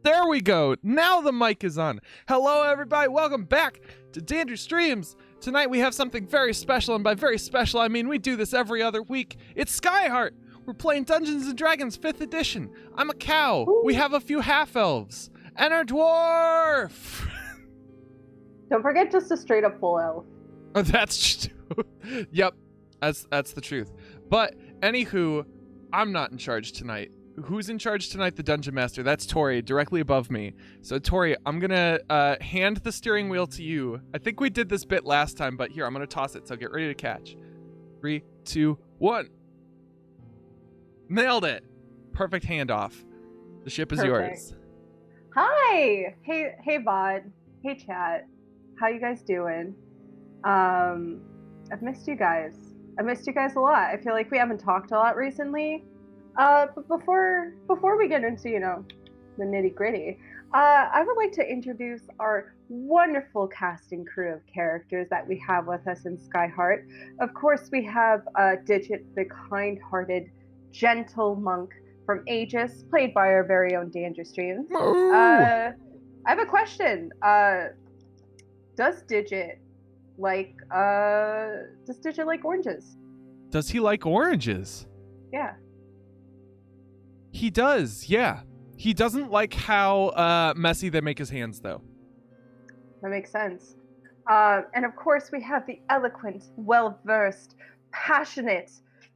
There we go. Now the mic is on. Hello, everybody. Welcome back to Dandrew Streams. Tonight we have something very special, and by very special, I mean we do this every other week. It's Skyheart. We're playing Dungeons & Dragons 5th edition. I'm a cow. Ooh. We have a few half-elves. And our dwarf. Don't forget just a straight up full elf. Oh, that's true. Yep, that's the truth. But anywho, I'm not in charge tonight. Who's in charge tonight? The Dungeon Master. That's Tori, directly above me. So Tori, I'm gonna hand the steering wheel to you. I think we did this bit last time, but here, I'm gonna toss it, so get ready to catch. 3, 2, 1. Nailed it. Perfect handoff. The ship is yours. Hi. Hey Vod. Hey chat. How you guys doing? I've missed you guys. I missed you guys a lot. I feel like we haven't talked a lot recently. But before we get into, the nitty-gritty, I would like to introduce our wonderful cast and crew of characters that we have with us in Skyheart. Of course, we have Digit, the kind-hearted, gentle monk from Aegis, played by our very own Dandrew Streams. I have a question. Does Digit like oranges? Does he like oranges? Yeah. He does, yeah. He doesn't like how messy they make his hands, though. That makes sense. And of course, we have the eloquent, well-versed, passionate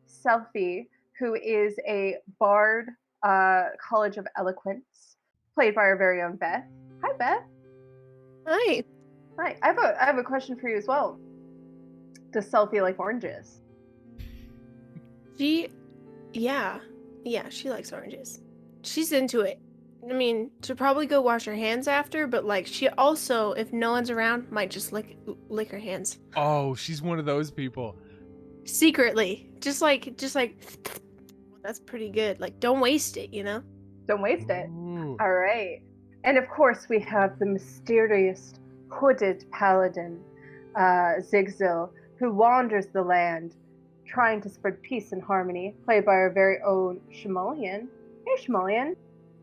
Selfie, who is a bard, College of Eloquence, played by our very own Beth. Hi, Beth. Hi. Hi. I have a question for you as well. Does Selfie like oranges? Yeah, she likes oranges. She's into it. I mean, she'll probably go wash her hands after, but like she also, if no one's around, might just lick her hands. Oh, she's one of those people. Secretly. Just like that's pretty good. Like, don't waste it, you know? Don't waste it. Ooh. All right. And of course, we have the mysterious hooded paladin, Zigzil, who wanders the land trying to spread peace and harmony, played by our very own Shimolian. Hey, Shimolian.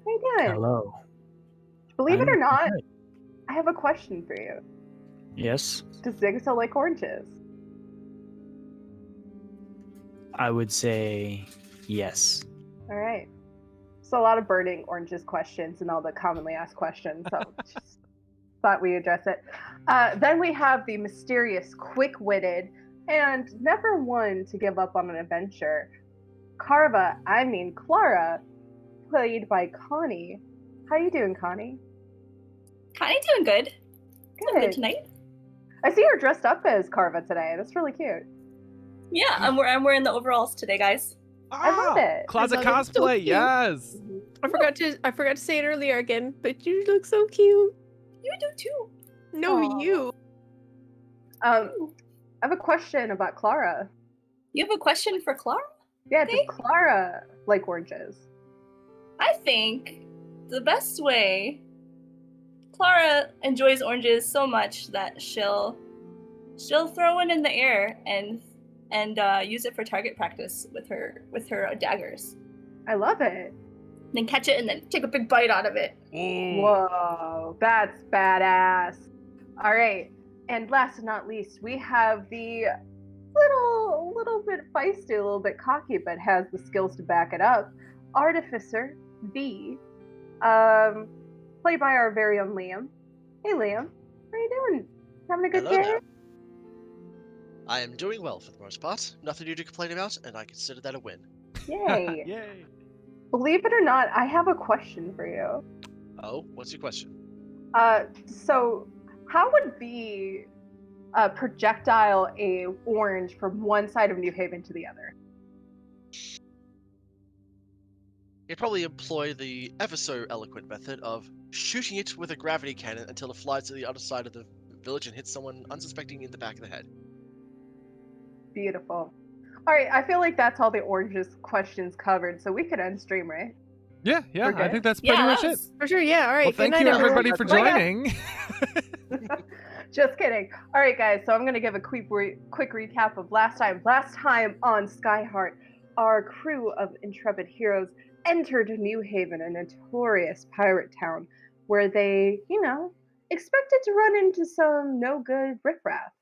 How you doing? Hello. Believe it or not, good. I have a question for you. Yes, Does Zigzil like oranges? I would say yes. All right. So a lot of burning oranges questions and all the commonly asked questions. So just thought we address it. Then we have the mysterious, quick-witted, and never one to give up on an adventure, Clara, played by Connie. How you doing, Connie? Connie doing good. Doing good tonight. I see you're dressed up as Carva today. That's really cute. Yeah, I'm wearing the overalls today, guys. I love it. Closet I love it. So cosplay, cute. yes. I forgot to say it earlier again, but you look so cute. You do too. No, Aw. you. I have a question about Clara. You have a question for Clara? Yeah, does Okay. Clara like oranges? I think the best way Clara enjoys oranges so much that she'll throw one in the air and use it for target practice with her daggers. I love it. Then catch it and then take a big bite out of it. Whoa, that's badass. All right, and last but not least, we have the little bit feisty, a little bit cocky, but has the skills to back it up, Artificer V, played by our very own Liam. Hey, Liam, how you doing? Having a good Hello day? there. I am doing well for the most part. Nothing new to complain about, and I consider that a win. Yay! Yay. Believe it or not, I have a question for you. Oh, what's your question? So how would be projectile a orange from one side of New Haven to the other? You'd probably employ the ever so eloquent method of shooting it with a gravity cannon until it flies to the other side of the village and hits someone unsuspecting in the back of the head. Beautiful. All right, I feel like that's all the oranges questions covered, so we could end stream, right? Yeah, We're I good? think that's pretty Yeah, much that it. was- For sure, yeah. All right. Well, Good thank night, you everyone. everybody for Bye, guys. joining. Just kidding. All right, guys. So I'm gonna give a quick recap of last time. Last time on Skyheart, our crew of intrepid heroes entered New Haven, a notorious pirate town, where they, expected to run into some no good riffraff.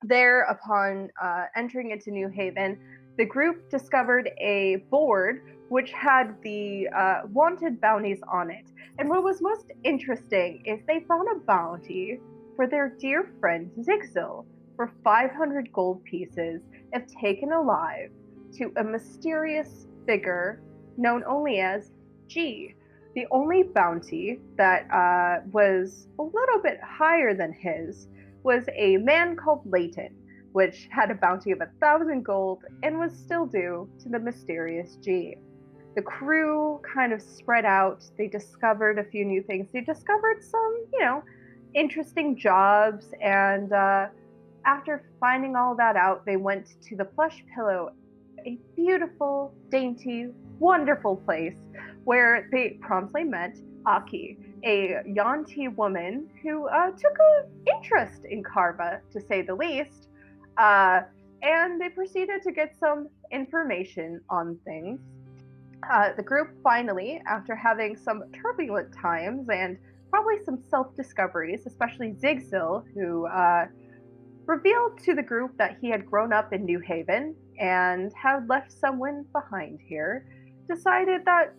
There, upon entering into New Haven, the group discovered a board which had the wanted bounties on it. And what was most interesting is they found a bounty for their dear friend Zigzil for 500 gold pieces if taken alive to a mysterious figure known only as G. The only bounty that was a little bit higher than his was a man called Leighton, which had a bounty of 1,000 gold and was still due to the mysterious G. The crew kind of spread out. They discovered a few new things. They discovered some, interesting jobs. And after finding all that out, they went to the Plush Pillow, a beautiful, dainty, wonderful place where they promptly met Aki, a Yanti woman who took an interest in Carva, to say the least. And they proceeded to get some information on things. The group finally, after having some turbulent times and probably some self-discoveries, especially Zigzil, who revealed to the group that he had grown up in New Haven and had left someone behind here, decided that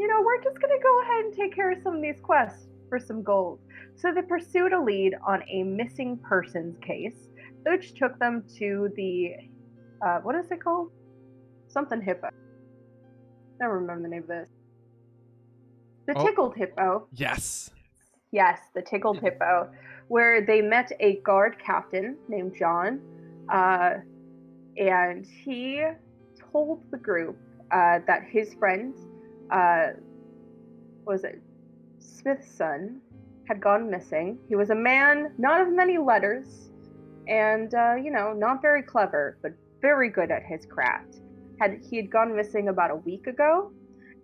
we're just going to go ahead and take care of some of these quests for some gold. So they pursued a lead on a missing persons case, which took them to the, what is it called? Something Hippo. Never remember the name of this. The Tickled Hippo. Yes. Yes, the Tickled Hippo, where they met a guard captain named John, and he told the group that his friend, Smith's son, had gone missing. He was a man not of many letters, and not very clever, but very good at his craft. He had gone missing about a week ago,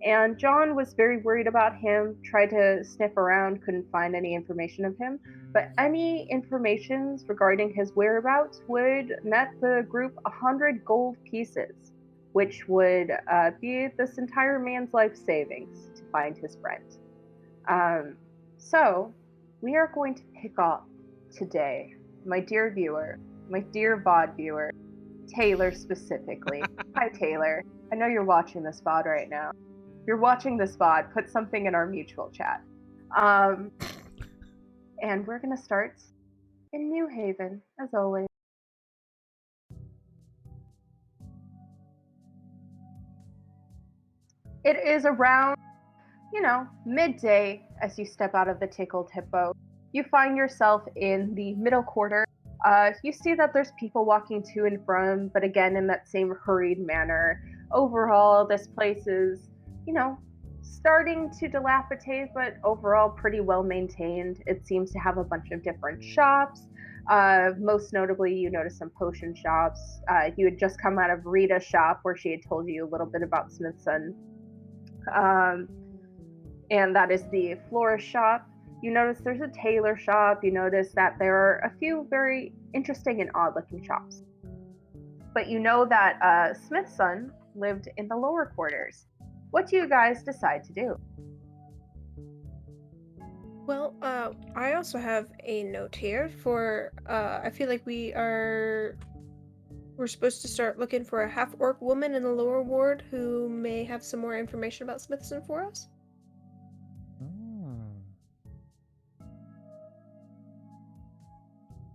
and John was very worried about him, tried to sniff around, couldn't find any information of him, but any information regarding his whereabouts would net the group 100 gold pieces, which would be this entire man's life savings to find his friend. So, we are going to pick up today, my dear viewer, my dear VOD viewer, Taylor specifically. Hi, Taylor. I know you're watching this VOD right now. If you're watching this VOD, put something in our mutual chat. And we're going to start in New Haven, as always. It is around, midday as you step out of the Tickled Hippo. You find yourself in the middle quarter. You see that there's people walking to and from, but again, in that same hurried manner. Overall, this place is, starting to dilapidate, but overall pretty well maintained. It seems to have a bunch of different shops. Most notably, you notice some potion shops. You had just come out of Rita's shop where she had told you a little bit about Smithson. And that is the florist shop. You notice there's a tailor shop. You notice that there are a few very interesting and odd-looking shops. But you know that Smith's son lived in the lower quarters. What do you guys decide to do? Well, I also have a note here for, I feel like we're supposed to start looking for a half-orc woman in the lower ward who may have some more information about Smithson for us.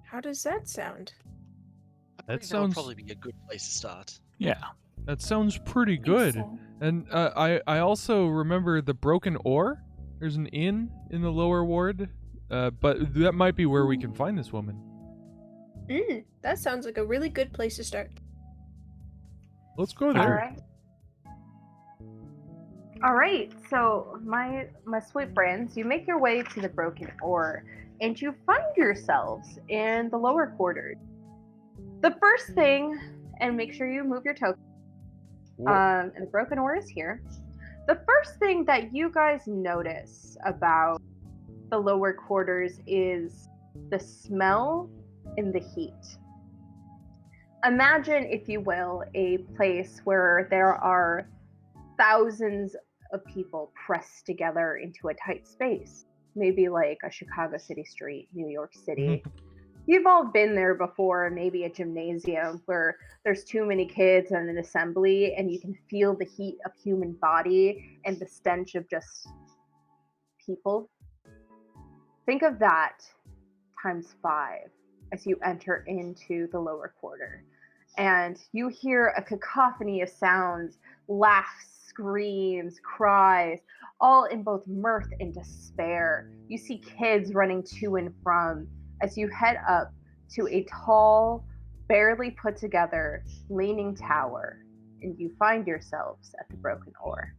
How does that sound? That That sounds- would probably be a good place to start. Yeah. That sounds pretty Think good. so. And I also remember the Broken Oar. There's an inn in the lower ward, but that might be where we can find this woman. That sounds like a really good place to start. Let's go All there. right. All right. So, my sweet friends, you make your way to the Broken Oar, and you find yourselves in the lower quarters. The first thing, and make sure you move your token. And the Broken Oar is here. The first thing that you guys notice about the lower quarters is the smell and the heat. Imagine, if you will, a place where there are thousands of people pressed together into a tight space. Maybe like a Chicago City street, New York City. You've all been there before, maybe a gymnasium where there's too many kids and an assembly, and you can feel the heat of human body and the stench of just people. Think of that times 5 as you enter into the lower quarter. And you hear a cacophony of sounds, laughs, screams, cries, all in both mirth and despair. You see kids running to and from as you head up to a tall, barely put together, leaning tower, and you find yourselves at the Broken Oar.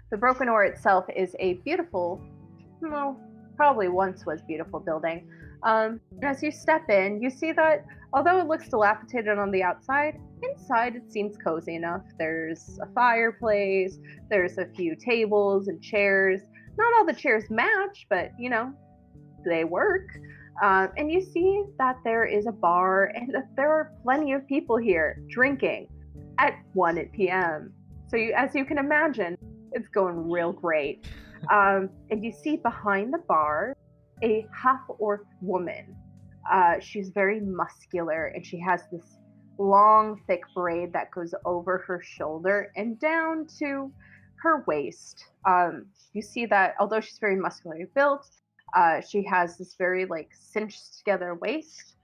The Broken Oar itself is a beautiful, well, probably once was beautiful building. And as you step in, you see that although it looks dilapidated on the outside, inside it seems cozy enough. There's a fireplace, there's a few tables and chairs. Not all the chairs match, but they work. And you see that there is a bar and that there are plenty of people here drinking at 1 p.m. So as you can imagine, it's going real great. And you see behind the bar a half-orc woman. She's very muscular and she has this long, thick braid that goes over her shoulder and down to her waist, you see that although she's very muscularly built, she has this very like cinched together waist,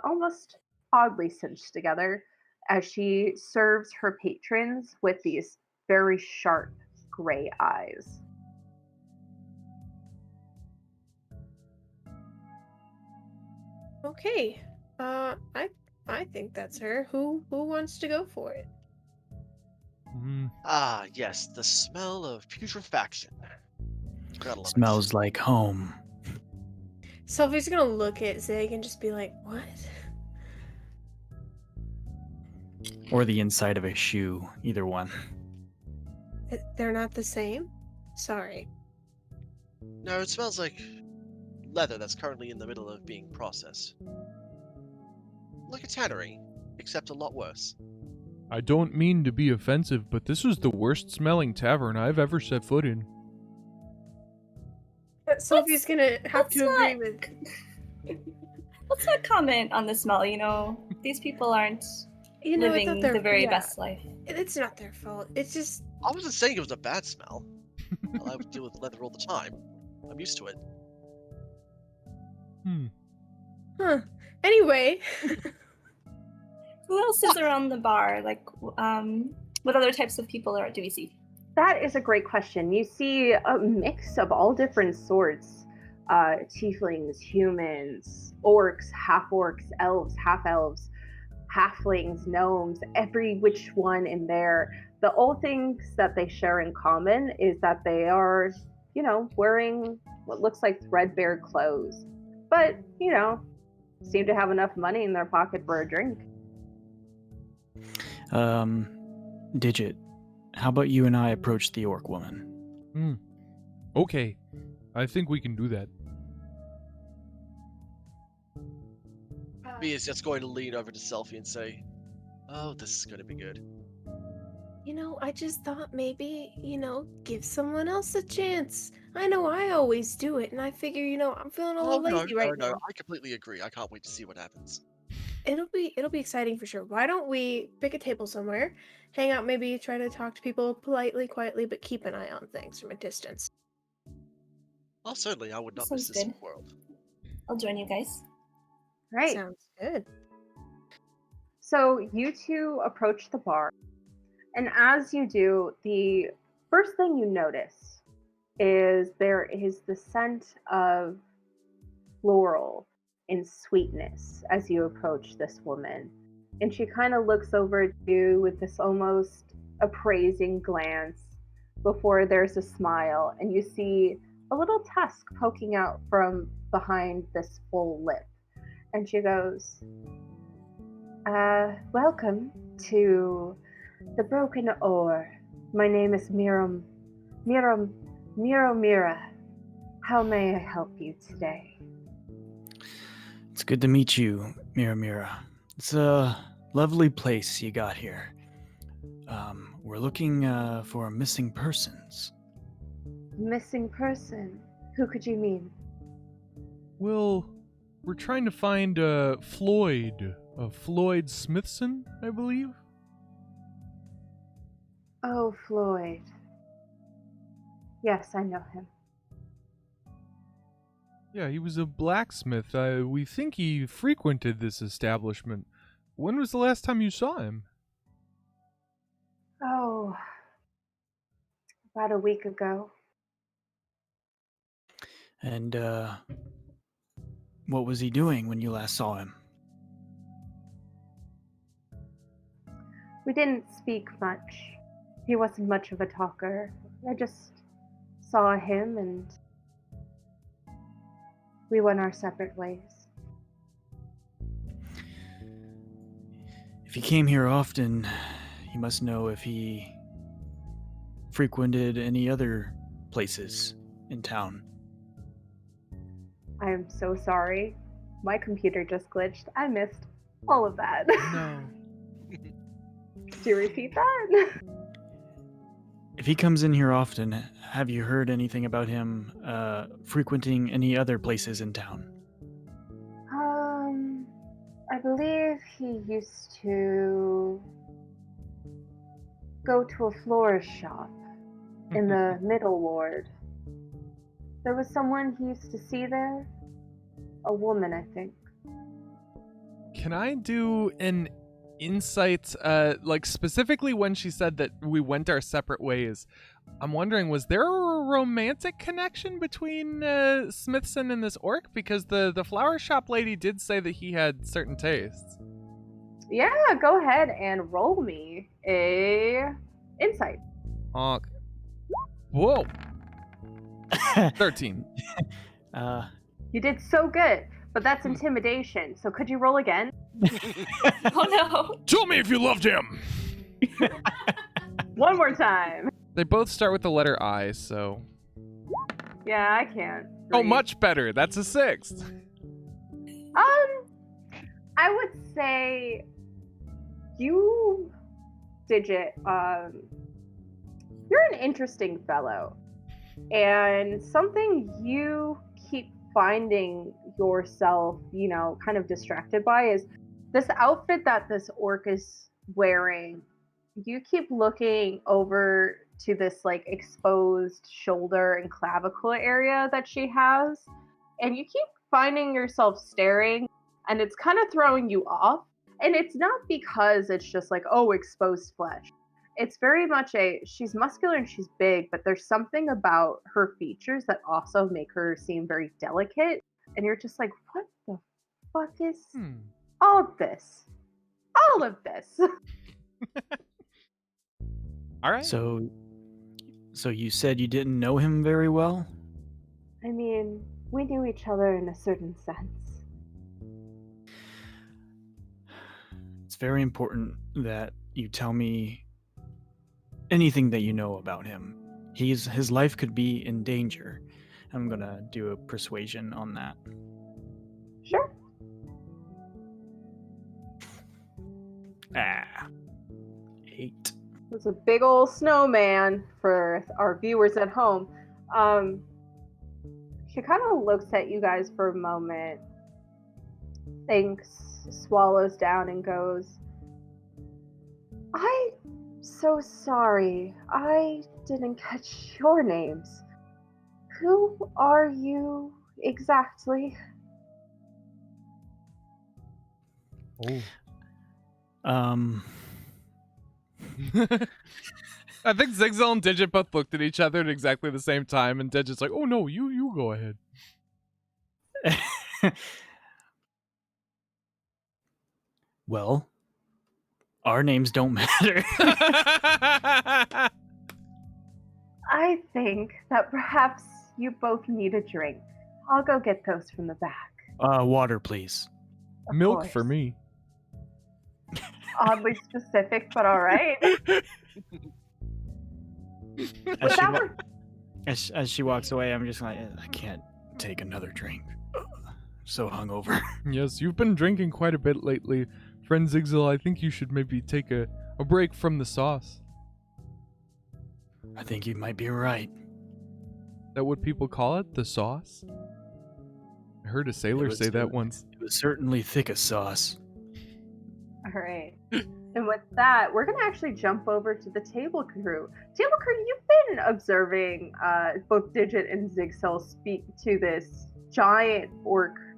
almost oddly cinched together, as she serves her patrons with these very sharp gray eyes. Okay. I think that's her. Who wants to go for it? Mm, Ah, yes, the smell of putrefaction. Gotta love it. Smells like home. Sophie's gonna look at Zig and just be like, "What?" Or the inside of a shoe, either one. They're not the same? Sorry. No, it smells like leather that's currently in the middle of being processed. Like a tannery, except a lot worse. I don't mean to be offensive, but this is the worst smelling tavern I've ever set foot in. Sophie's gonna have let's to agree not- with. Let's not comment on the smell, you know? These people aren't You know, it's living not their the very yeah, best life. It's not their fault. It's just I wasn't saying it was a bad smell. I would deal with leather all the time. I'm used to it. huh. Anyway, Who else is around the bar? Like, what other types of people do we see? That is a great question. You see a mix of all different sorts, tieflings, humans, orcs, half-orcs, elves, half-elves, halflings, gnomes, every which one in there. The all things that they share in common is that they are, wearing what looks like threadbare clothes, but, seem to have enough money in their pocket for a drink. Digit, how about you and I approach the orc woman? Okay, I think we can do that. B is just going to lean over to Selfie and say, "Oh, this is going to be good." I just thought maybe, give someone else a chance. I know I always do it, and I figure, I'm feeling a Oh, little lazy right no, now. I completely agree. I can't wait to see what happens. It'll be exciting for sure. Why don't we pick a table somewhere, hang out, maybe try to talk to people politely, quietly, but keep an eye on things from a distance. Oh, certainly, I would not Sounds miss this good. for world. I'll join you guys. Right. Sounds good. So you two approach the bar, and as you do, the first thing you notice is there is the scent of floral and sweetness as you approach this woman. And she kind of looks over at you with this almost appraising glance before there's a smile, and you see a little tusk poking out from behind this full lip. And she goes, welcome to the Broken Oar. My name is Mira. How may I help you today? It's good to meet you, Mira. It's a lovely place you got here. We're looking for missing persons. Missing person? Who could you mean? Well, we're trying to find Floyd. Floyd Smithson, I believe. Oh, Floyd. Yes, I know him. Yeah, he was a blacksmith. We think he frequented this establishment. When was the last time you saw him? Oh, about a week ago. And what was he doing when you last saw him? We didn't speak much. He wasn't much of a talker. I just saw him and we went our separate ways. If he came here often, you must know if he frequented any other places in town. I am so sorry. My computer just glitched. I missed all of that. No. Could you repeat that? If he comes in here often, have you heard anything about him frequenting any other places in town? I believe he used to go to a florist shop in the middle ward. There was someone he used to see there. A woman, I think. Can I do an insight, like specifically when she said that we went our separate ways? I'm wondering, was there a romantic connection between Smithson and this orc? Because the flower shop lady did say that he had certain tastes. Yeah, go ahead and roll me a insight. Honk. Whoa. 13. You did so good, but that's intimidation. So could you roll again? Oh no. Tell me if you loved him. One more time. They both start with the letter I, so. Yeah, I can't. Oh, read. much better. That's a 6. I would say you, Digit, you're an interesting fellow. And something you keep finding yourself, kind of distracted by is this outfit that this orc is wearing. You keep looking over to this like exposed shoulder and clavicle area that she has, and you keep finding yourself staring, and it's kind of throwing you off. And it's not because it's just like, oh, exposed flesh. It's very much she's muscular and she's big, but there's something about her features that also make her seem very delicate. And you're just like, what the fuck is all of this? All of this. All right. So you said you didn't know him very well? I mean, we knew each other in a certain sense. It's very important that you tell me anything that you know about him. His life could be in danger. I'm gonna do a persuasion on that. Sure. 8. It's a big old snowman for our viewers at home. She kind of looks at you guys for a moment, thinks, swallows down, and goes, I'm so sorry. I didn't catch your names. Who are you exactly? I think Zigzal and Digit both looked at each other at exactly the same time, and Digit's like, oh no, you go ahead. Well, our names don't matter. I think that perhaps you both need a drink. I'll go get those from the back. Water, please. Of Milk course. for me. Oddly specific, but all right. As she walks away, I'm just like, I can't take another drink. So hungover. Yes, you've been drinking quite a bit lately. Friend Zigzal, I think you should maybe take a break from the sauce. I think you might be right. Is that what people call it? The sauce? I heard a sailor say that once. It was certainly thick as sauce. All right. And with that, we're going to actually jump over to the table crew. Table crew, you've been observing both Digit and Zigzal speak to this giant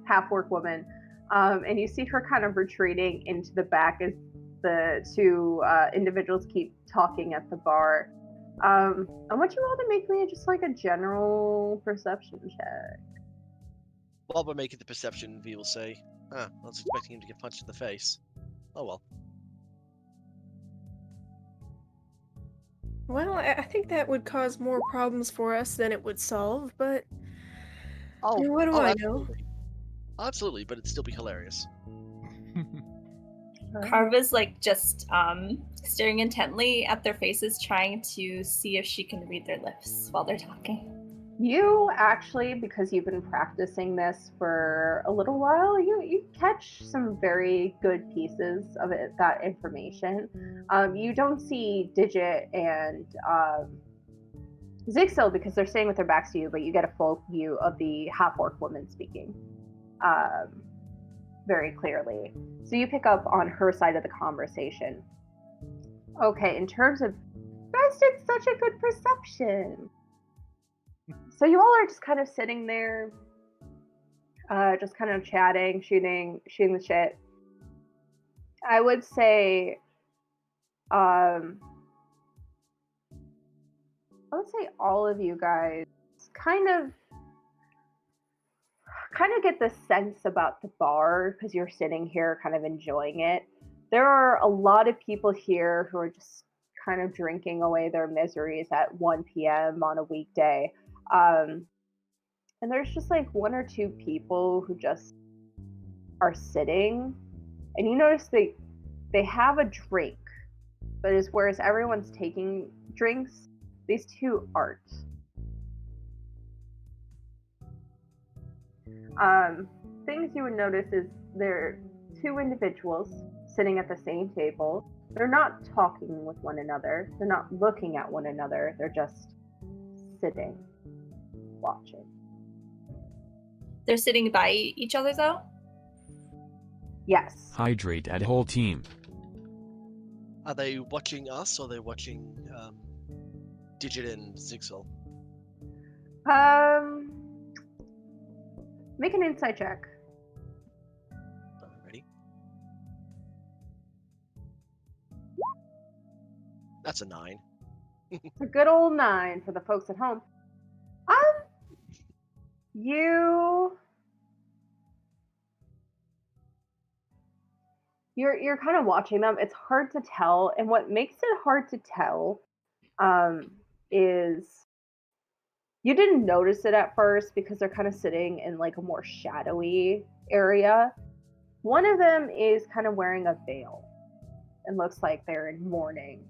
half-orc woman. And you see her kind of retreating into the back as the two individuals keep talking at the bar. I want you all to make me just like a general perception check. While we're making the perception, V will say, I was expecting him to get punched in the face. Oh well. Well, I think that would cause more problems for us than it would solve, but what do I know? Absolutely, but it'd still be hilarious. Carva's like just staring intently at their faces, trying to see if she can read their lips while they're talking. You actually, because you've been practicing this for a little while, you catch some very good pieces of that information. You don't see Digit and Zigzal because they're staying with their backs to you, but you get a full view of the half-orc woman speaking very clearly. So you pick up on her side of the conversation. Okay, in terms of guys did such a good perception. So you all are just kind of sitting there, just kind of chatting, shooting the shit. I would say, all of you guys kind of get the sense about the bar because you're sitting here kind of enjoying it. There are a lot of people here who are just kind of drinking away their miseries at 1 p.m. on a weekday. And there's just like one or two people who just are sitting, and you notice they have a drink, but whereas everyone's taking drinks, these two aren't. Things you would notice is there are two individuals sitting at the same table. They're not talking with one another. They're not looking at one another. They're just sitting, watching. They're sitting by each other, though? Yes. Hydrate at whole team. Are they watching us or are they watching Digit and Zixel? Make an insight check. Ready? That's a 9. It's a good old 9 for the folks at home. You're kind of watching them. It's hard to tell, and what makes it hard to tell is you didn't notice it at first because they're kind of sitting in like a more shadowy area. One of them is kind of wearing a veil and looks like they're in mourning.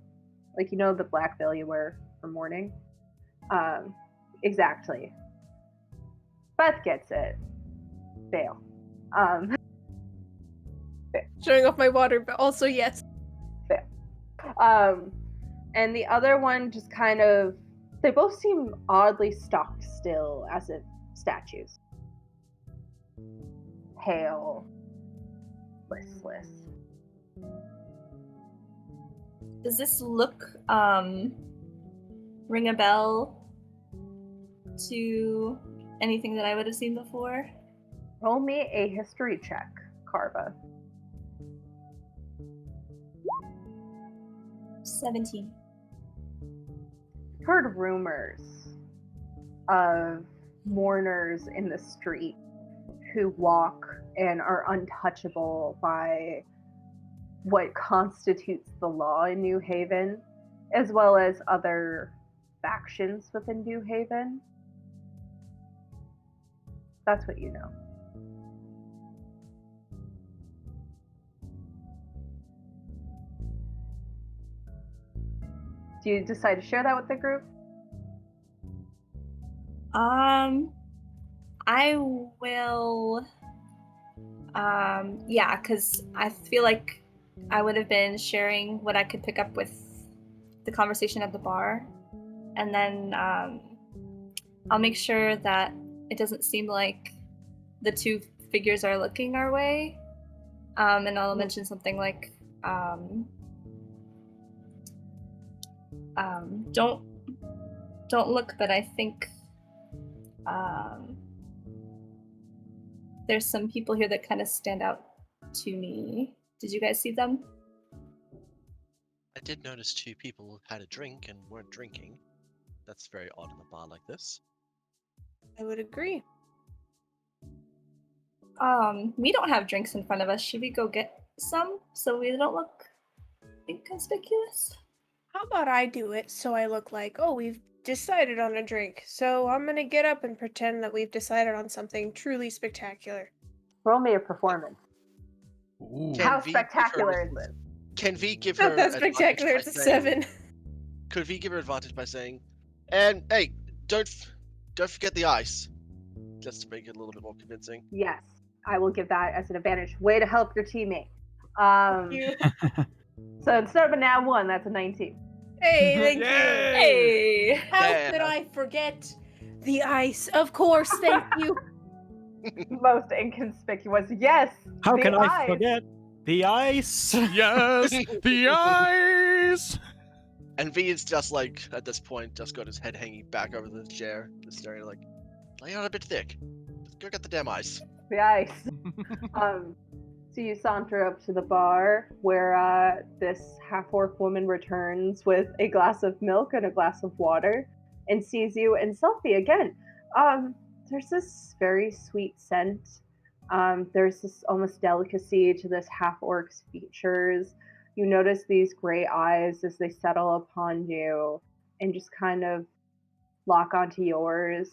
Like, you know, the black veil you wear for mourning? Exactly. Beth gets it. Veil. Showing off my water, but also yes. And the other one just kind of, they both seem oddly stock still as if statues. Pale, listless. Does this look, ring a bell to anything that I would have seen before? Roll me a history check, Carva. 17. Heard rumors of mourners in the street who walk and are untouchable by what constitutes the law in New Haven, as well as other factions within New Haven. That's what you know. Do you decide to share that with the group? I will. Yeah, because I feel like I would have been sharing what I could pick up with the conversation at the bar, and then I'll make sure that it doesn't seem like the two figures are looking our way, and I'll mention something like, don't look, but I think there's some people here that kind of stand out to me. Did you guys see them? I did notice 2 people who had a drink and weren't drinking. That's very odd in a bar like this. I would agree. We don't have drinks in front of us. Should we go get some so we don't look inconspicuous? How about I do it so I look like, oh, we've decided on a drink. So I'm gonna get up and pretend that we've decided on something truly spectacular. Roll me a performance. Ooh. How V spectacular is this? Can V give her Not that advantage spectacular, by it's a saying- 7. Could V give her advantage by saying, and hey, don't forget the ice, just to make it a little bit more convincing. Yes, I will give that as an advantage. Way to help your teammate. You. So instead of a nat 1, that's a 19. Hey, thank you. Hey! How Yeah. could I forget the ice? Of course, thank you. Most inconspicuous. Yes. How the can I eyes. forget the ice? Yes, the eyes. And V is just like, at this point, just got his head hanging back over the chair, just staring like, lay on a bit thick. Just go get the damn ice. The ice. So you saunter up to the bar where this half-orc woman returns with a glass of milk and a glass of water and sees you and Selfie again. There's this very sweet scent. There's this almost delicacy to this half-orc's features. You notice these gray eyes as they settle upon you and just kind of lock onto yours.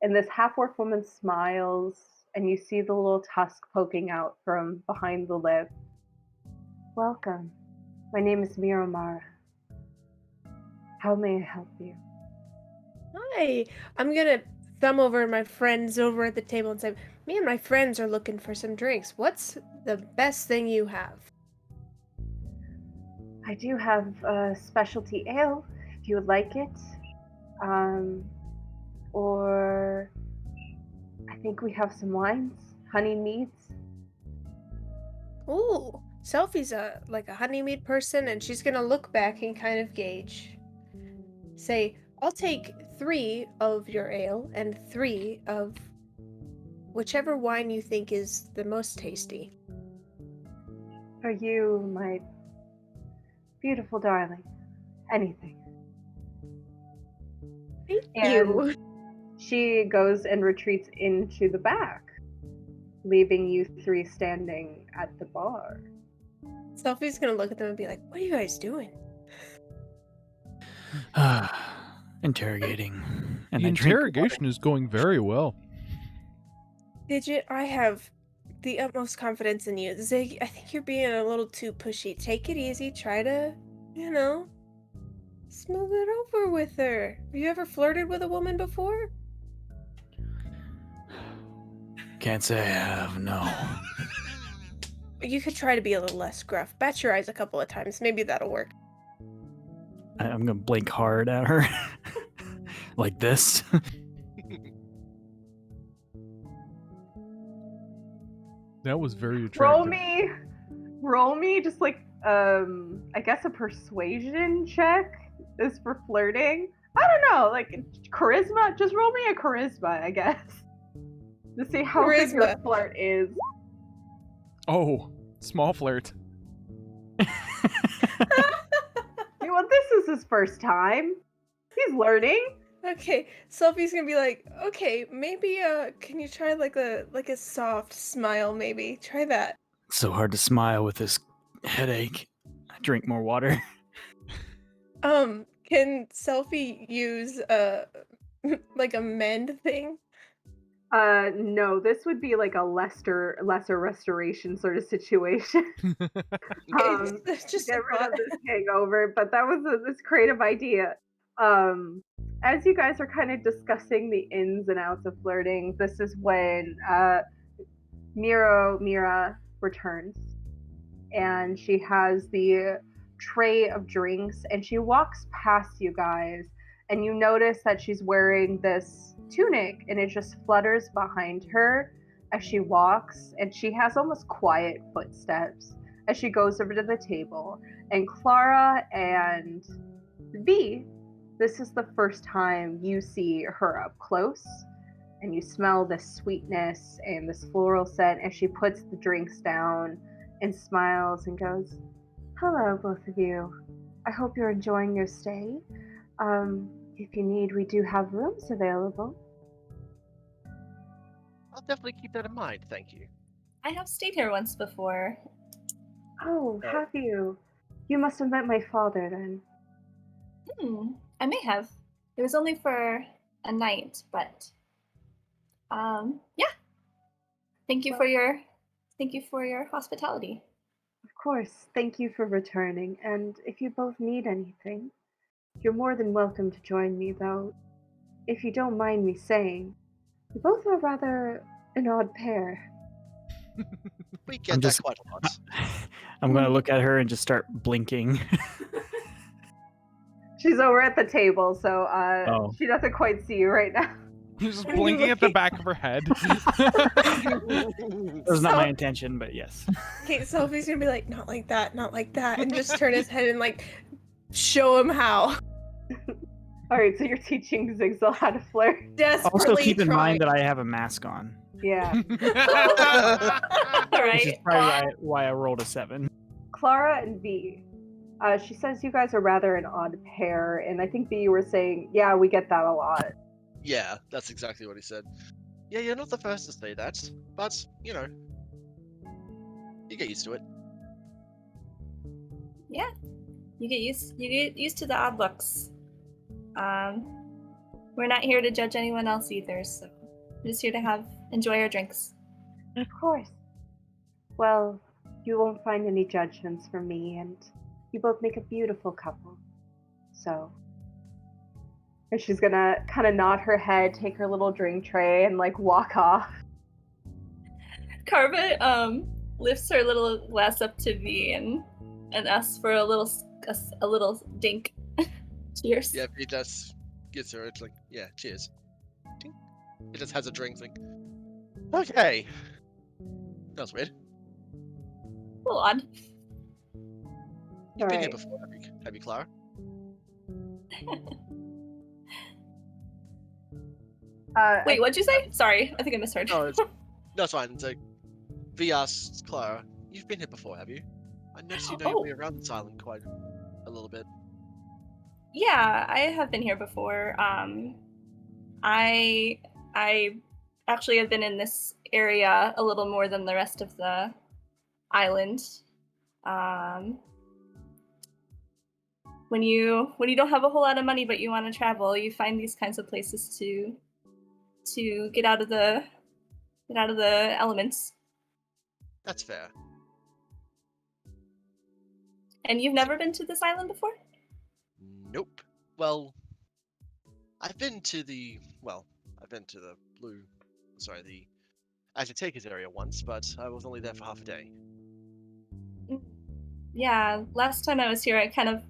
And this half-orc woman smiles, and you see the little tusk poking out from behind the lip. Welcome. My name is Miramara. How may I help you? Hi. I'm gonna thumb over my friends over at the table and say, me and my friends are looking for some drinks. What's the best thing you have? I do have a specialty ale, if you would like it. Or I think we have some wines, honey meads. Ooh, Selfie's like a honeymead person, and she's gonna look back and kind of gauge. Say, I'll take 3 of your ale and 3 of whichever wine you think is the most tasty. For you, my beautiful darling, anything. Thank And you. she goes and retreats into the back, leaving you 3 standing at the bar. Selfie's gonna look at them and be like, what are you guys doing? Interrogating. And The I drink water. interrogation is going very well. Digit, I have the utmost confidence in you. Zig, I think you're being a little too pushy. Take it easy. Try to, smooth it over with her. Have you ever flirted with a woman before? Can't say I have, no. You could try to be a little less gruff. Bat your eyes a couple of times. Maybe that'll work. I'm gonna blink hard at her. Like this. That was very attractive. Roll me just like I guess a persuasion check is for flirting. I don't know, like charisma. Just roll me a charisma, I guess, to see how good your Charisma. flirt is. Oh, small flirt. Well, this is his first time. He's learning. Okay, Selfie's gonna be like, okay, maybe can you try like a soft smile? Maybe try that. So hard to smile with this headache. I drink more water. Can Selfie use like a mend thing? No, this would be like a lesser restoration sort of situation. Okay, just Get a rid of thought. this hangover, but that was this creative idea. As you guys are kind of discussing the ins and outs of flirting, this is when Mira returns, and she has the tray of drinks, and she walks past you guys, and you notice that she's wearing this tunic, and it just flutters behind her as she walks, and she has almost quiet footsteps as she goes over to the table. And Clara and V, this is the first time you see her up close, and you smell this sweetness and this floral scent as she puts the drinks down and smiles and goes, "Hello, both of you. I hope you're enjoying your stay. If you need, we do have rooms available." I'll definitely keep that in mind, thank you. I have stayed here once before. Oh, have you? You must have met my father then. I may have. It was only for a night, but yeah. Thank you for your hospitality. Of course, thank you for returning, and if you both need anything, you're more than welcome to join me, though, if you don't mind me saying, you both are rather an odd pair. We get I'm that just- quite a lot. I'm gonna look at her and just start blinking. She's over at the table, so Oh. she doesn't quite see you right now. Just What are you blinking at the looking- back of her head. That was not my intention, but yes. Okay, Selfie's gonna be like, not like that, and just turn his head and like show him how. All right, so you're teaching Zigzal how to flirt. Desperately Also, keep in trying. mind that I have a mask on, Yeah. All which is right. probably why I rolled a 7. Clara and V. She says you guys are rather an odd pair, and I think V, you were saying, yeah, we get that a lot. Yeah, that's exactly what he said. Yeah, you're not the first to say that, but you know, you get used to it. Yeah, you get used to the odd looks. We're not here to judge anyone else either, so we're just here to enjoy our drinks. Of course. Well, you won't find any judgments from me, and you both make a beautiful couple. So. And she's gonna kind of nod her head, take her little drink tray, and like walk off. Carva lifts her little glass up to V and asks for a little dink. Cheers. Yeah, he just gives her. It's like, yeah, cheers. Tink. He just has a drink. Like, okay. That was weird. A little odd. You've been here Alright. before, have you, Clara? Wait, what'd you say? Sorry, I think I misheard. No, it's fine. It's like, V asks Clara, you've been here before, have you? I noticed you know your way around this island quite a little bit. Yeah, I have been here before. I actually have been in this area a little more than the rest of the island. When you don't have a whole lot of money but you want to travel, you find these kinds of places to get out of the elements. That's fair. And you've never been to this island before? Nope. Well, I've been to the Agitaker's area once, but I was only there for half a day. Yeah, last time I was here, I kind of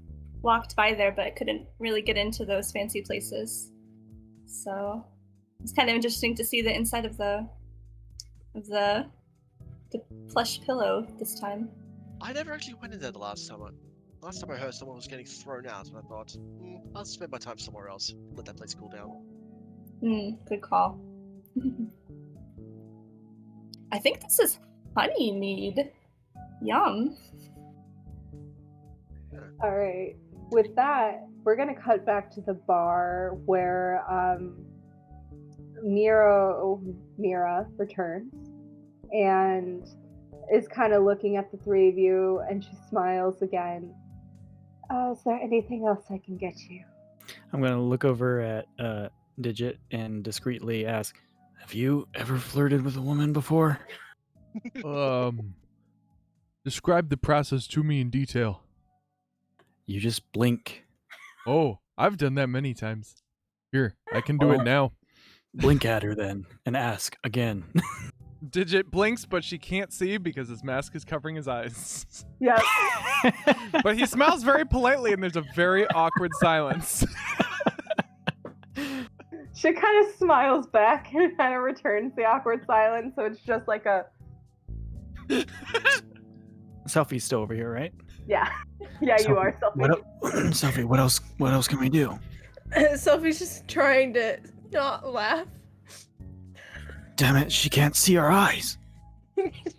walked by there, but I couldn't really get into those fancy places. So it's kind of interesting to see the inside of the plush pillow this time. I never actually went in there the last time. Last time I heard someone was getting thrown out, and I thought, I'll spend my time somewhere else. Let that place cool down. Good call. I think this is honey mead. Yum. All right. With that, we're gonna cut back to the bar where Mira returns and is kind of looking at the three of you, and she smiles again. Is there anything else I can get you? I'm gonna look over at Digit and discreetly ask, "Have you ever flirted with a woman before?" Describe the process to me in detail. You just blink. Oh, I've done that many times. Here, I can do it Oh. now. Blink at her then and ask again. Digit blinks, but she can't see because his mask is covering his eyes. Yep. But he smiles very politely, and there's a very awkward silence. She kind of smiles back and kind of returns the awkward silence, so it's just like a Selfie's still over here, right? yeah. Yeah, you are What Selfie. Selfie, what else can we do? Sophie's just trying to not laugh. Damn it, she can't see our eyes.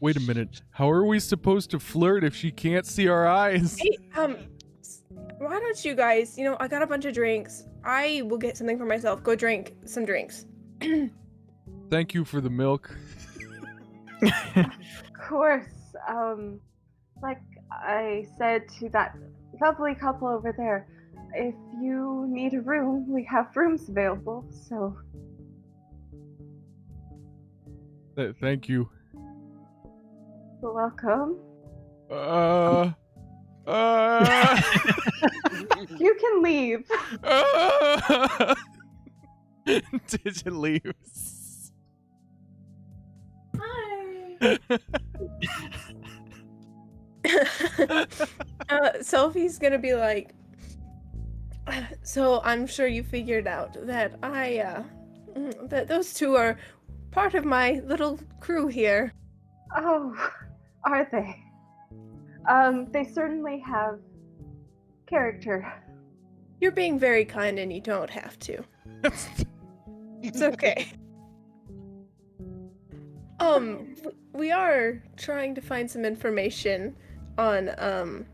Wait a minute. How are we supposed to flirt if she can't see our eyes? Hey, why don't you guys, I got a bunch of drinks. I will get something for myself. Go drink some drinks. Thank you for the milk. Of course. Like I said to that lovely couple over there, if you need a room, we have rooms available, so Thank you. you're welcome. You can leave. Digit leaves. Hi. Sophie's gonna be like, so I'm sure you figured out that that those two are part of my little crew here. Oh, are they? They certainly have character. You're being very kind and you don't have to. It's okay. We are trying to find some information on,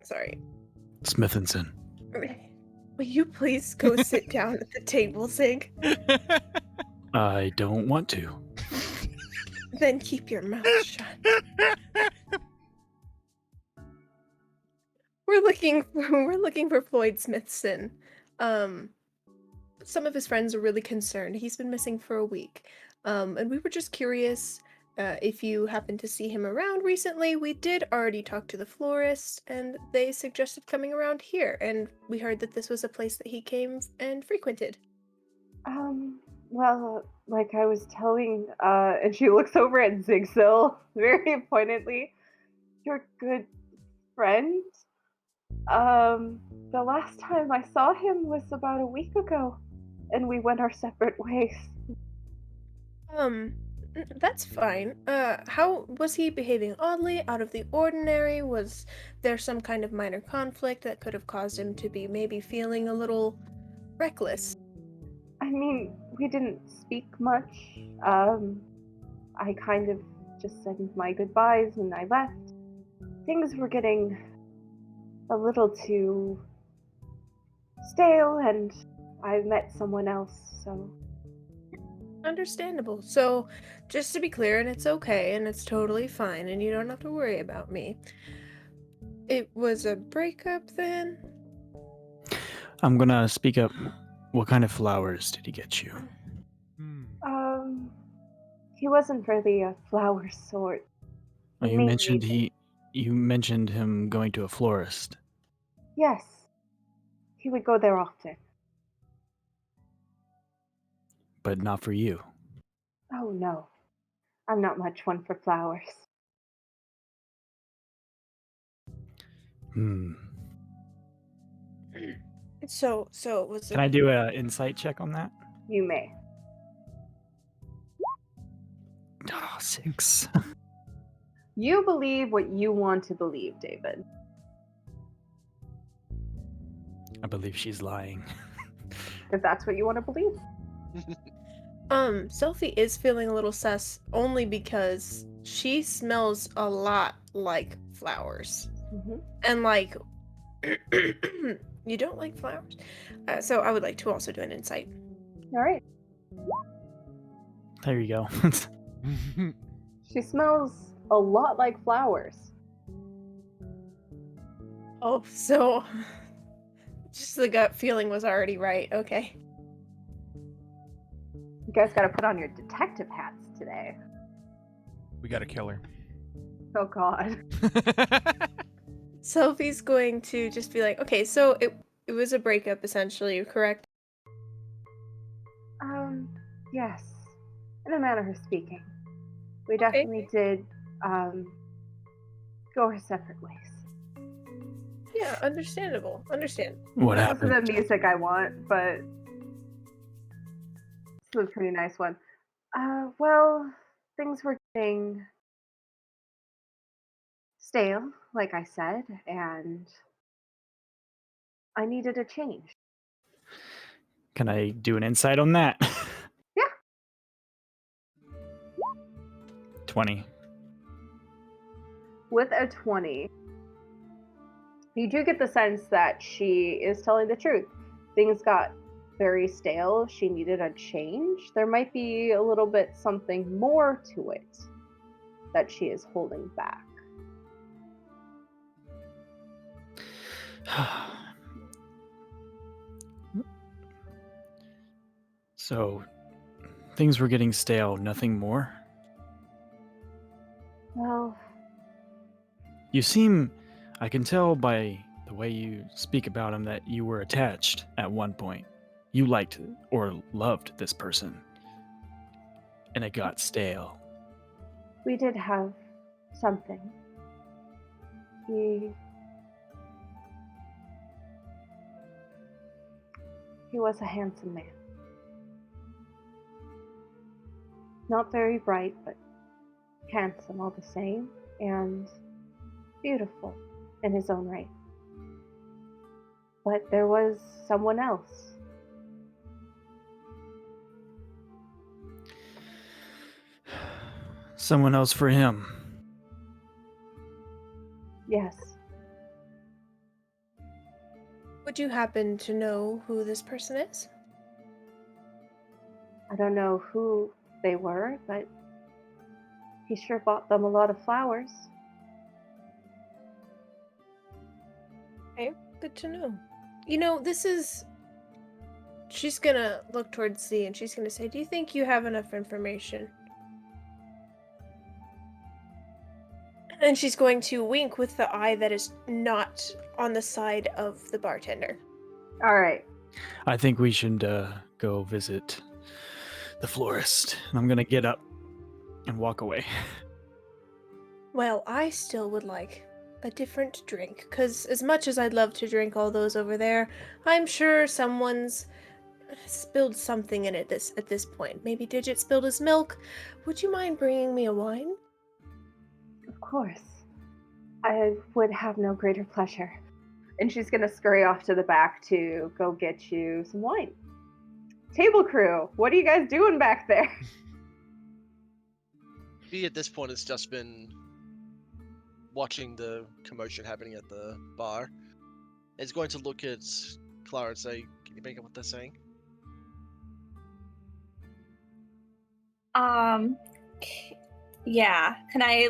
sorry. Smithinson. Will you please go sit down at the table, Zig? I don't want to. Then keep your mouth shut. We're looking for Floyd Smithson. Some of his friends are really concerned. He's been missing for a week. And we were just curious if you happened to see him around recently. We did already talk to the florist, and they suggested coming around here. And we heard that this was a place that he came and frequented. Well, like I was telling, and she looks over at Zigzil very pointedly, your good friend. The last time I saw him was about a week ago, and we went our separate ways. That's fine. How was he behaving oddly, out of the ordinary? Was there some kind of minor conflict that could have caused him to be maybe feeling a little reckless? I mean, we didn't speak much. I kind of just said my goodbyes and I left. Things were getting a little too stale, and I met someone else, so... Understandable. So, just to be clear, and it's okay, and it's totally fine, and you don't have to worry about me. It was a breakup then? I'm gonna speak up. What kind of flowers did he get you? He wasn't really a flower sort. Oh, you mentioned him going to a florist. Yes. He would go there often. But not for you. Oh no. I'm not much one for flowers. So it was Can I do an insight check on that? You may. Oh, 6. You believe what you want to believe, David. I believe she's lying. If that's what you want to believe. Sophie is feeling a little sus only because she smells a lot like flowers. Mm-hmm. And like, you don't like flowers? So I would like to also do an insight. All right. There you go. She smells a lot like flowers. Oh, so just the gut feeling was already right. Okay. You guys got to put on your detective hats today. We gotta kill her. Oh God. Sophie's going to just be like, okay, so it was a breakup essentially, correct? Yes. In a manner of speaking. We Okay. definitely did, go our separate ways. Yeah, understandable. What This happened? isn't the music I want, but this was a pretty nice one. Well, things were getting stale, like I said, and I needed a change. Can I do an insight on that? Yeah. 20. With a 20, you do get the sense that she is telling the truth. Things got very stale. She needed a change. There might be a little bit something more to it that she is holding back. So, things were getting stale, nothing more? Well, You seem, I can tell by the way you speak about him that you were attached at one point. You liked or loved this person. And it got stale. we did have something. He was a handsome man. Not very bright, but handsome all the same, and beautiful in his own right. but there was someone else. Someone else for him. Yes. Would you happen to know who this person is? I don't know who they were, but he sure bought them a lot of flowers. Okay, good to know. You know, this is... She's gonna look towards Z and she's gonna say, do you think you have enough information? And she's going to wink with the eye that is not on the side of the bartender. All right. I think we should go visit the florist. And I'm gonna get up and walk away. Well, I still would like a different drink, because as much as I'd love to drink all those over there, I'm sure someone's spilled something in it at this point. Maybe Digit spilled his milk. Would you mind bringing me a wine? Of course. I would have no greater pleasure. And she's going to scurry off to the back to go get you some wine. Table crew, what are you guys doing back there? Me at this point has just been watching the commotion happening at the bar. Is going to look at Clara and say, "Can you make up what they're saying?" Yeah. Can I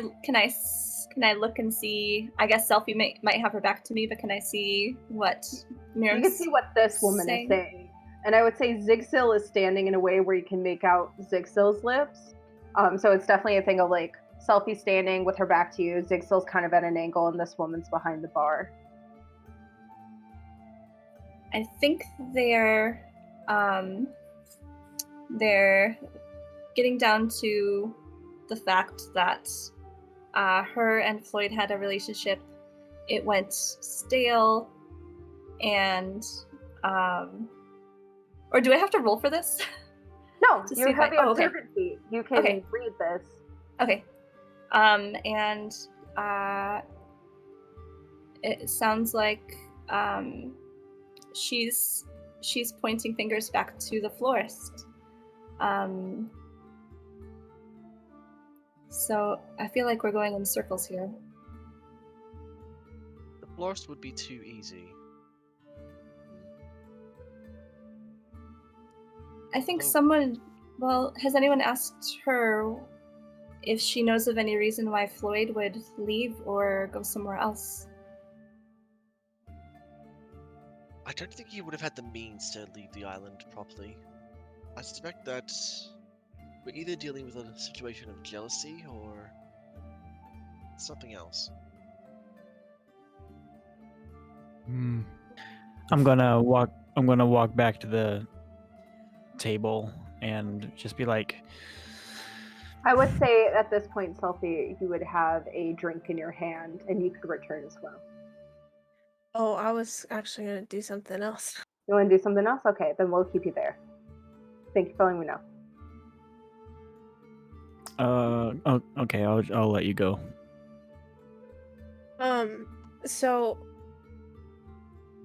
look and see? I guess Selfie might have her back to me, but can I see what Miriam's You can see what this woman saying? is saying. And I would say Zigzil is standing in a way where you can make out Zigzil's lips. So it's definitely a thing of like Selfie standing with her back to you. Zigzil's kind of at an angle, and this woman's behind the bar. I think they're getting down to the fact that her and Floyd had a relationship. It went stale, and or do I have to roll for this? No, To you see if have I- the oh, okay. observant feat. You can Okay. read this. Okay. And it sounds like she's pointing fingers back to the florist. So I feel like we're going in circles here. The florist would be too easy. I think Oh. someone. Well, has anyone asked her if she knows of any reason why Floyd would leave or go somewhere else? I don't think he would have had the means to leave the island properly. I suspect that we're either dealing with a situation of jealousy or something else. Hmm. I'm gonna walk back to the table and just be like, I would say at this point, Selfie, you would have a drink in your hand, and you could return as well. Oh, I was actually gonna do something else. You want to do something else? Okay, then we'll keep you there. Thank you for letting me know. oh, okay, I'll let you go. So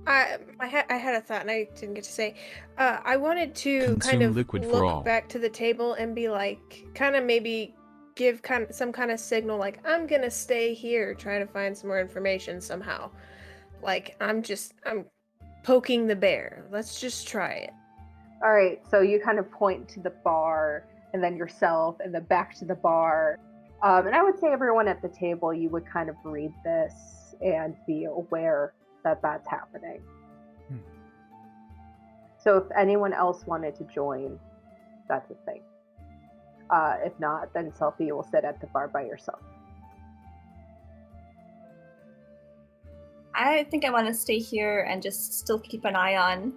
I had a thought and I didn't get to say. I wanted to kind Consume of liquid for look all. back to the table and be like, kind of maybe give some kind of signal, like I'm gonna stay here, try to find some more information somehow. Like I'm poking the bear. Let's just try it. All right, so you kind of point to the bar, and then yourself, and then back to the bar. And I would say everyone at the table, you would kind of read this and be aware that that's happening. Hmm. So if anyone else wanted to join, that's a thing. If not, then Selfie will sit at the bar by yourself. I think I want to stay here and just still keep an eye on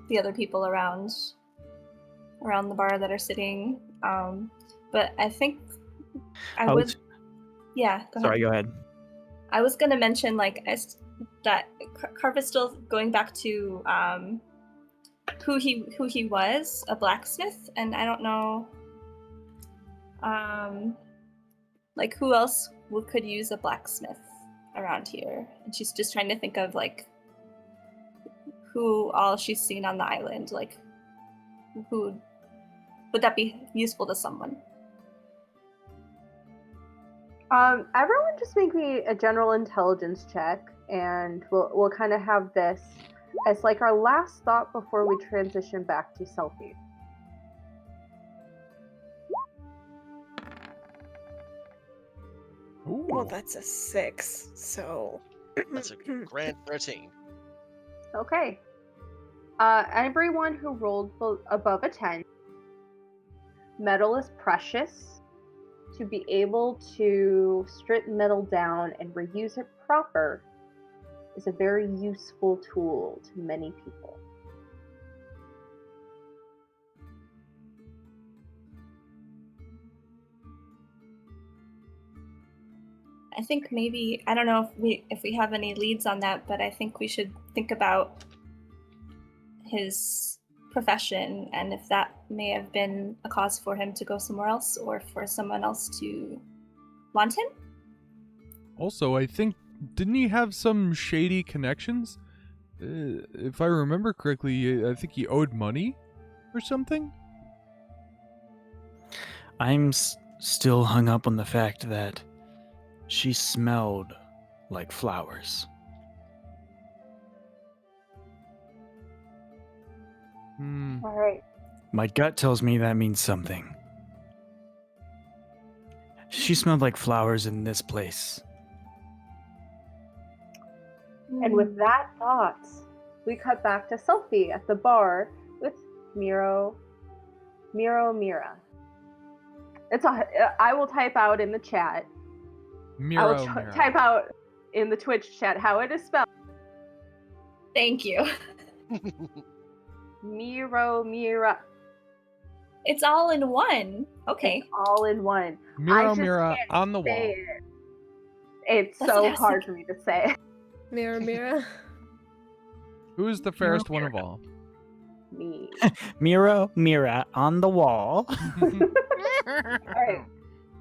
the other people around the bar that are sitting. But I think I Oh, would. Yeah. Go Sorry, ahead. go ahead. I was gonna mention that Carver's still going back to who he was, a blacksmith, and I don't know like who else could use a blacksmith around here. And she's just trying to think of like who all she's seen on the island. Like, who would that be useful to someone? Everyone just make me a general intelligence check, and we'll kind of have this as like our last thought before we transition back to selfie. Ooh. Well, that's a 6, so. That's a grand 13. Okay. Everyone who rolled above a 10, metal is precious. To be able to strip metal down and reuse it proper is a very useful tool to many people. I think maybe, I don't know if we have any leads on that, but I think we should think about his profession and if that may have been a cause for him to go somewhere else or for someone else to want him. Also, I think, didn't he have some shady connections? If I remember correctly, I think he owed money or something? I'm still hung up on the fact that she smelled like flowers. All right. My gut tells me that means something. She smelled like flowers in this place. And with that thought, we cut back to Sophie at the bar with Mira. I will type out in the chat. I will type out in the Twitch chat how it is spelled. Thank you. Mira. It's all in one. Okay. It's all in one. Mira on the wall. It. It's That's so what I was hard for me to say. Mira. Who is the fairest one of all? Me. Mira on the wall. All right.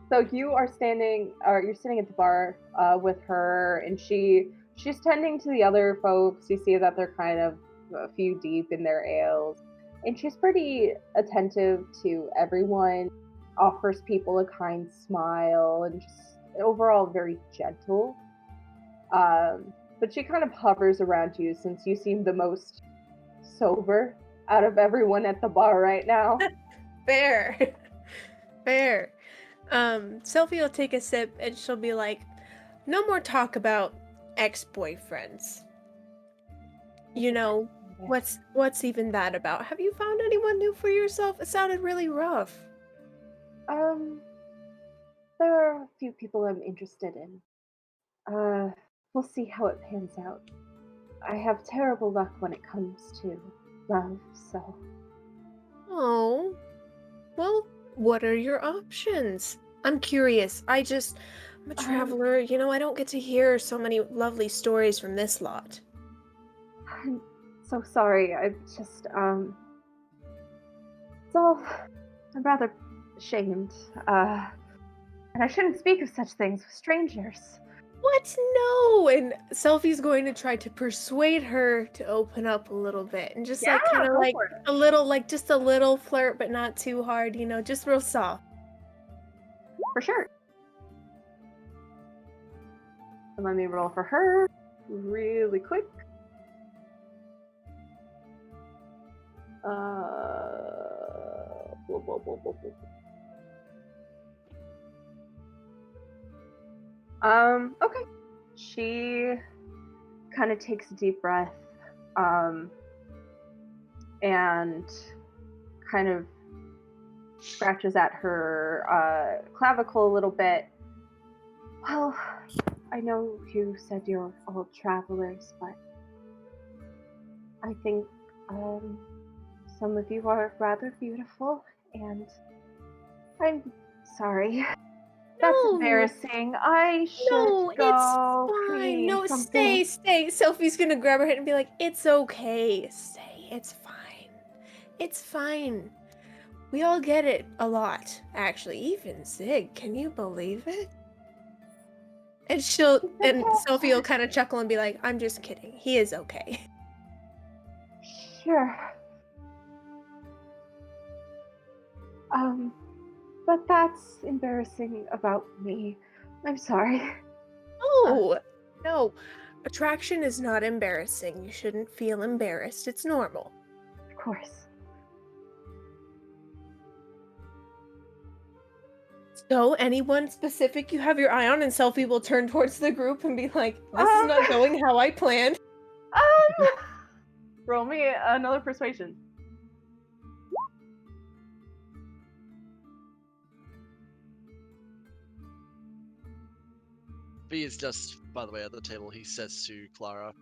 So you're sitting at the bar with her, and she's tending to the other folks. You see that they're kind of a few deep in their ales, and she's pretty attentive to everyone, offers people a kind smile, and just overall very gentle. But she kind of hovers around you since you seem the most sober out of everyone at the bar right now. Fair. Sophie will take a sip and she'll be like, no more talk about ex-boyfriends. You know, what's even that about? Have you found anyone new for yourself? It sounded really rough. There are a few people I'm interested in. We'll see how it pans out. I have terrible luck when it comes to love, so. Oh. Well, what are your options? I'm curious. I'm a traveler, you know, I don't get to hear so many lovely stories from this lot. I'm so sorry. I'm just, I'm rather ashamed. And I shouldn't speak of such things with strangers. What? No! And Sophie's going to try to persuade her to open up a little bit and just kind of like a little, like just a little flirt, but not too hard, you know, just real soft. For sure. And let me roll for her really quick. Okay. She kind of takes a deep breath, and kind of scratches at her clavicle a little bit. Well, I know you said you're all travelers, but I think some of you are rather beautiful, and I'm sorry. That's embarrassing. I should go. It's fine. No, stay. Sophie's gonna grab her hand and be like, it's okay. Stay. It's fine. It's fine. We all get it a lot, actually. Even Zig, can you believe it? And Sophie will kind of chuckle and be like, I'm just kidding. He is okay. Sure. But that's embarrassing about me. I'm sorry. Oh, no. Attraction is not embarrassing. You shouldn't feel embarrassed. It's normal. Of course. So, anyone specific you have your eye on, and Selfie will turn towards the group and be like, this is not going how I planned. Roll me another persuasion. V is just, by the way, at the table. He says to Clara,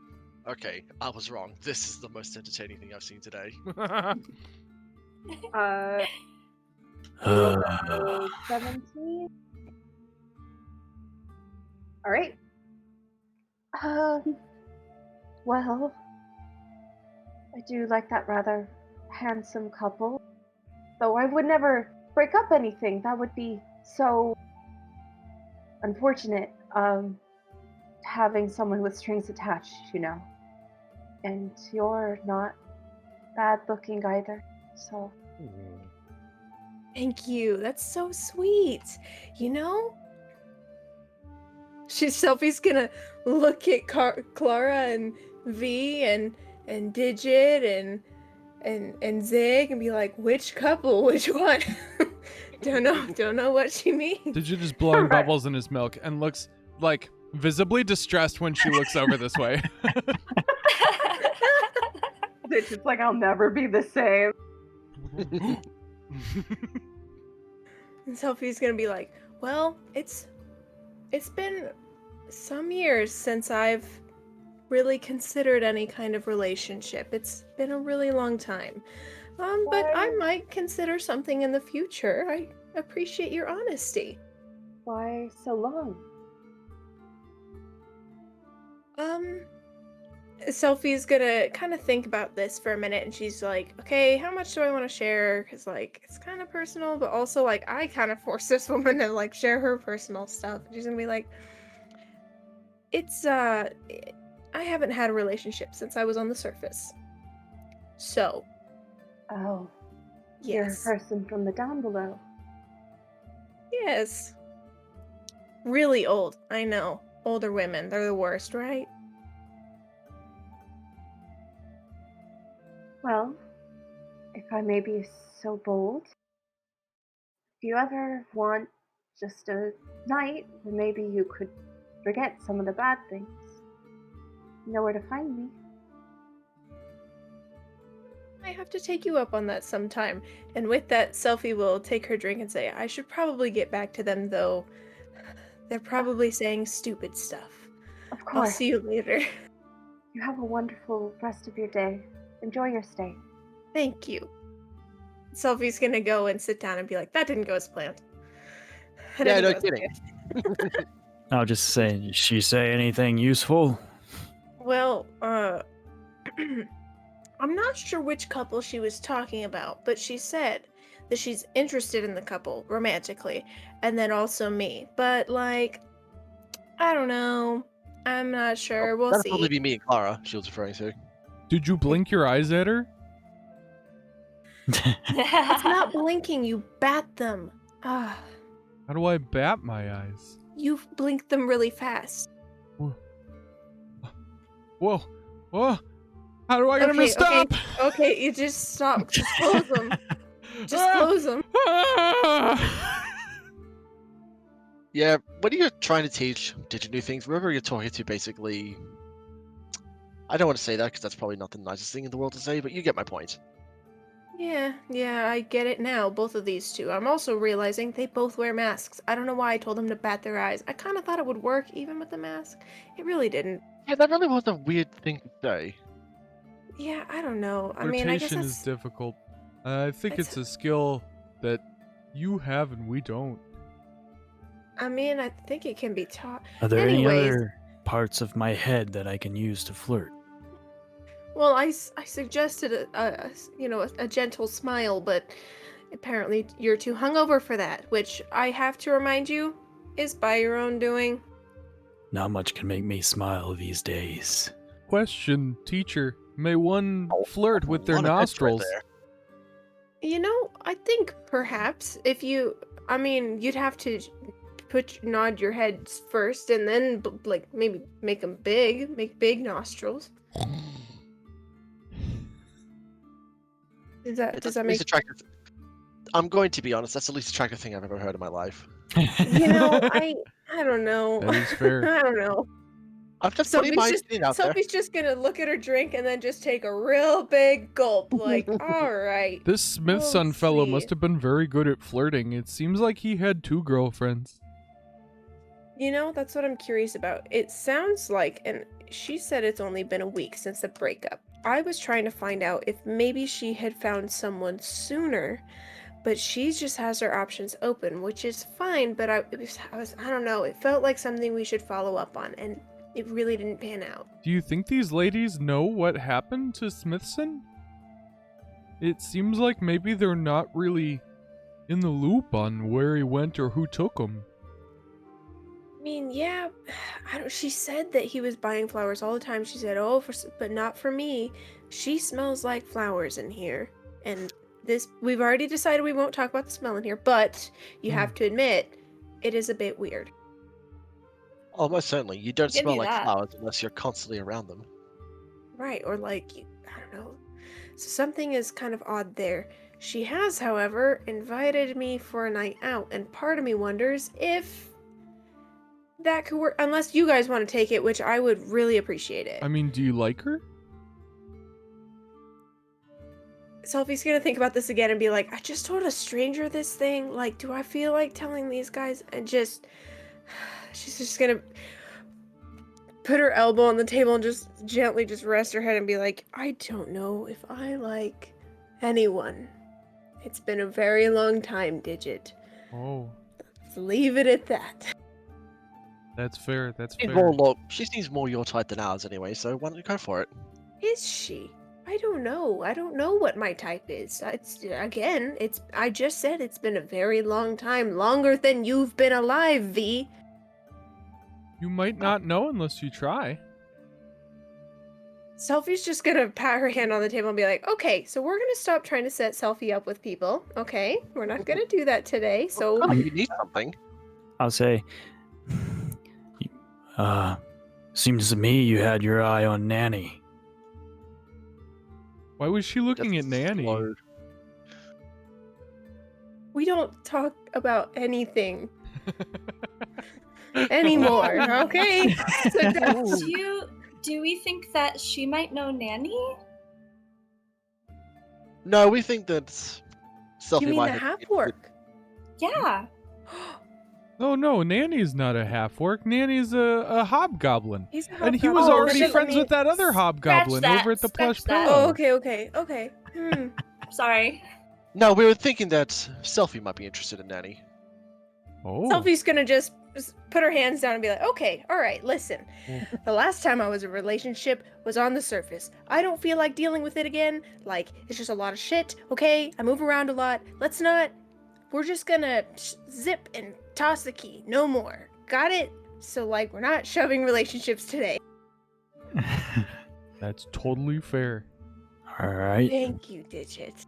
"Okay, I was wrong. This is the most entertaining thing I've seen today." Rolled a 17. All right. Well, I do like that rather handsome couple. Though I would never break up anything. That would be so unfortunate. Having someone with strings attached, you know. And you're not bad looking either, so. Thank you. That's so sweet. You know? Selfie's gonna look at Clara and V and Digit and Zig and be like, which couple? Which one? Don't know what she means. Digit is blowing Right. bubbles in his milk and looks like visibly distressed when she looks over this way. It's just like, I'll never be the same. And Selfie's gonna be like, well, it's been some years since I've really considered any kind of relationship. It's been a really long time. But I Why? might consider something in the future. I appreciate your honesty. Why so long? Selfie's gonna kind of think about this for a minute, and she's like, okay, how much do I want to share? Because, like, it's kind of personal, but also, like, I kind of forced this woman to, like, share her personal stuff. She's gonna be like, I haven't had a relationship since I was on the surface. So, Oh, you're a yes. person from the down below. Yes. Really old, I know. Older women, they're the worst, right? Well, if I may be so bold, if you ever want just a night where maybe you could forget some of the bad things, you know where to find me. I have to take you up on that sometime. And with that, Selfie will take her drink and say, I should probably get back to them, though. They're probably saying stupid stuff. Of I'll course. see you later. You have a wonderful rest of your day. Enjoy your stay. Thank you. Selfie's gonna go and sit down and be like, that didn't go as planned. That Yeah, didn't no go as kidding. planned." I'll just say, did she say anything useful? Well, I'm not sure which couple she was talking about, but she said that she's interested in the couple romantically, and then also me. But, like, I don't know. I'm not sure. We'll That'd see. probably be me and Clara she was referring to. Did you blink your eyes at her? It's not blinking, you bat them. Ah, How do I bat my eyes? you blinked them really fast. Whoa. Whoa. How do I get him to stop? Okay, you just stop. Just close them. Just close them. Yeah, when you're trying to teach Digit new things, whoever you're talking to basically... I don't want to say that because that's probably not the nicest thing in the world to say, but you get my point. Yeah, I get it now, both of these two. I'm also realizing they both wear masks. I don't know why I told them to bat their eyes. I kind of thought it would work even with the mask. It really didn't. Yeah, that really was a weird thing to say. Yeah, I don't know. I mean, I guess Flirtation is that's... difficult. I think It's- it's a skill that you have and we don't. I mean, I think it can be taught. Are there any Anyways. other parts of my head that I can use to flirt? Well, I suggested a gentle smile, but apparently you're too hungover for that, which I have to remind you is by your own doing. Not much can make me smile these days. Question, teacher. May one flirt with their A lot of heads right nostrils. there. You know, I think perhaps if you, I mean, you'd have to nod your heads first, and then like maybe make them big, make big nostrils. Does That's that the make? least attractive. I'm going to be honest. That's the least attractive thing I've ever heard in my life. You know, I don't know. That is fair. I don't know. I'm just putting my opinion out there. Sophie's just gonna look at her drink and then just take a real big gulp. Like, all right. This Smith We'll son fellow see. must have been very good at flirting. It seems like he had 2 girlfriends. You know, that's what I'm curious about. It sounds like, and she said it's only been a week since the breakup. I was trying to find out if maybe she had found someone sooner, but she just has her options open, which is fine. But I don't know. It felt like something we should follow up on, and it really didn't pan out. Do you think these ladies know what happened to Smithson? It seems like maybe they're not really in the loop on where he went or who took him. I mean, yeah, she said that he was buying flowers all the time. She said, but not for me. She smells like flowers in here. And we've already decided we won't talk about the smell in here, but you have to admit, it is a bit weird. Almost certainly. You don't Give smell you like that. flowers unless you're constantly around them. Right, or like, I don't know. So something is kind of odd there. She has, however, invited me for a night out, and part of me wonders if that could work, unless you guys want to take it, which I would really appreciate it. I mean, do you like her? Sophie's gonna think about this again and be like, I just told a stranger this thing. Like, do I feel like telling these guys? And she's just gonna put her elbow on the table and just gently just rest her head and be like, I don't know if I like anyone. It's been a very long time, Digit. Oh, Let's leave it at that. that's fair. That's She's fair. more look. She seems more your type than ours anyway. So why don't you go for it? Is she? I don't know. I don't know what my type is. I just said it's been a very long time, longer than you've been alive, V. You might not know unless you try. Selfie's just gonna pat her hand on the table and be like, okay, so we're gonna stop trying to set Selfie up with people. Okay, we're not gonna do that today. So Oh, you need something. I'll say, seems to me you had your eye on Nanny. Why was she looking at That's Nanny? slow. we don't talk about anything anymore, okay? So that's Do we think that she might know Nanny? No, we think that Selfie you mean might the have half work? Yeah. Oh no, Nanny's not a half-orc. Nanny's a hobgoblin. He's a And he was hobgoblin. already shit, let friends me with that other hobgoblin that, over at the plush scratch that. pillow. Oh, okay. Sorry. No, we were thinking that Selfie might be interested in Nanny. Oh. Selfie's gonna just put her hands down and be like, okay, all right, listen. Oh. The last time I was in a relationship was on the surface. I don't feel like dealing with it again. Like, it's just a lot of shit, okay? I move around a lot. We're just gonna zip and toss the key. No more. Got it? So, like, we're not shoving relationships today. That's totally fair. All right. Thank you, Digit.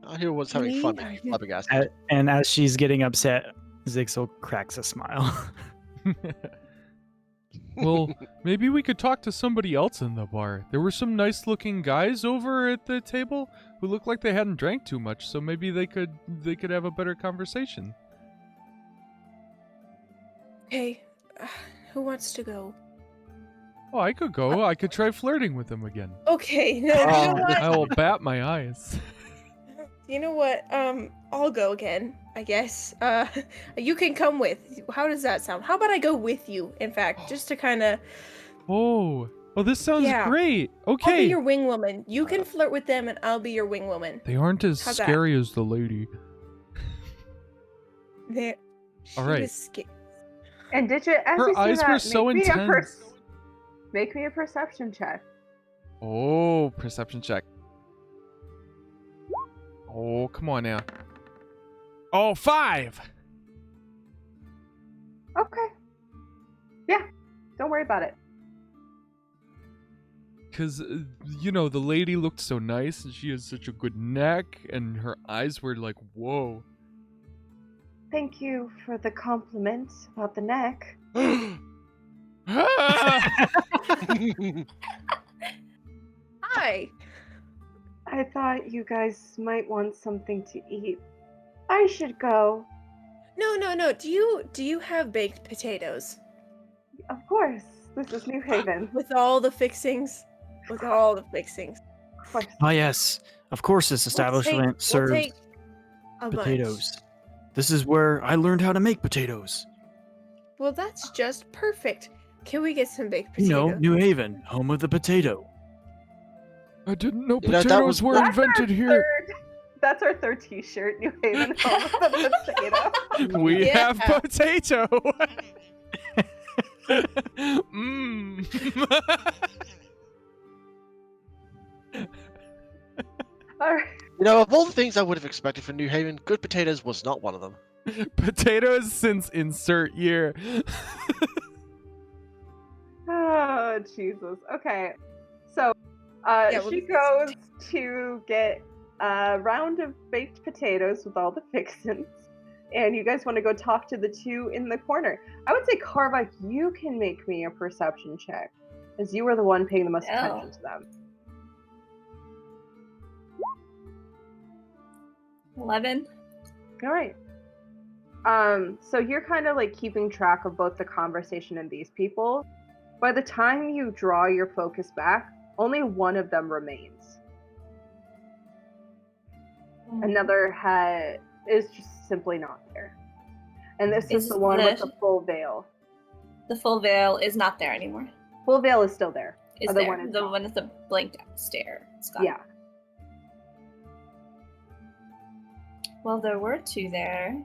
I hear was having fun We making are- flabbergasted. And as she's getting upset, Zixel cracks a smile. Well, maybe we could talk to somebody else in the bar. There were some nice-looking guys over at the table who looked like they hadn't drank too much, so maybe they could have a better conversation. Okay, who wants to go? Oh, I could go. I could try flirting with him again. Okay, no, you know what? I will bat my eyes. You know what? I'll go again, I guess. You can come with. How does that sound? How about I go with you, in fact, just to kind of... Oh, this sounds Yeah. great. I'll Okay. be your wing woman. You can flirt with them, and I'll be your wing woman. They aren't as How's that? scary as the lady. There. All right. And Digit, as Her you see eyes that, were so make me a intense. make me a perception check. Oh, perception check. Oh, come on now. Oh, 5. Okay. Yeah, don't worry about it. Because, the lady looked so nice, and she has such a good neck, and her eyes were like, whoa. Thank you for the compliment about the neck. Hi. I thought you guys might want something to eat. I should go. No. Do you have baked potatoes? Of course, this is New Haven. With all the fixings? With all the fixings. Of course. Ah, yes. Of course, this establishment We'll serves take a potatoes. bunch. This is where I learned how to make potatoes. Well, that's just perfect. Can we get some baked potatoes? New Haven, home of the potato. I didn't know You know, that potatoes was- were invented here. That's our third T-shirt. New Haven, home of the potato. We Yeah. have potato. Mmm. All right. Of all the things I would have expected from New Haven, good potatoes was not one of them. Potatoes since insert year. Oh, Jesus. Okay. So, Yeah, she goes to get a round of baked potatoes with all the fixins. And you guys want to go talk to the two in the corner. I would say, Carva, you can make me a perception check, as you were the one paying the most No. attention to them. 11. All right. So you're kind of like keeping track of both the conversation and these people. By the time you draw your focus back, only one of them remains. Another is just simply not there. And this is Is the one with the- the full veil. The full veil is not there anymore. Full veil is still there. Is Other there? one is The not. one with the blanked out stare. It's gone. Yeah. Well, there were two there.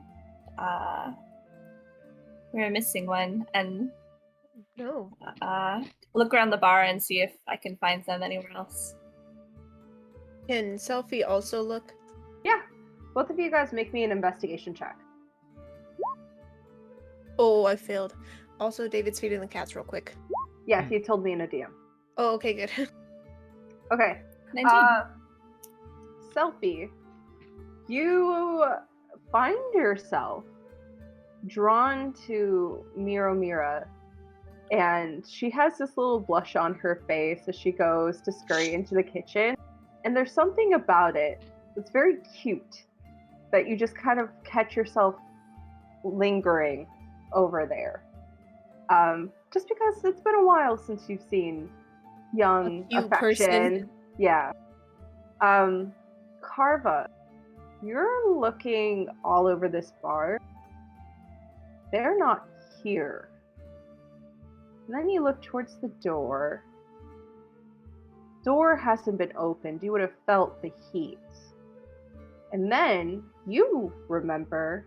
We were missing one, and No. look around the bar and see if I can find them anywhere else. Can Selfie also look? Yeah. Both of you guys make me an investigation check. Oh, I failed. Also, David's feeding the cats real quick. Yeah, he told me in a DM. Oh, okay, good. Okay. 19. Selfie, you find yourself drawn to Mira, and she has this little blush on her face as she goes to scurry into the kitchen. And there's something about it that's very cute that you just kind of catch yourself lingering over there. Just because it's been a while since you've seen young A cute affection. person. Yeah. Carva, you're looking all over this bar. They're not here. And then you look towards the door. Door hasn't been opened. You would have felt the heat. And then you remember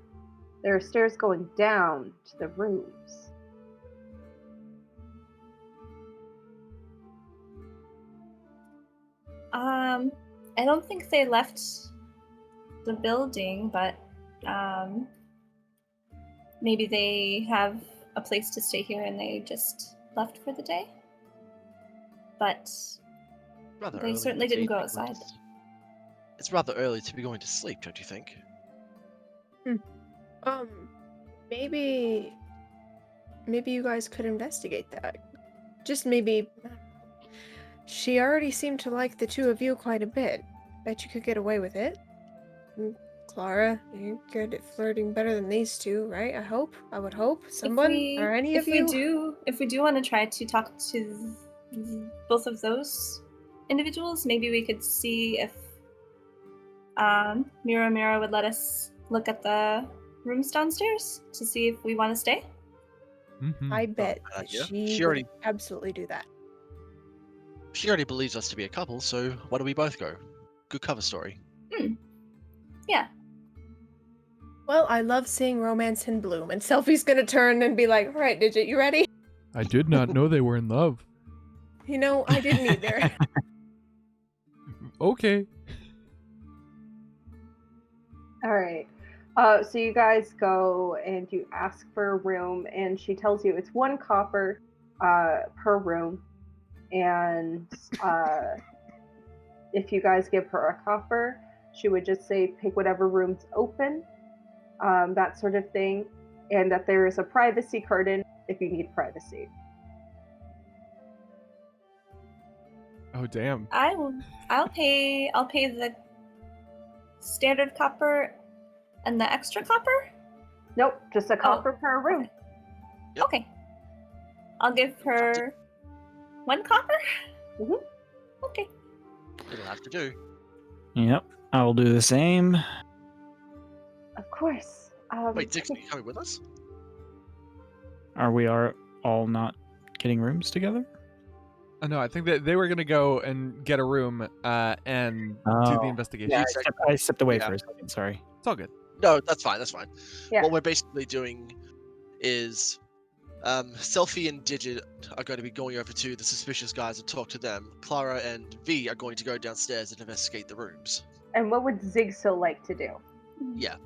there are stairs going down to the rooms. I don't think they left the building, but maybe they have a place to stay here and they just left for the day. But Rather They early certainly in the didn't day go to be going outside. to- It's rather early to be going to sleep, don't you think? Maybe you guys could investigate that. Just maybe. She already seemed to like the two of you quite a bit. Bet you could get away with it. Clara, you're good at flirting better than these two, right? I would hope. Someone or any of you. If we do want to try to talk to both of those individuals, maybe we could see if Mira would let us look at the rooms downstairs to see if we want to stay. Mhm. I bet bad that idea. she She would already- absolutely do that. She already believes us to be a couple, so why don't we both go? Good cover story. Yeah. Well, I love seeing romance in bloom, and Selfie's gonna turn and be like, "Right, Digit, you ready?" I did not know they were in love. You know, I didn't either. Okay. All right. So you guys go and you ask for a room, and she tells you it's 1 copper per room. and if you guys give her a copper, she would just say pick whatever room's open, that sort of thing, and that there is a privacy curtain if you need privacy. Oh damn. I'll pay the standard copper and the extra copper. Nope, just a copper per room. Okay. Yep. Okay. I'll give her 1 copper. Mhm. Okay. It'll have to do. Yep, I will do the same. Of course. Wait, Zix, are you coming with us? Are we all not getting rooms together? No, I think that they were gonna go and get a room and do the Oh. investigation. Yeah, I stepped away Yeah. for a second. Sorry. It's all good. No, that's fine. That's fine. Yeah. What we're basically doing is, Selfie and Digit are going to be going over to the suspicious guys and talk to them. Clara and V are going to go downstairs and investigate the rooms. And what would Zigzil like to do? Yeah.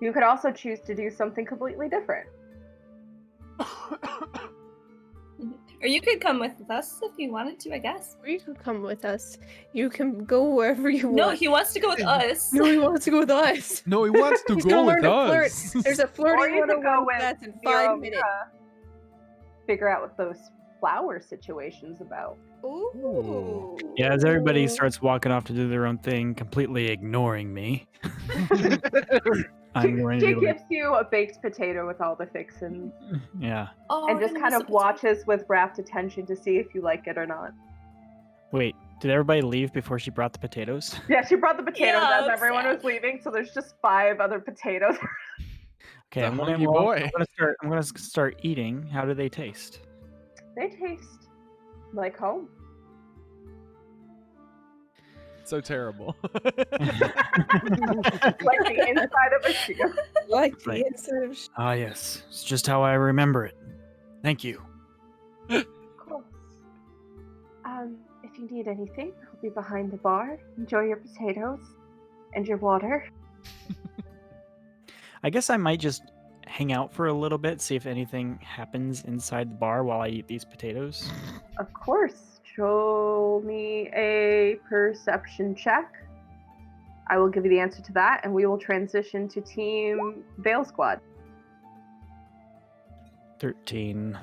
You could also choose to do something completely different. Or you could come with us if you wanted to, I guess. Or you can come with us. You can go wherever you No, want. he wants to go with us. No, he wants to go with us. No, he wants to He's go gonna with learn to flirt. us. There's a Or flirting you could go 101 with class in Zero 5 minutes. Figure out what those flower situations about. Ooh. Yeah, as everybody starts walking off to do their own thing, completely ignoring me. I'm going to She be like, gives you a baked potato with all the fixins yeah. Oh, and we're just gonna kind miss of the watches with rapt attention to see if you like it or not. Wait, did everybody leave before she brought the potatoes? Yeah, she brought the potatoes Yeah, as I'm everyone sad. was leaving, so there's just 5 other potatoes. Okay, a I'm gonna, hungry well, boy. I'm gonna start eating. How do they taste? They taste like home. So terrible. Like the inside of a shoe. Like the Right. inside of Ah, yes, it's just how I remember it. Thank you. Of course. If you need anything, I'll be behind the bar. Enjoy your potatoes and your water. I guess I might just hang out for a little bit, see if anything happens inside the bar while I eat these potatoes. Of course. Show me a perception check. I will give you the answer to that, and we will transition to Team Veil Squad. 13.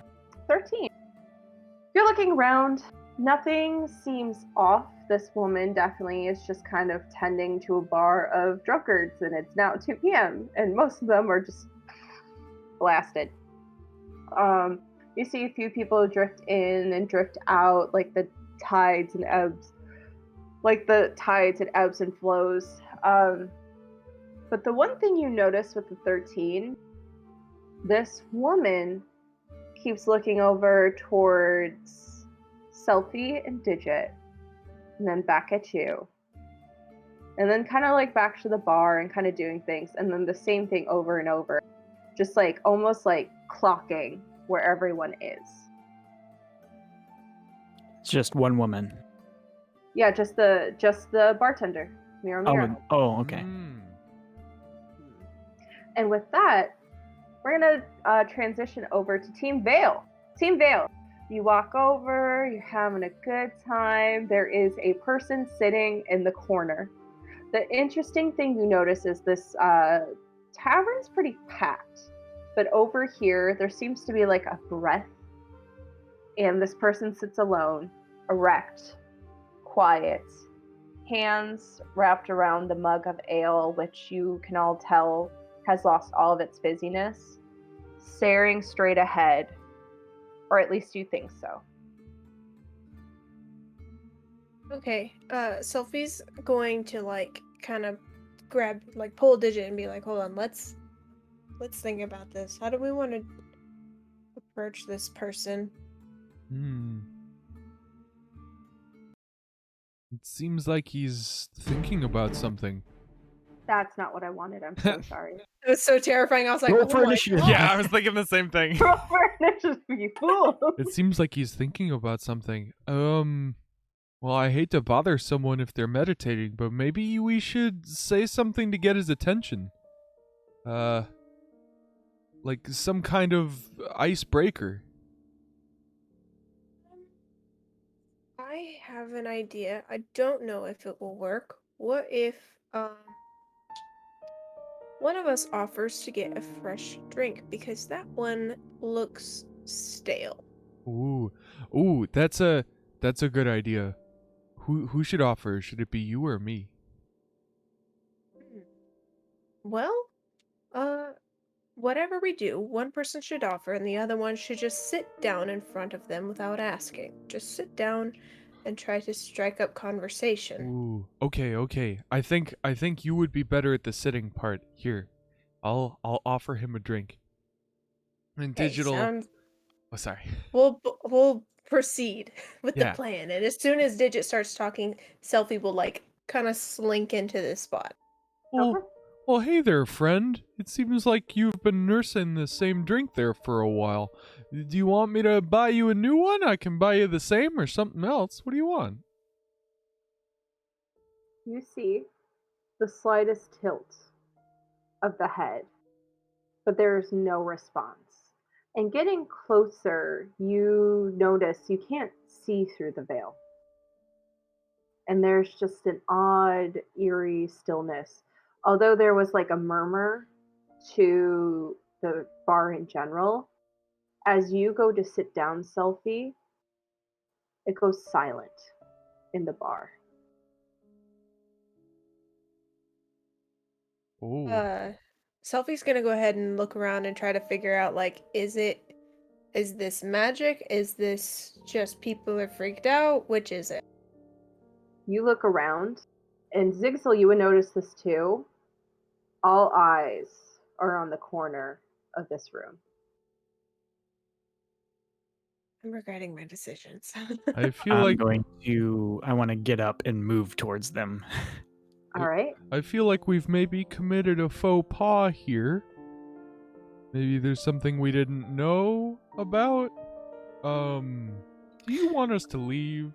13. You're looking around. Nothing seems off. This woman definitely is just kind of tending to a bar of drunkards, and it's now 2 p.m., and most of them are just blasted. You see a few people drift in and drift out, like the tides and ebbs, and flows. But the one thing you notice with the 13, this woman keeps looking over towards Selfie and Digit, and then back at you. And then kind of like back to the bar and kind of doing things, and then the same thing over and over. Just like almost like clocking where everyone is. It's just one woman. Yeah, just the bartender. Mirror, mirror. Oh, okay. Mm. And with that, we're gonna transition over to Team Veil. Team Veil, you walk over, you're having a good time. There is a person sitting in the corner. The interesting thing you notice is this tavern's pretty packed, but over here there seems to be like a breath, and this person sits alone, erect, quiet, hands wrapped around the mug of ale, which you can all tell has lost all of its fizziness, staring straight ahead, or at least you think so. Okay, Sophie's going to like kind of grab, like pull a Digit and be like, hold on, let's think about this. How do we want to approach this person? It seems like he's thinking about something. That's not what I wanted. I'm so sorry. It was so terrifying. I was like, Roll oh for my initiative. God. Yeah, I was thinking the same thing. Roll for initiative, you fool. It seems like he's thinking about something. Well, I hate to bother someone if they're meditating, but maybe we should say something to get his attention. Like some kind of icebreaker. have an idea. I don't know if it will work. What if one of us offers to get a fresh drink because that one looks stale? Ooh, ooh, that's a good idea. Who should offer? Should it be you or me? Hmm. Well, uh, whatever we do, one person should offer and the other one should just sit down in front of them without asking. Just sit down and try to strike up conversation. Ooh, okay. I think you would be better at the sitting part. Here, I'll offer him a drink. And Okay, digital. sounds. Oh, sorry. We'll proceed with the Yeah. plan, and as soon as Digit starts talking, Selfie will like kind of slink into this spot. Well, Okay. well, hey there, friend. It seems like you've been nursing the same drink there for a while. Do you want me to buy you a new one? I can buy you the same or something else. What do you want? You see the slightest tilt of the head, but there's no response. And getting closer, you notice you can't see through the veil. And there's just an odd, eerie stillness. Although there was like a murmur to the bar in general, as you go to sit down, Selfie, it goes silent in the bar. Oh. Uh, Selfie's gonna go ahead and look around and try to figure out like, is this magic? Is this just people are freaked out? Which is it? You look around, and Zigzil, you would notice this too. All eyes are on the corner of this room. I'm regretting my decisions. I feel like I want to get up and move towards them. All right. I feel like we've maybe committed a faux pas here. Maybe there's something we didn't know about. Do you want us to leave?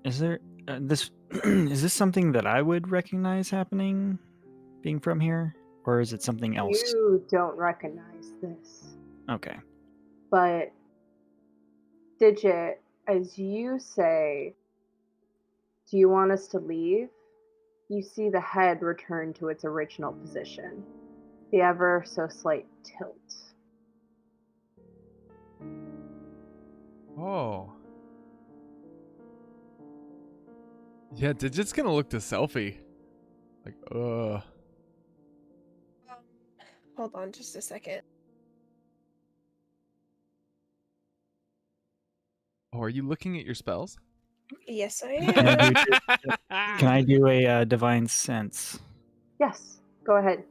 Is there this is this something that I would recognize happening being from here, or is it something else? You don't recognize this, Okay. but Digit, as you say, do you want us to leave? You see the head return to its original position, the ever so slight tilt. Oh. Yeah, Digit's gonna look to Selfie. Like, Hold on just a second. Oh, are you looking at your spells? Yes, I Can I am. do, can I do a divine sense? Yes, go ahead.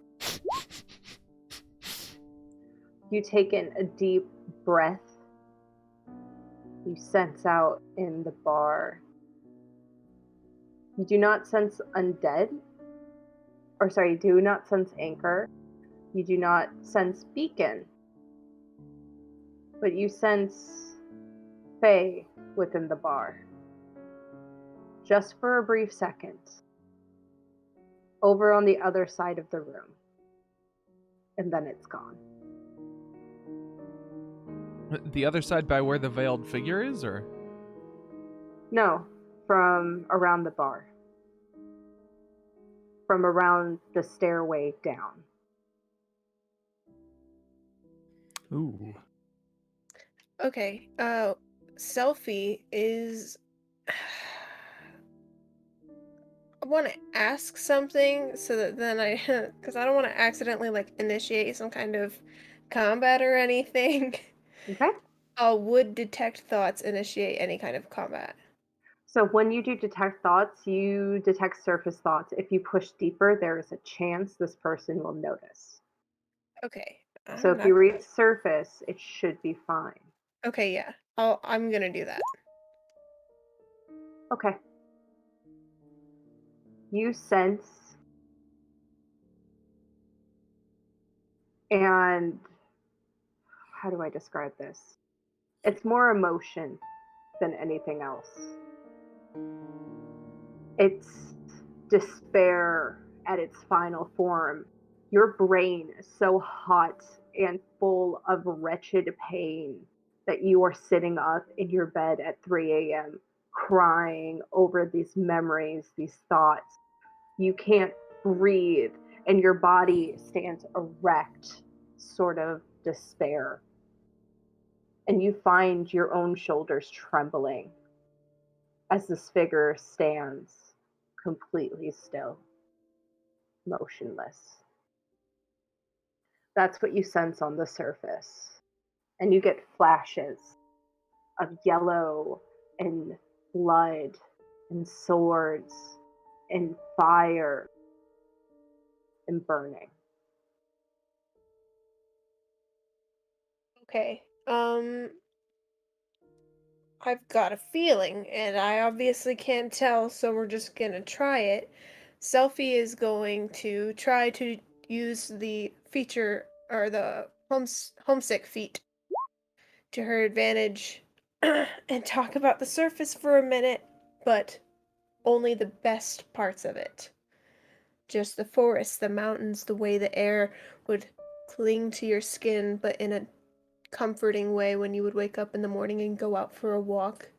You take in a deep breath. You sense out in the bar. You do not sense undead. Or sorry, do not sense anchor. You do not sense beacon. But you sense Faye within the bar. Just for a brief second. Over on the other side of the room. And then it's gone. The other side by where the veiled figure is, or? No, from around the bar. From around the stairway down. Ooh. Okay, Selfie is. I want to ask something so that then because I don't want to accidentally like initiate some kind of combat or anything. Okay? Would detect thoughts initiate any kind of combat? So when you do detect thoughts, you detect surface thoughts. If you push deeper, there is a chance this person will notice. Okay. So I'm if not you gonna- read surface, it should be fine. Okay, yeah. I'm gonna do that. Okay. You sense and how do I describe this? It's more emotion than anything else. It's despair at its final form. Your brain is so hot and full of wretched pain that you are sitting up in your bed at 3 a.m. crying over these memories, these thoughts. You can't breathe, and your body stands erect, sort of despair. And you find your own shoulders trembling as this figure stands completely still, motionless. That's what you sense on the surface. And you get flashes of yellow and blood and swords and fire and burning. Okay. I've got a feeling, and I obviously can't tell, so we're just gonna try it. Selfie is going to try to use the feature or the homesick feat to her advantage and talk about the surface for a minute, but only the best parts of it. Just the forest, the mountains, the way the air would cling to your skin, but in a comforting way when you would wake up in the morning and go out for a walk.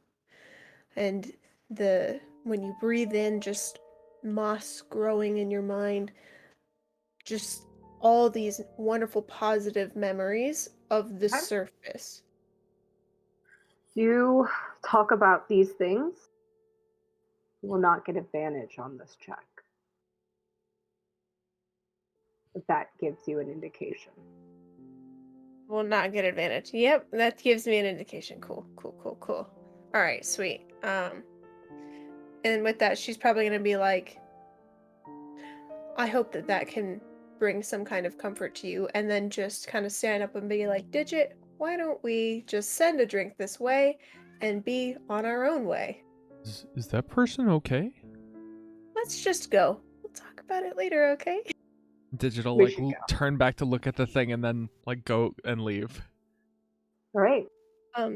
And the when you breathe in, just moss growing in your mind, just all these wonderful positive memories of the Okay. surface. You talk about these things, you will not get advantage on this check. If that gives you an indication. Will not get advantage. Yep, that gives me an indication. Cool, cool, cool, cool. All right, sweet. And with that, she's probably gonna be like, I hope that that can bring some kind of comfort to you, and then just kind of stand up and be like, Digit, why don't we just send a drink this way and be on our own way? Is that person okay? Let's just go. We'll talk about it later, okay? Digital We like should go. turn back to look at the thing and then like go and leave. All right.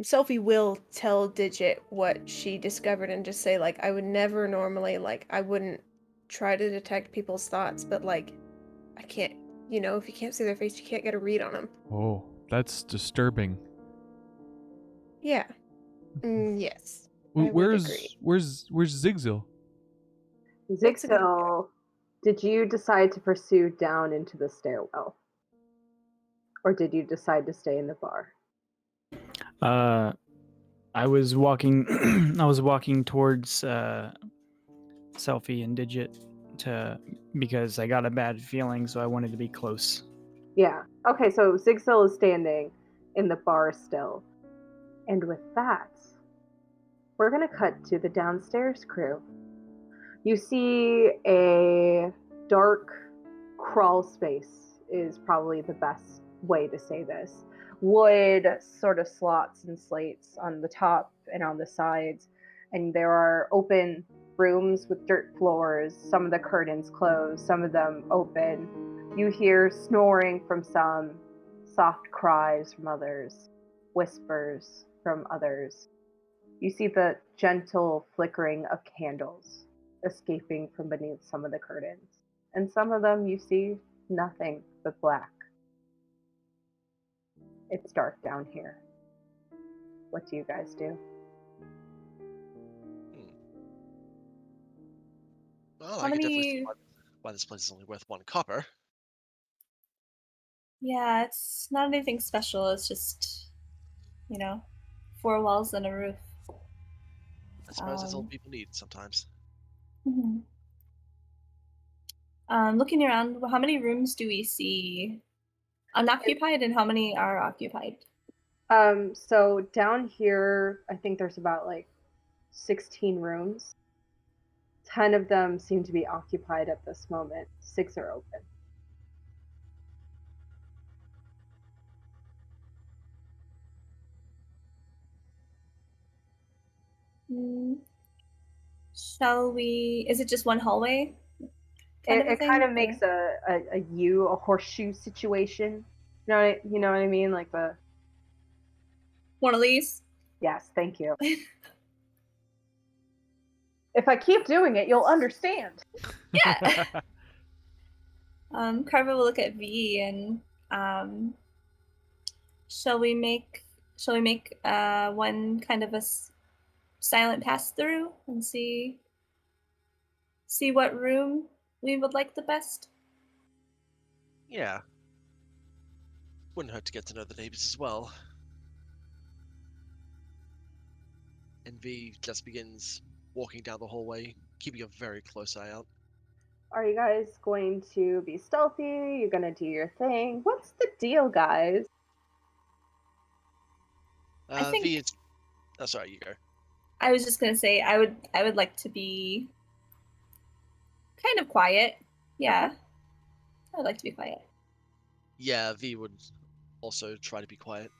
Sophie will tell Digit what she discovered and just say, like, I would never normally, like, I wouldn't try to detect people's thoughts, but, like, I can't, if you can't see their face, you can't get a read on them. Oh, that's disturbing. Yeah. Yes. I would agree. Where's Zigzil? Zixil, did you decide to pursue down into the stairwell? Or did you decide to stay in the bar? I was walking. I was walking towards Selfie and Digit because I got a bad feeling, so I wanted to be close. Yeah. Okay, so Zigzil is standing in the bar still. And with that, we're going to cut to the downstairs crew. You see a dark crawl space, is probably the best way to say this. Wood sort of slots and slates on the top and on the sides, and there are open rooms with dirt floors, some of the curtains closed, some of them open. You hear snoring from some, soft cries from others, whispers from others. You see the gentle flickering of candles escaping from beneath some of the curtains. And some of them you see nothing but black. It's dark down here. What do you guys do? Well, How I could definitely see many? why this place is only worth 1 copper. Yeah, it's not anything special. It's just, you know, 4 walls and a roof. I suppose that's all Um, people need sometimes. mhm. Looking around, how many rooms do we see unoccupied, and how many are occupied? So down here, I think there's about like 16 rooms. 10 of them seem to be occupied at this moment. 6 are open. Mm, shall we? Is it just one hallway, kind It, of a it kind thing? of Or makes a horseshoe situation. You know what I mean? Like the one of these? yes, thank you. If I keep doing it, you'll understand. Yeah. Carver will look at V and um, shall we make one kind of silent pass through and see what room we would like the best? Yeah. Wouldn't hurt to get to know the neighbors as well. And V just begins walking down the hallway, keeping a very close eye out. Are you guys going to be stealthy? You're gonna do your thing? What's the deal, guys? I think V is. Oh, sorry, you go. I was just gonna say I would like to be kind of quiet. Yeah. I would like to be quiet. Yeah, V would also try to be quiet.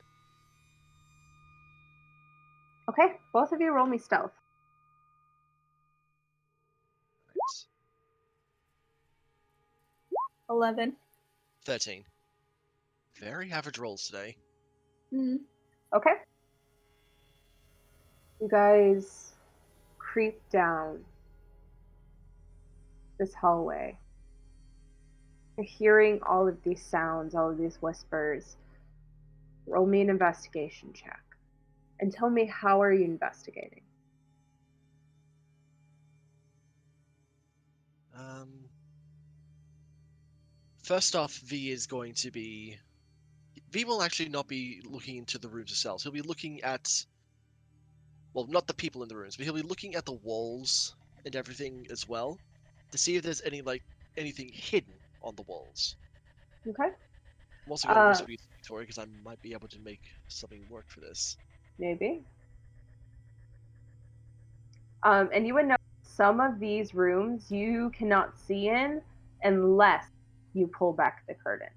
Okay, both of you roll me stealth. Right. 11. 13. Very average rolls today. Mm. Okay. You guys creep down this hallway. You're hearing all of these sounds, all of these whispers. Roll me an investigation check. And tell me, how are you investigating? First off, V is going to be. V will actually not be looking into the rooms themselves. He'll be looking at. Well, not the people in the rooms, but he'll be looking at the walls and everything as well to see if there's anything hidden on the walls. Okay. I'm also going to whisper you to Victoria because I might be able to make something work for this. Maybe. And you would know some of these rooms you cannot see in unless you pull back the curtain.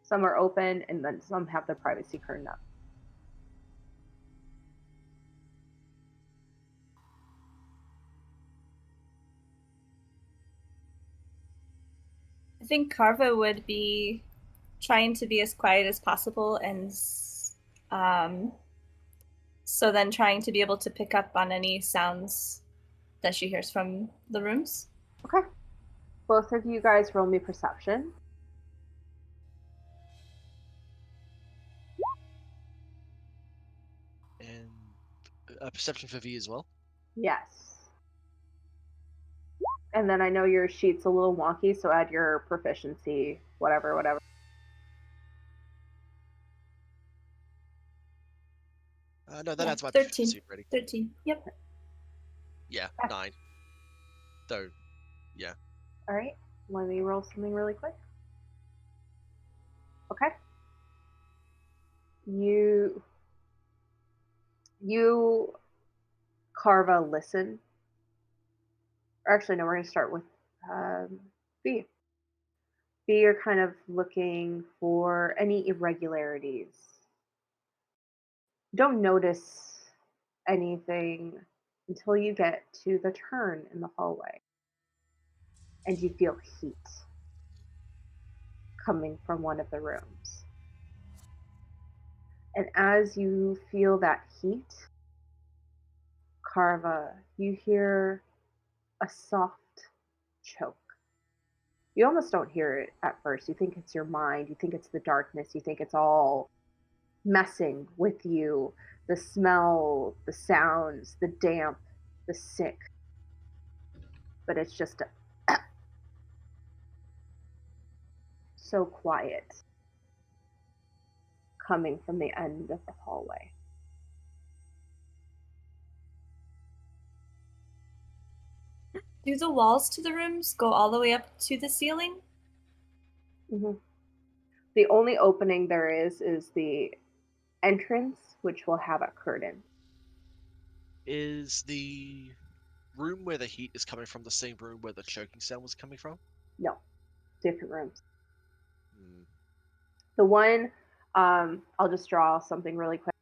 Some are open, and then some have the privacy curtain up. I think Carva would be trying to be as quiet as possible, and so then trying to be able to pick up on any sounds that she hears from the rooms. Okay. Both of you guys roll me perception. And a perception for V as well. Yes. And then I know your sheet's a little wonky, so add your proficiency, whatever. No, that adds my 13. proficiency already. 13. Yep. Yeah, 9. Though, yeah. All right. Let me roll something really quick. Okay. You Carva, listen. Or actually, no, we're going to start with B. B, you're kind of looking for any irregularities. You don't notice anything until you get to the turn in the hallway. And you feel heat coming from one of the rooms. And as you feel that heat, Carva, you hear a soft choke. You almost don't hear it at first. You think it's your mind. You think it's the darkness. You think it's all messing with you. The smell, the sounds, the damp, the sick. But it's just so quiet coming from the end of the hallway. Do the walls to the rooms go all the way up to the ceiling? Mm-hmm. The only opening there is the entrance, which will have a curtain. Is the room where the heat is coming from the same room where the choking sound was coming from? No, different rooms. Hmm. The one, I'll just draw something really quick.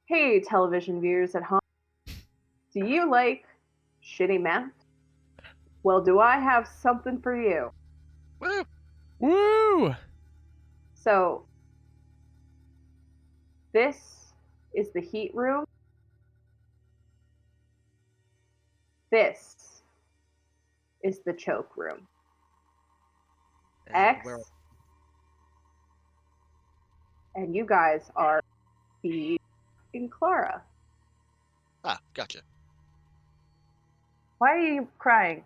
Hey, television viewers at home. Do you like shitty math? Well, do I have something for you? Woo! Woo! So, this is the heat room. This is the choke room. And X where and you guys are V and Clara. Ah, gotcha. Why are you crying?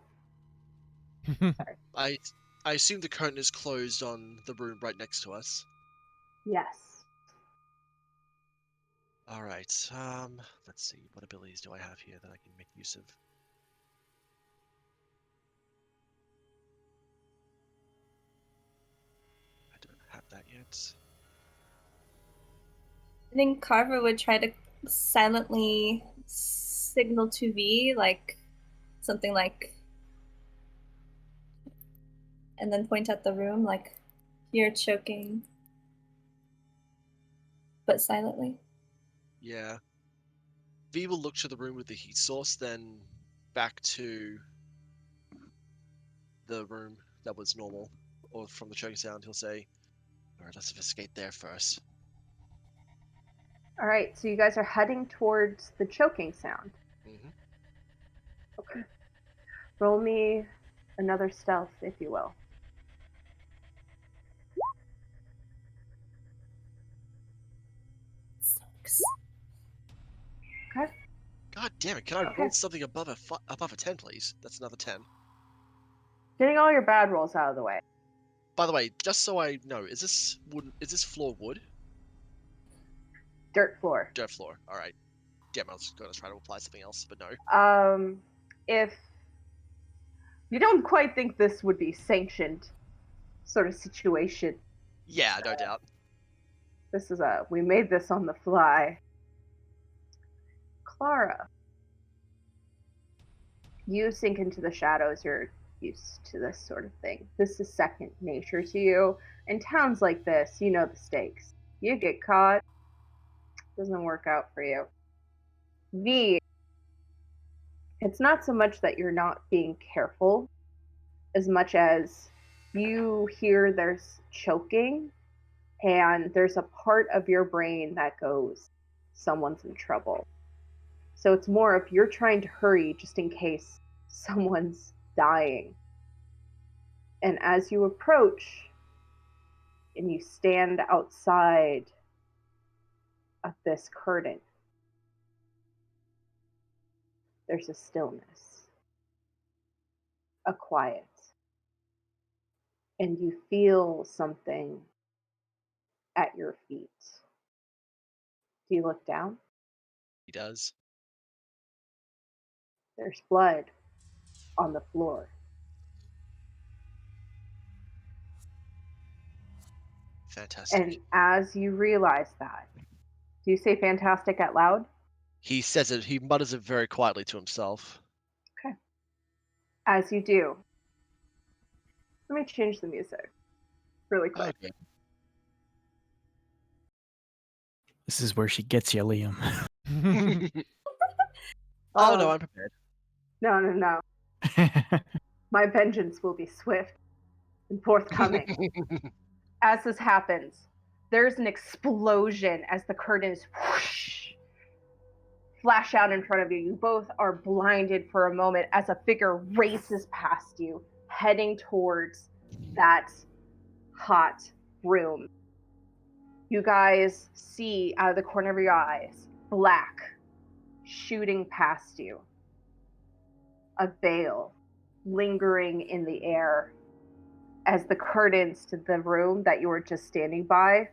I assume the curtain is closed on the room right next to us. Yes. All right. Let's see. What abilities do I have here that I can make use of? I don't have that yet. I think Carver would try to silently signal to V, like something like, and then point at the room, like, you're choking, but silently. Yeah. V will look to the room with the heat source, then back to the room that was normal, or from the choking sound. He'll say, "All right, let's investigate there first." All right, so you guys are heading towards the choking sound. Mm-hmm. Okay. Roll me another stealth, if you will. Sucks. Okay. God damn it! Can I Okay. roll something above a 10, please? That's another 10. Getting all your bad rolls out of the way. By the way, just so I know, is this wood? Is this floor wood? Dirt floor. Dirt floor. All right. Damn, I was going to try to apply something else, but no. If you don't quite think this would be sanctioned sort of situation, Yeah, no doubt. this is we made this on the fly. Clara, you sink into the shadows. You're used to this sort of thing. This is second nature to you. In towns like this, you know the stakes. You get caught, doesn't work out for you. V, it's not so much that you're not being careful as much as you hear there's choking and there's a part of your brain that goes, someone's in trouble. So it's more of you're trying to hurry just in case someone's dying. And as you approach and you stand outside of this curtain, there's a stillness, a quiet, and you feel something at your feet. Do you look down? He does. There's blood on the floor. Fantastic. And as you realize that, do you say fantastic out loud? He says it. He mutters it very quietly to himself. Okay. As you do, let me change the music really quick. Okay. This is where she gets you, Liam. Oh no, I'm prepared. No. My vengeance will be swift and forthcoming. As this happens, there's an explosion as the curtains whoosh, flash out in front of you. You both are blinded for a moment as a figure races past you, heading towards that hot room. You guys see out of the corner of your eyes, black shooting past you. A veil lingering in the air as the curtains to the room that you were just standing by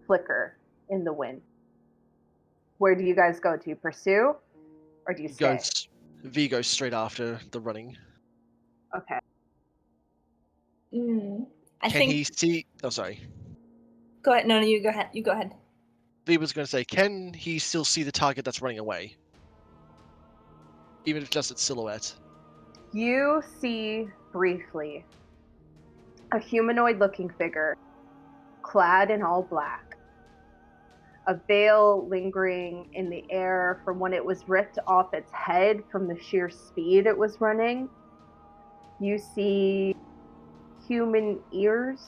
flicker in the wind. Where do you guys go? Do you pursue or do you stay? V goes straight after the running. Okay. I Can think. he see? Oh, sorry. Go ahead. No, you go ahead. You go ahead. V was going to say, can he still see the target that's running away? Even if just its silhouette. You see briefly a humanoid looking figure clad in all black. A veil lingering in the air from when it was ripped off its head from the sheer speed it was running. You see human ears.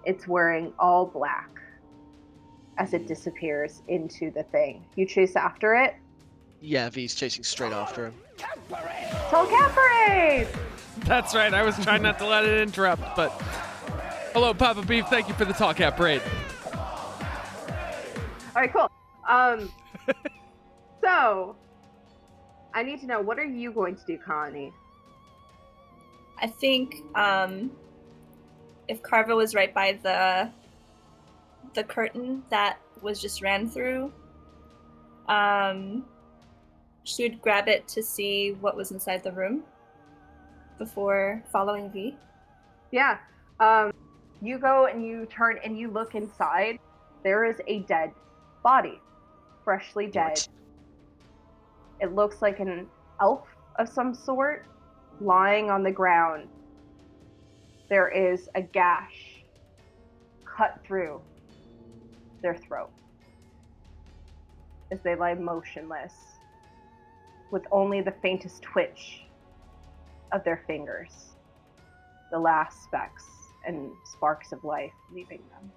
It's wearing all black as it disappears into the thing. You chase after it. Yeah, V's chasing straight after him. Tall cat parade! That's right. I was trying not to let it interrupt, but Hello, Papa Beef. Thank you for the tall cap braid. All right, cool. So I need to know, what are you going to do, Connie? I think if Carva was right by the curtain that was just ran through, she would grab it to see what was inside the room before following V. Yeah. You go and you turn and you look inside. There is a dead body, freshly dead. What? It looks like an elf of some sort lying on the ground. There is a gash cut through their throat as they lie motionless, with only the faintest twitch of their fingers, the last specks and sparks of life leaving them.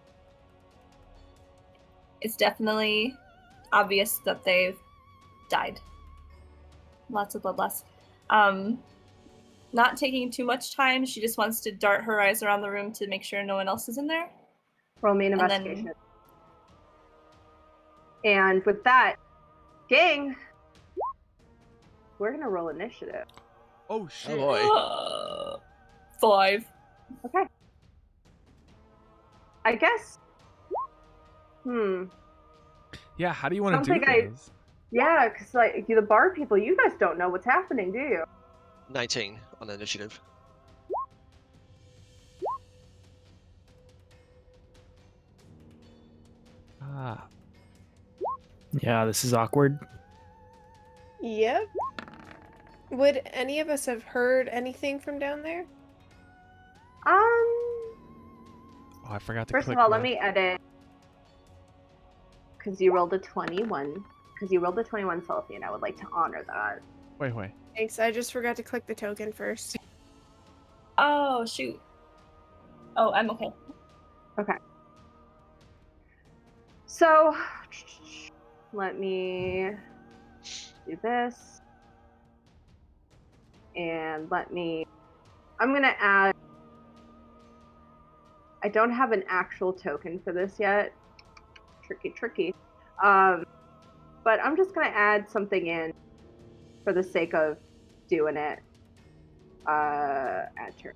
It's definitely obvious that they've died. Lots of blood loss. Not taking too much time. She just wants to dart her eyes around the room to make sure no one else is in there. Roll me an And investigation. then- And with that, gang, we're gonna roll initiative. Oh, shit. Oh boy. 5. Okay. I guess. Yeah, how do you want to do Something I- this? Yeah, because like the bar people, you guys don't know what's happening, do you? 19 on initiative. Ah. Yeah, this is awkward. Yep. Would any of us have heard anything from down there? Oh, I forgot to First click of all, my- let me edit. Because you rolled a 21. Because you rolled a 21 selfie, and I would like to honor that. Wait. Thanks, I just forgot to click the token first. Oh, shoot. Oh, I'm okay. So, let me do this. And I'm going to add. I don't have an actual token for this yet. Tricky. But I'm just going to add something in for the sake of doing it. Add turn.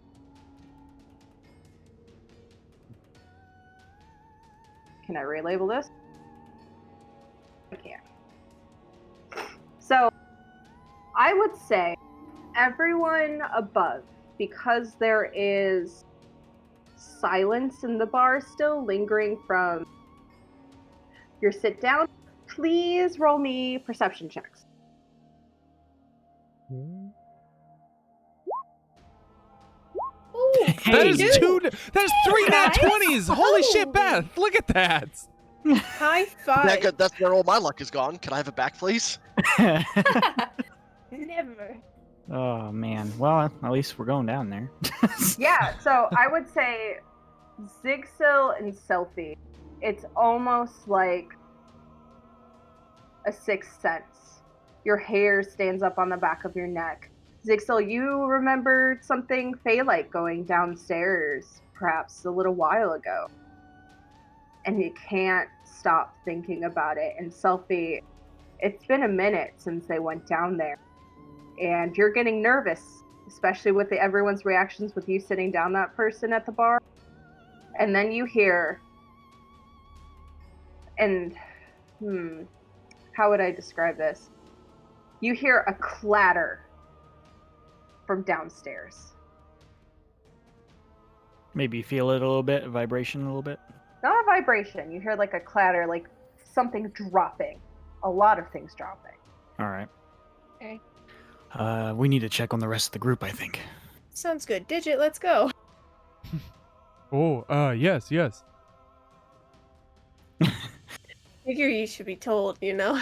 Can I relabel this? I can. So, I would say everyone above, because there is silence in the bar still lingering from your sit down, please roll me perception checks. Ooh, That is you. that is 3 nat Guys? 20s! Holy shit, Oh. Beth! Look at that! High five. That's where all my luck is gone. Can I have it back, please? Never. Oh man. Well, at least we're going down there. Yeah, so I would say Zigsil and Selfie, it's almost like a sixth sense. Your hair stands up on the back of your neck. Zigsil, you remembered something Fey-like going downstairs perhaps a little while ago. And you can't stop thinking about it. And Selfie, it's been a minute since they went down there. And you're getting nervous, especially with everyone's reactions with you sitting down that person at the bar. And then you hear, and how would I describe this? You hear a clatter from downstairs. Maybe feel it a little bit, a vibration a little bit. Not a vibration. You hear like a clatter, like something dropping. A lot of things dropping. All right. Okay. We need to check on the rest of the group, I think. Sounds good. Digit, let's go. Oh, yes. Figure you should be told, you know?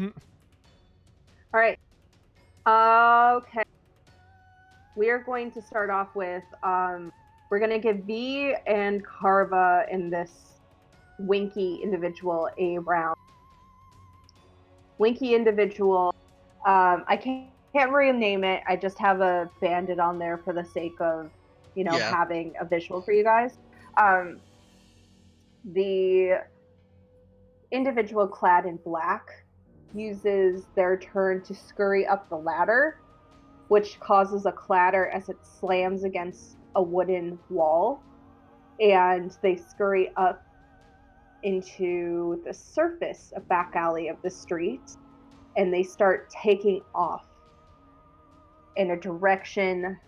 All right. Okay. We are going to start off with, we're going to give V and Carva and this Winky individual a round. Winky individual, I can't rename it. I just have a bandit on there for the sake of Yeah. having a visual for you guys. The individual clad in black uses their turn to scurry up the ladder, which causes a clatter as it slams against a wooden wall, and they scurry up into the surface, a back alley of the street, and they start taking off in a direction,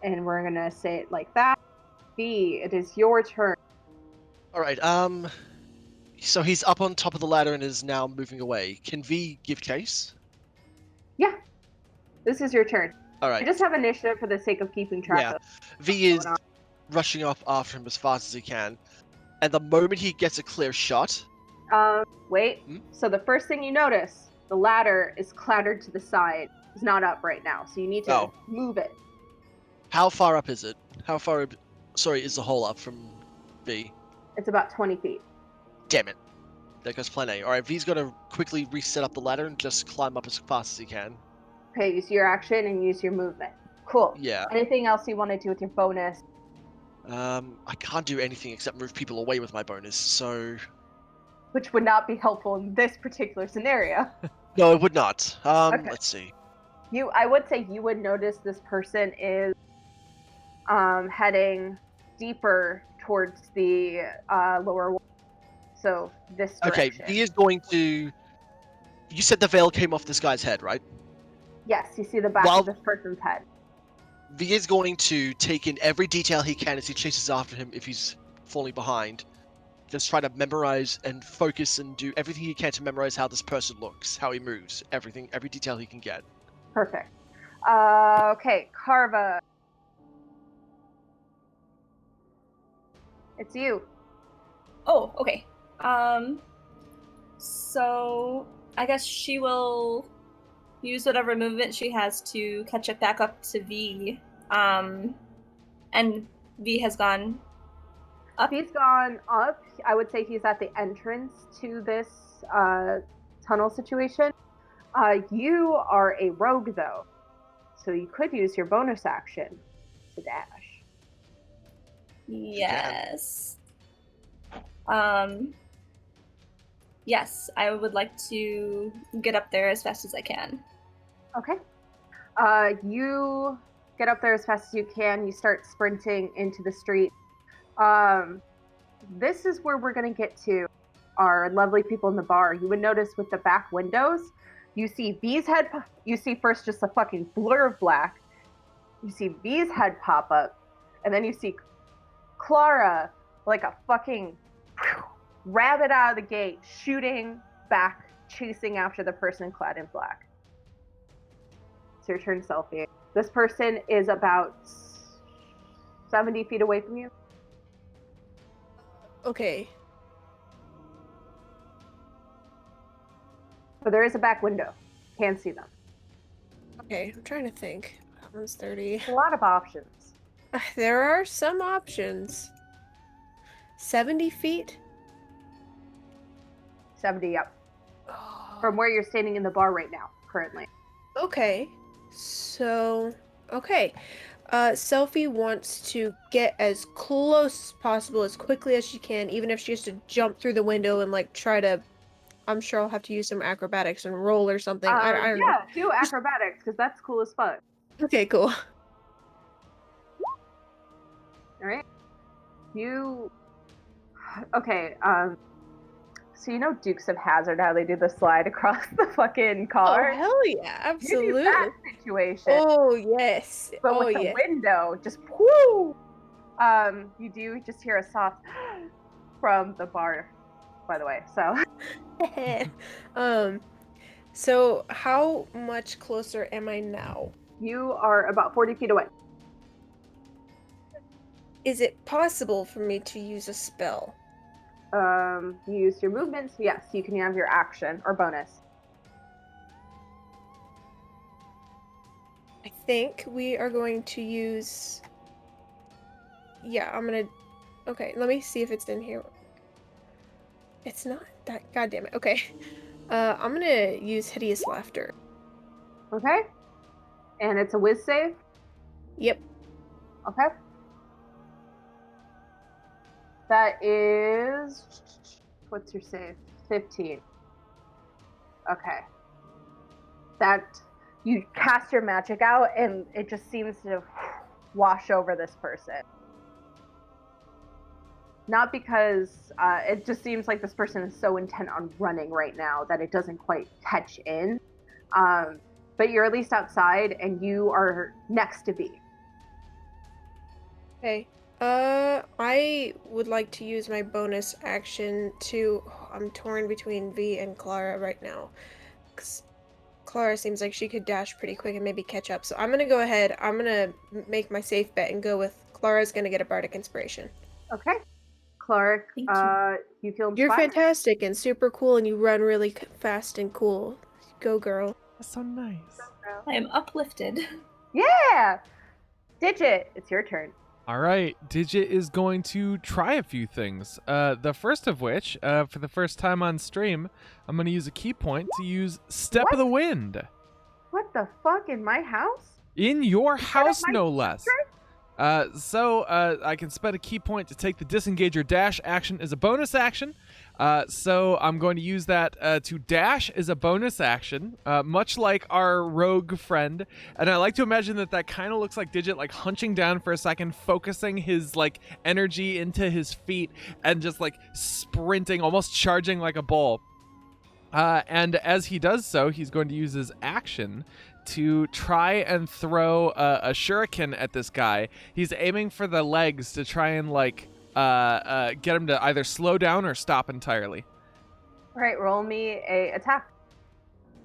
and we're gonna say it like that. V, it is your turn. All right. So he's up on top of the ladder and is now moving away. Can V give chase? Yeah, this is your turn. All I right. just have initiative for the sake of keeping track Yeah. of V is what's going on. rushing off after him as fast as he can, and the moment he gets a clear shot, Wait. Hmm? So the first thing you notice, the ladder is clattered to the side. It's not up right now, so you need to Oh. move it. how far up is it? How far? Sorry, is the hole up from V? It's about 20 feet. Damn it. There goes plan A. All right, V's gonna quickly reset up the ladder and just climb up as fast as he can. Okay, use your action and use your movement. Cool. Yeah. Anything else you want to do with your bonus? I can't do anything except move people away with my bonus, so Which would not be helpful in this particular scenario. no, it would not. Okay. Let's see. I would say you would notice this person is heading deeper towards the lower wall. So this Okay, direction. V is going to. You said the veil came off this guy's head, right? Yes, you see the back While- of this person's head. V is going to take in every detail he can as he chases after him if he's falling behind. Just try to memorize and focus and do everything he can to memorize how this person looks, how he moves, everything, every detail he can get. Perfect. Okay, Carva. It's you. Oh, okay. So I guess she will use whatever movement she has to catch it back up to V. And V has gone up. He's gone up. I would say he's at the entrance to this tunnel situation. You are a rogue, though, so you could use your bonus action to dash. Yes. Yes, I would like to get up there as fast as I can. Okay. You get up there as fast as you can. You start sprinting into the street. This is where we're going to get to our lovely people in the bar. You would notice with the back windows, you see V's head. You see first just a fucking blur of black. You see V's head pop up, and then you see Clara like a fucking rabbit out of the gate, shooting back, chasing after the person clad in black. It's your turn, Selfie. This person is about 70 feet away from you. Okay. But there is a back window. Can't see them. Okay, I'm trying to think. That one's 30. A lot of options. There are some options. 70 feet? 70 up. From where you're standing in the bar right now, currently. Okay. So, okay. Selfie wants to get as close as possible, as quickly as she can, even if she has to jump through the window and, like, try to... I'm sure I'll have to use some acrobatics and roll or something. I don't know. Yeah, do acrobatics, because that's cool as fuck. Okay, cool. Alright? Okay, so you know Dukes of Hazzard, how they do the slide across the fucking car? Oh, hell yeah, absolutely. You do that situation. Oh, yes. But oh, with the yeah. window, just whoo! You do just hear a soft from the bar, by the way. So So how much closer am I now? you are about 40 feet away. Is it possible for me to use a spell? You use your movements. Yes, you can have your action or bonus. I think we are going to use... Yeah, I'm gonna... Okay, let me see if it's in here. It's not that... God damn it. Okay. I'm gonna use Hideous Laughter. Okay? And it's a whiz save. Yep. Okay. That is. What's your save? 15. Okay. That. You cast your magic out, and it just seems to wash over this person. Not because it just seems like this person is so intent on running right now that it doesn't quite catch in. But you're at least outside, and you are next to B. Okay. I would like to use my bonus action to. I'm torn between V and Clara right now. 'Cause Clara seems like she could dash pretty quick and maybe catch up. So I'm gonna go ahead. I'm gonna make my safe bet and go with Clara's gonna get a bardic inspiration. Okay. Clark, Thank you feel inspired? You're fantastic and super cool, and you run really fast and cool. Go, girl. That's so nice. I am uplifted. Yeah! Digit, it's your turn. All right, Digit is going to try a few things. The first of which, for the first time on stream, I'm going to use a key point to use Step of the Wind. What the fuck, in my house? In your that house, my no less. So I can spend a key point to take the disengage or dash action as a bonus action. So I'm going to use that to dash as a bonus action, much like our rogue friend. And I like to imagine that kind of looks like Digit, like hunching down for a second, focusing his like energy into his feet, and just like sprinting, almost charging like a bull. And as he does so, he's going to use his action to try and throw a shuriken at this guy. He's aiming for the legs to try and like get him to either slow down or stop entirely. All right, roll me a attack.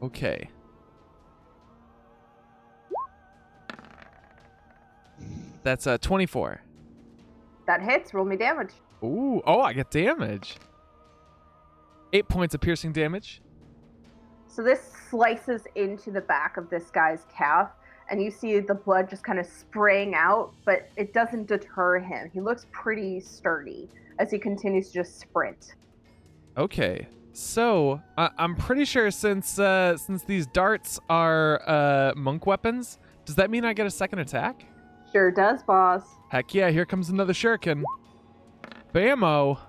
Okay. That's 24. That hits. Roll me damage. Ooh, oh, I get damage. 8 points of piercing damage. So this slices into the back of this guy's calf, and you see the blood just kind of spraying out, but it doesn't deter him. He looks pretty sturdy as he continues to just sprint. Okay, so I'm pretty sure since these darts are monk weapons, does that mean I get a second attack? Sure does, boss. Heck yeah! Here comes another shuriken. Bammo,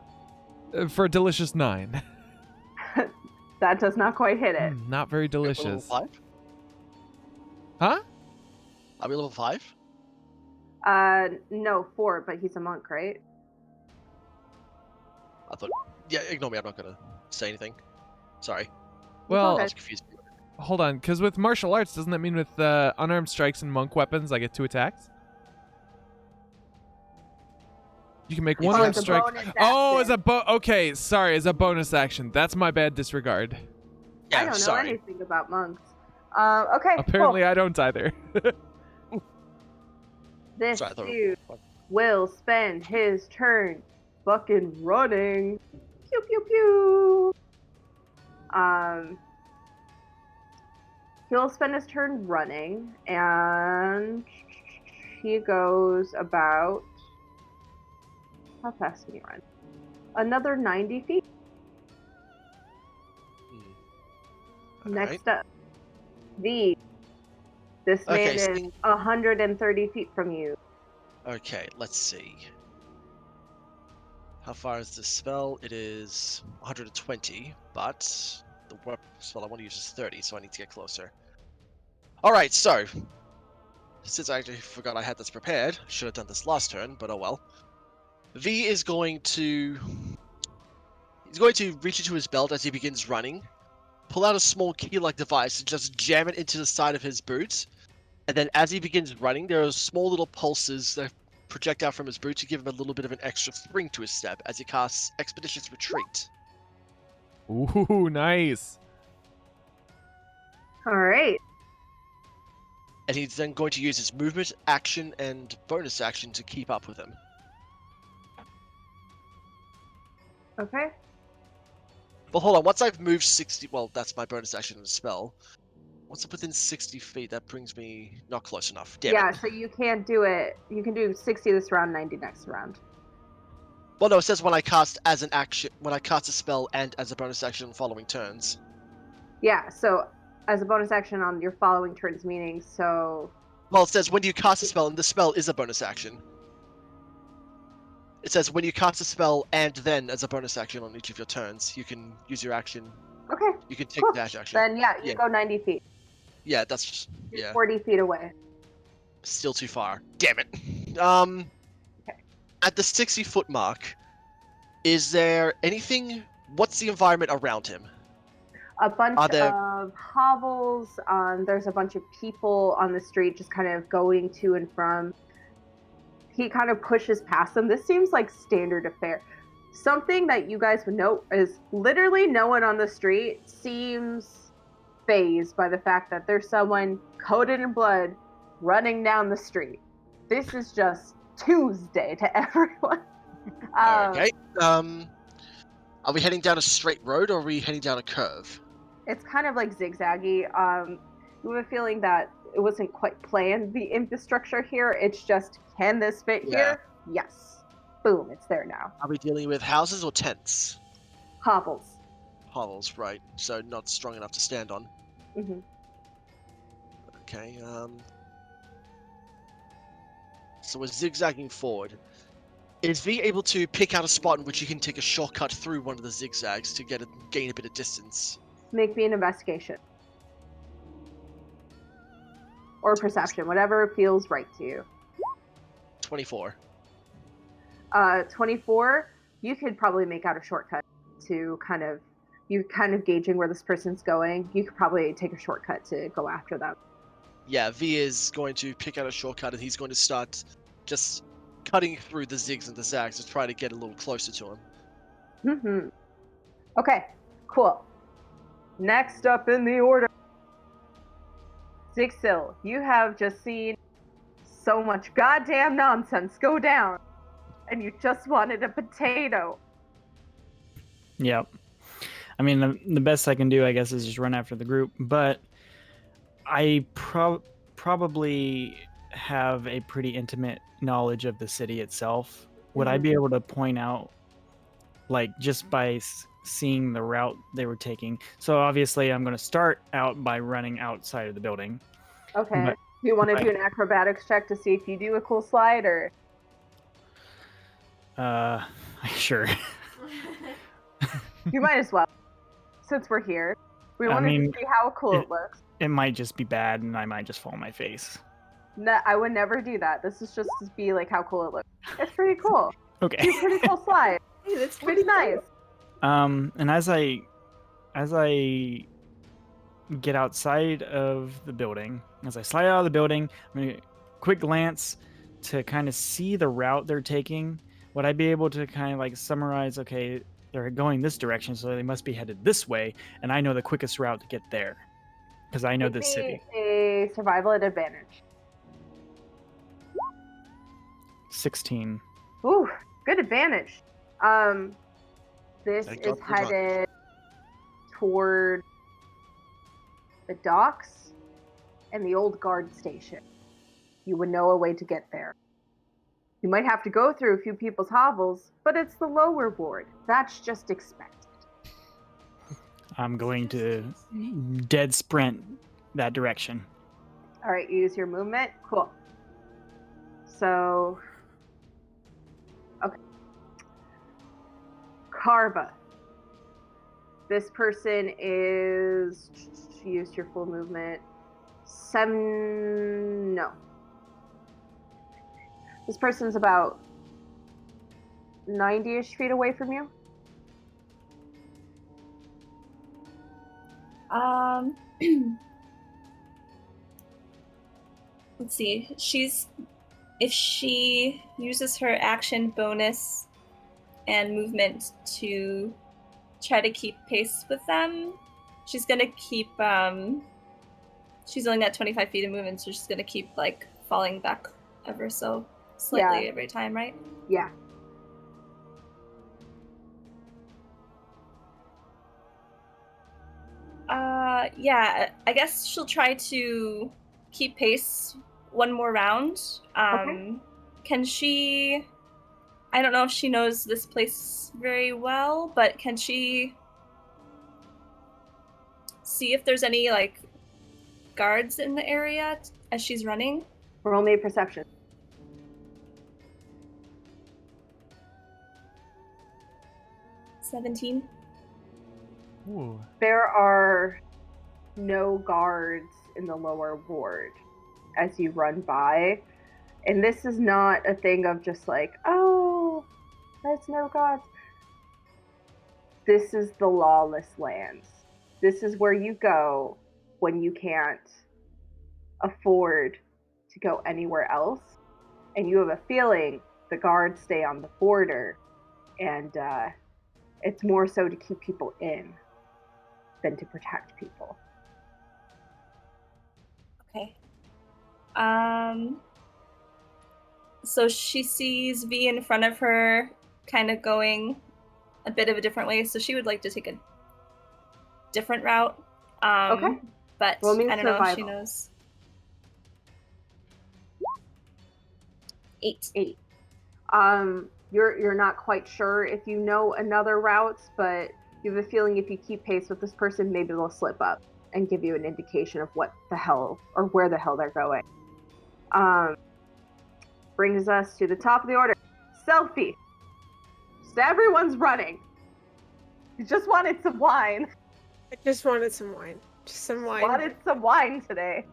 for a delicious 9. That does not quite hit it. Not very Level delicious. 5? Huh? Are we level 5? No, 4, but he's a monk, right? I thought. Yeah, ignore me. I'm not gonna say anything. Sorry. Well, I Okay. was confused. hold on, because with martial arts, doesn't that mean with unarmed strikes and monk weapons, I get 2 attacks? You can make Oh, one it's armed a strike. bonus Oh, action. okay, sorry, as a bonus action. That's my bad disregard. Yeah, I don't know sorry. anything about monks. Okay, Apparently, cool. I don't either. This Sorry, I thought- dude will spend his turn fucking running. Pew pew pew. He'll spend his turn running, and he goes about. How fast can he run? Another 90 feet. Next up, V. This man Okay, is so- 130 feet from you. Okay, let's see. How far is this spell? It is 120, but the spell I want to use is 30, so I need to get closer. Alright, so. Since I actually forgot I had this prepared, should have done this last turn, but oh well. V is going to. He's going to reach into his belt as he begins running, pull out a small key-like device and just jam it into the side of his boot. And then as he begins running, there are small little pulses that project out from his boot to give him a little bit of an extra spring to his step as he casts Expeditious Retreat. Ooh, nice. All right. And he's then going to use his movement, action, and bonus action to keep up with him. Okay. But hold on, once I've moved 60... Well, that's my bonus action and spell. Once I'm within 60 feet, that brings me not close enough. Damn Yeah, it. so you can't do it. You can do 60 this round, 90 next round. Well, no, it says when I cast as an action... When I cast a spell and as a bonus action following turns. Yeah, so as a bonus action on your following turns, meaning so Well, it says when you cast a spell, and the spell is a bonus action. It says when you cast a spell and then as a bonus action on each of your turns, you can use your action. Okay. You can take Cool. dash action. Then yeah, you Yeah. go 90 feet. Yeah, that's You're yeah, 40 feet away. still too far. Damn it. Okay. At the 60-foot mark, is there anything? What's the environment around him? A bunch Are there? of hovels. There's a bunch of people on the street just kind of going to and from. He kind of pushes past them. This seems like standard affair. Something that you guys would note is literally no one on the street seems phased by the fact that there's someone coated in blood running down the street. This is just Tuesday to everyone. Okay. Are we heading down a straight road or are we heading down a curve? It's kind of like zigzaggy. You have a feeling that it wasn't quite planned, the infrastructure here. It's just, can this fit Yeah. here? Yes. Boom, it's there now. Are we dealing with houses or tents? Hovels. Hovels, right. So not strong enough to stand on. Hmm. Okay, so we're zigzagging forward. Is V able to pick out a spot in which you can take a shortcut through one of the zigzags to gain a bit of distance? Make me an investigation. Or perception, whatever feels right to you. 24. 24, you could probably make out a shortcut to you kind of gauging where this person's going. You could probably take a shortcut to go after them. Yeah, V is going to pick out a shortcut and he's going to start just cutting through the zigs and the zags to try to get a little closer to him. Mm-hmm. Okay, cool. Next up in the order, Zixil, you have just seen so much goddamn nonsense go down, and you just wanted a potato. Yep. I mean, the best I can do, I guess, is just run after the group. But I probably have a pretty intimate knowledge of the city itself. Would I be able to point out, like, just by seeing the route they were taking? So obviously, I'm going to start out by running outside of the building. Okay. But- Do you want to do an acrobatics check to see if you do a cool slide, or? Sure. You might as well, since we're here. We I wanted mean, to see how cool it looks. It might just be bad, and I might just fall on my face. No, I would never do that. This is just to be like how cool it looks. It's pretty cool. Okay. It's a pretty cool slide. Hey, that's Pretty nice. And as I get outside of the building, as I slide out of the building, I'm gonna quick glance to kind of see the route they're taking. Would I be able to kind of like summarize? Okay, they're going this direction, so they must be headed this way, and I know the quickest route to get there because I know Give this me city. a survival at advantage. 16. Ooh, good advantage. This Thank is God for luck. headed toward the docks and the old guard station. You would know a way to get there. You might have to go through a few people's hovels, but it's the lower ward. That's just expected. I'm going to dead sprint that direction. All right, you use your movement. Cool. So, okay. Carva. This person is. You used your full movement. 7. No. This person's about 90-ish feet away from you. Let's see. If she uses her action bonus and movement to try to keep pace with them, she's gonna keep she's only got 25 feet of movement, so she's gonna keep like falling back ever so slightly every time, right? Yeah. Yeah, I guess she'll try to keep pace one more round. Okay. Can she... I don't know if she knows this place very well, but can she see if there's any, like, guards in the area as she's running? Roll me a perception. $17. Ooh. There are no guards in the lower ward as you run by. And this is not a thing of just like, oh, there's no gods. This is the lawless lands. This is where you go when you can't afford to go anywhere else. And you have a feeling the guards stay on the border. And it's more so to keep people in than to protect people. Okay. So she sees V in front of her, kind of going a bit of a different way. So she would like to take a different route. Okay. But Roll me I don't know if she survival. knows. 8. 8. You're not quite sure if you know another route, but you have a feeling if you keep pace with this person, maybe they'll slip up and give you an indication of what the hell or where the hell they're going. Brings us to the top of the order. Selfie. So everyone's running. You just wanted some wine. I just wanted some wine. Just some wine. Wanted some wine today.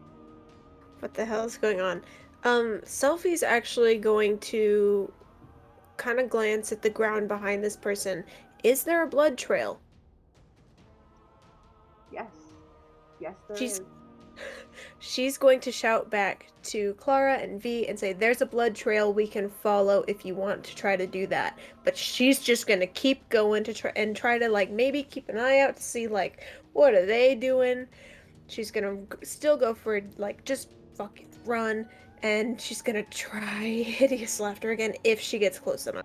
What the hell is going on? Selfie's actually going to kind of glance at the ground behind this person. Is there a blood trail? Yes. Yes, there She's- is. She's going to shout back to Clara and V and say, there's a blood trail we can follow if you want to try to do that. But she's just going to keep going to try to, like, maybe keep an eye out to see, like, what are they doing? She's going to still go for, like, just fucking run. And she's going to try hideous laughter again if she gets close enough.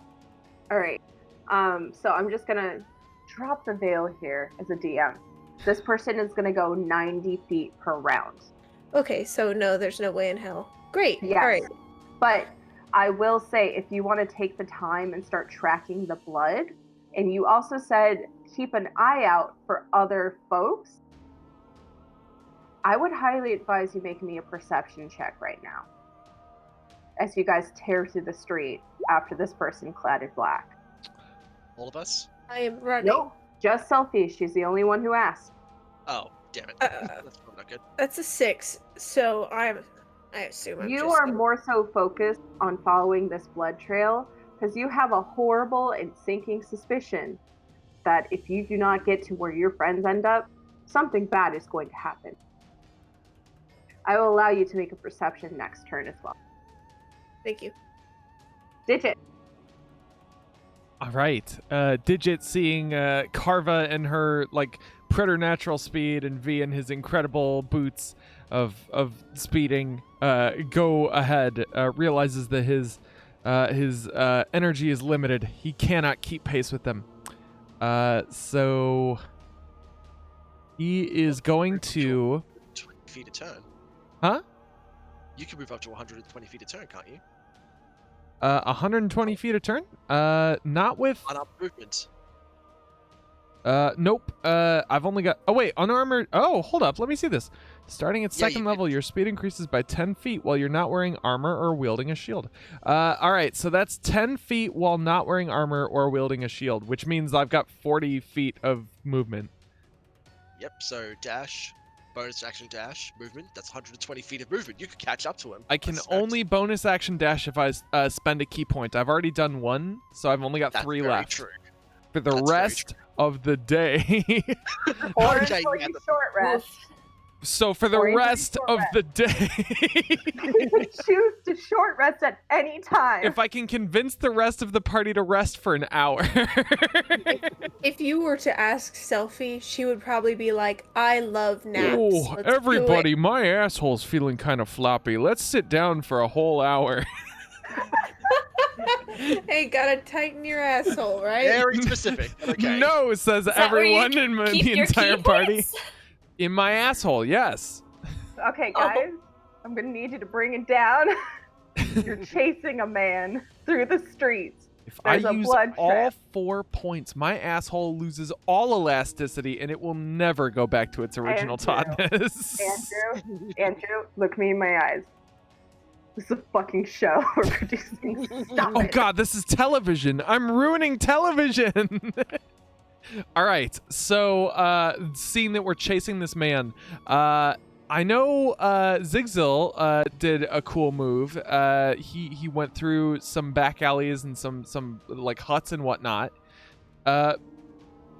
All right. So I'm just going to drop the veil here as a DM. This person is going to go 90 feet per round. Okay, so no, there's no way in hell. Great. Yes. All right. But I will say, if you want to take the time and start tracking the blood, and you also said keep an eye out for other folks, I would highly advise you make me a perception check right now as you guys tear through the street after this person clad in black. All of us? I am running. Nope, just Selfie. She's the only one who asked. Oh, damn it. Uh, That's probably not good. That's a 6, so I assume I'm You just are gonna- more so focused on following this blood trail because you have a horrible and sinking suspicion that if you do not get to where your friends end up, something bad is going to happen. I will allow you to make a perception next turn as well. Thank you. Digit. All right. Digit seeing Carva and her like preternatural speed and V and his incredible boots of speeding go ahead. Realizes that his energy is limited. He cannot keep pace with them. So he is going to 20 feet a turn. Huh? You can move up to 120 feet a turn, can't you? 120 feet a turn. Not with. Unarmed movement. Nope. I've only got. Oh wait, unarmored. Oh, hold up. Let me see this. Starting at Yeah, second you level, your speed increases by 10 feet while you're not wearing armor or wielding a shield. All right. So that's 10 feet while not wearing armor or wielding a shield, which means I've got 40 feet of movement. Yep, so dash, bonus action dash, movement. That's 120 feet of movement. You could catch up to him. I can That's nuts. only bonus action dash if I spend a key point. I've already done one, so I've only got That's 3 very left true. for the That's very rest of the day. Or Okay, until yeah, you that's- short rest. So for the Or you can rest short of rest. the day, You can choose to short rest at any time. if I can convince the rest of the party to rest for an hour. If you were to ask Selfie, she would probably be like, I love naps. Oh, Let's do it." everybody, my asshole's feeling kind of floppy. Let's sit down for a whole hour. Hey, gotta tighten your asshole, right? Very specific. but Okay. No, says Is that where you everyone in Keep the your entire key party. points? In my asshole, yes. Okay, Oh. guys, I'm gonna need you to bring it down. You're chasing a man through the streets. If There's I a use blood all trap. 4 points, my asshole loses all elasticity and it will never go back to its original Andrew. tautness. Andrew, look me in my eyes. This is a fucking show we're producing. Stop Oh it. god, this is television. I'm ruining television. All right. So, seeing that we're chasing this man, I know Zigzil did a cool move. He went through some back alleys and some like huts and whatnot.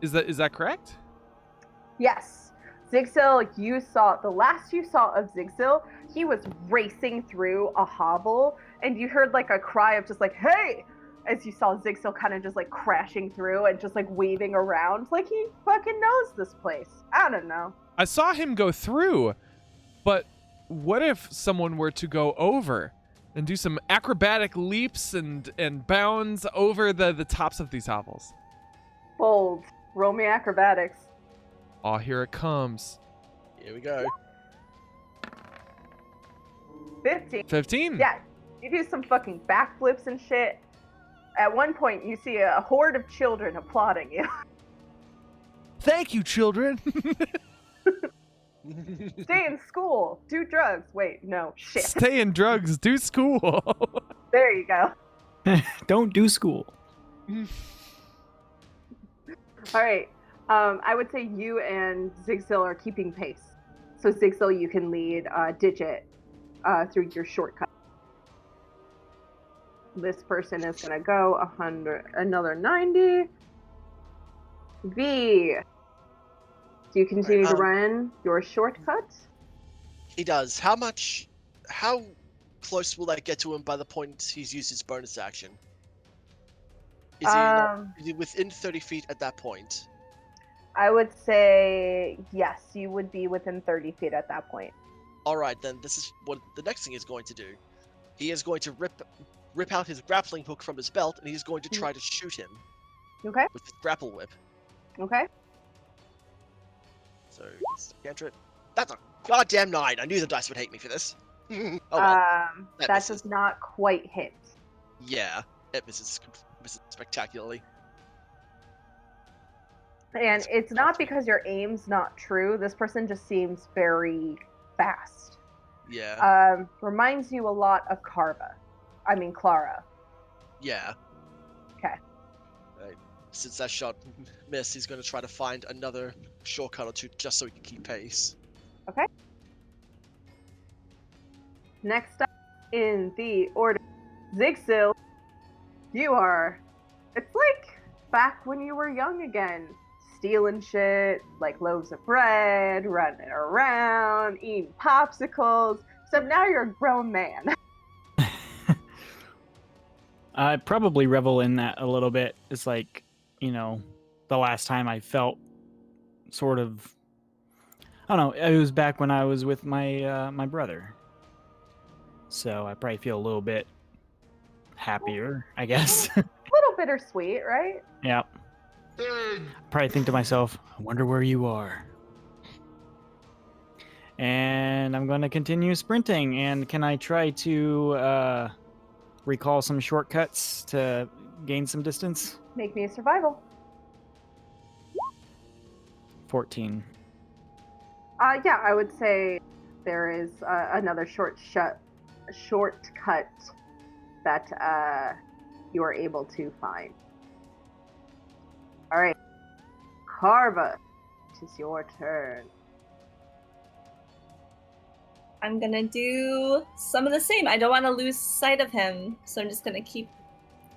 Is that correct? Yes. Zigzil, the last you saw of Zigzil, he was racing through a hovel, and you heard like a cry of just like, hey! As you saw Zigzil kind of just like crashing through and just like waving around, like he fucking knows this place. I don't know. I saw him go through, but what if someone were to go over and do some acrobatic leaps and bounds over the tops of these hovels? Bold. Roll me acrobatics. Oh, here it comes. Here we go. 15. 15. Yeah, you do some fucking backflips and shit. At one point, you see a horde of children applauding you. Thank you, children. Stay in school. Do drugs. Wait, no. Shit. Stay in drugs. Do school. There you go. Don't do school. All right. I would say you and Zigzil are keeping pace. So Zigzil, you can lead Digit through your shortcut. This person is gonna go 100, another 90. V. Do you continue to run your shortcut? He does. How close will I get to him by the point he's used his bonus action? Is he within 30 feet at that point? I would say yes, you would be within 30 feet at that point. Alright, then this is what the next thing he's going to do. He is going to rip out his grappling hook from his belt, and he's going to try to shoot him. Okay. With his grapple whip. Okay. So, cantrip. That's a goddamn 9. I knew the dice would hate me for this. Oh well. That misses. does not quite hit. Yeah, it misses spectacularly. And it's not because your aim's not true. This person just seems very fast. Yeah. Reminds you a lot of Clara. Yeah. Okay. Right. Since that shot missed, he's going to try to find another shortcut or two just so he can keep pace. Okay. Next up in the order, Zigzil, you are. It's like back when you were young again. Stealing shit, like loaves of bread, running around, eating popsicles. Except now you're a grown man. I probably revel in that a little bit. It's like, the last time I felt sort of, I don't know, it was back when I was with my my brother. So I probably feel a little bit happier, I guess. A little bittersweet, right? Yeah. Probably think to myself, I wonder where you are. And I'm going to continue sprinting. And can I try to recall some shortcuts to gain some distance? Make me a survival. 14. Yeah, I would say there is another shortcut that you are able to find. All right, Carva, it is your turn. I'm gonna do some of the same. I don't want to lose sight of him, so I'm just gonna keep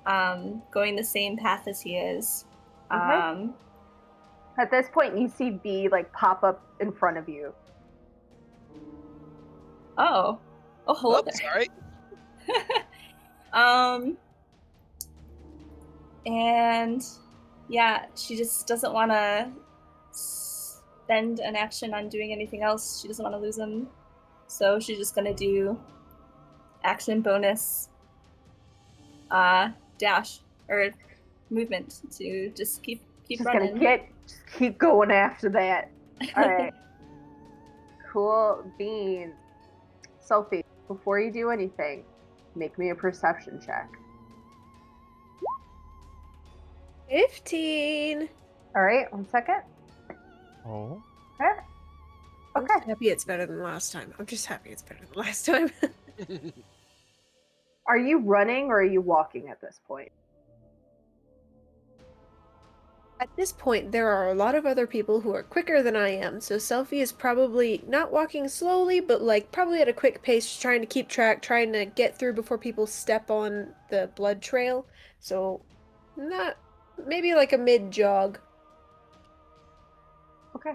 going the same path as he is. Okay. At this point, you see B like pop up in front of you. Oh, hello Oops, there. sorry. And yeah, she just doesn't want to spend an action on doing anything else. She doesn't want to lose him. So she's just going to do action bonus dash or movement to just keep Just running. gonna keep going after that. All right. Cool beans. Sophie, before you do anything, make me a perception check. 15. All right, 1 second. Oh. Okay. I'm Okay. just happy it's better than last time. I'm just happy it's better than last time. Are you running or are you walking at this point? At this point, there are a lot of other people who are quicker than I am, so Selfie is probably not walking slowly, but like probably at a quick pace, trying to keep track, trying to get through before people step on the blood trail. So, not maybe like a mid jog. Okay.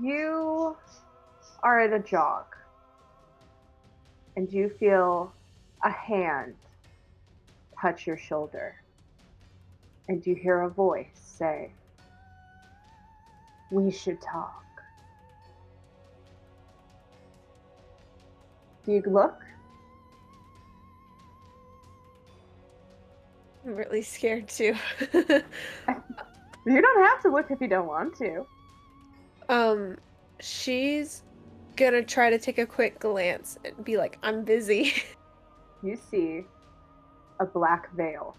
You are at a jog, and you feel a hand touch your shoulder, and you hear a voice say, "We should talk." Do you look? I'm really scared too. You don't have to look if you don't want to. She's gonna try to take a quick glance and be like, I'm busy. You see a black veil,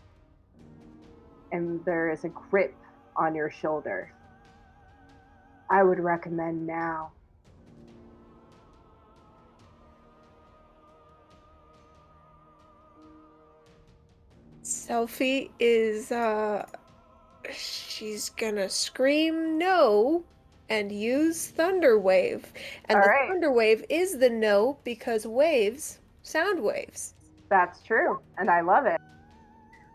and there is a grip on your shoulder. I would recommend now. Selfie is, she's gonna scream no and use Thunder Wave. And All the right. Thunder Wave is the no because waves, sound waves. That's true, and I love it.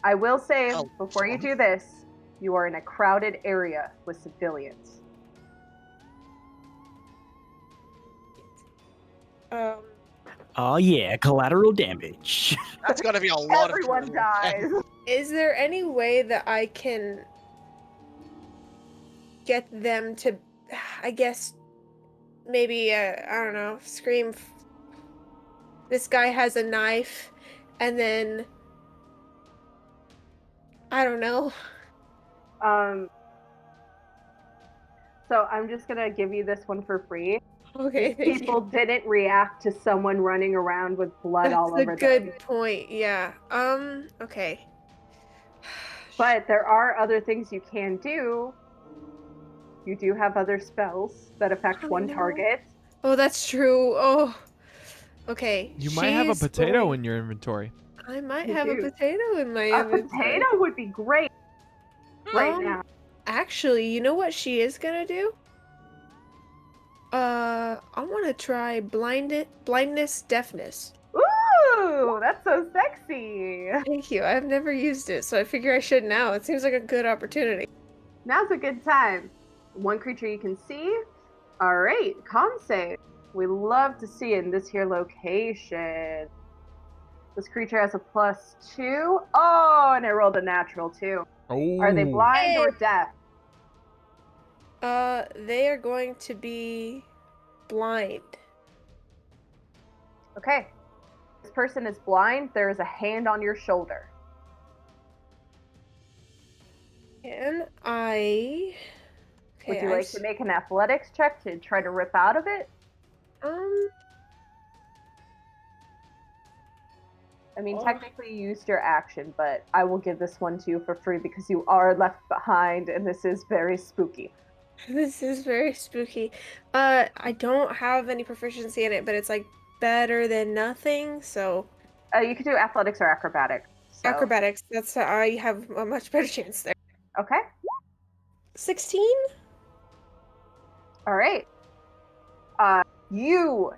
I will say, Oh, before you fun. do this, you are in a crowded area with civilians. Oh yeah, collateral damage. That's gotta be a lot Everyone of dies. Is there any way that I can get them to, I guess, maybe, I don't know, scream, this guy has a knife, and then, I don't know. So I'm just gonna give you this one for free. Okay, thank People you. didn't react to someone running around with blood all That's over a good them. point, yeah. Okay. But there are other things you can do. You do have other spells that affect I one know. target. Oh, that's true. Oh, okay. You might have a she's potato going- in your inventory. I might You have a do. potato in my A inventory. potato would be great right now. Actually, you know what she is gonna do? I want to try blindness, deafness. Ooh, that's so sexy. Thank you. I've never used it, so I figure I should now. It seems like a good opportunity. Now's a good time. One creature you can see. All right, con save. We love to see it in this here location. This creature has a +2. Oh, and it rolled a natural too. Oh. Are they blind or deaf? They are going to be blind. Okay. This person is blind. There is a hand on your shoulder. And I... Okay, Would you like to make an athletics check to try to rip out of it? I mean, Oh. technically you used your action, but I will give this one to you for free because you are left behind and this is very spooky. This is very spooky. I don't have any proficiency in it, but it's like better than nothing, so... You could do athletics or acrobatics. So. Acrobatics, that's I have a much better chance there. Okay. 16? All right. You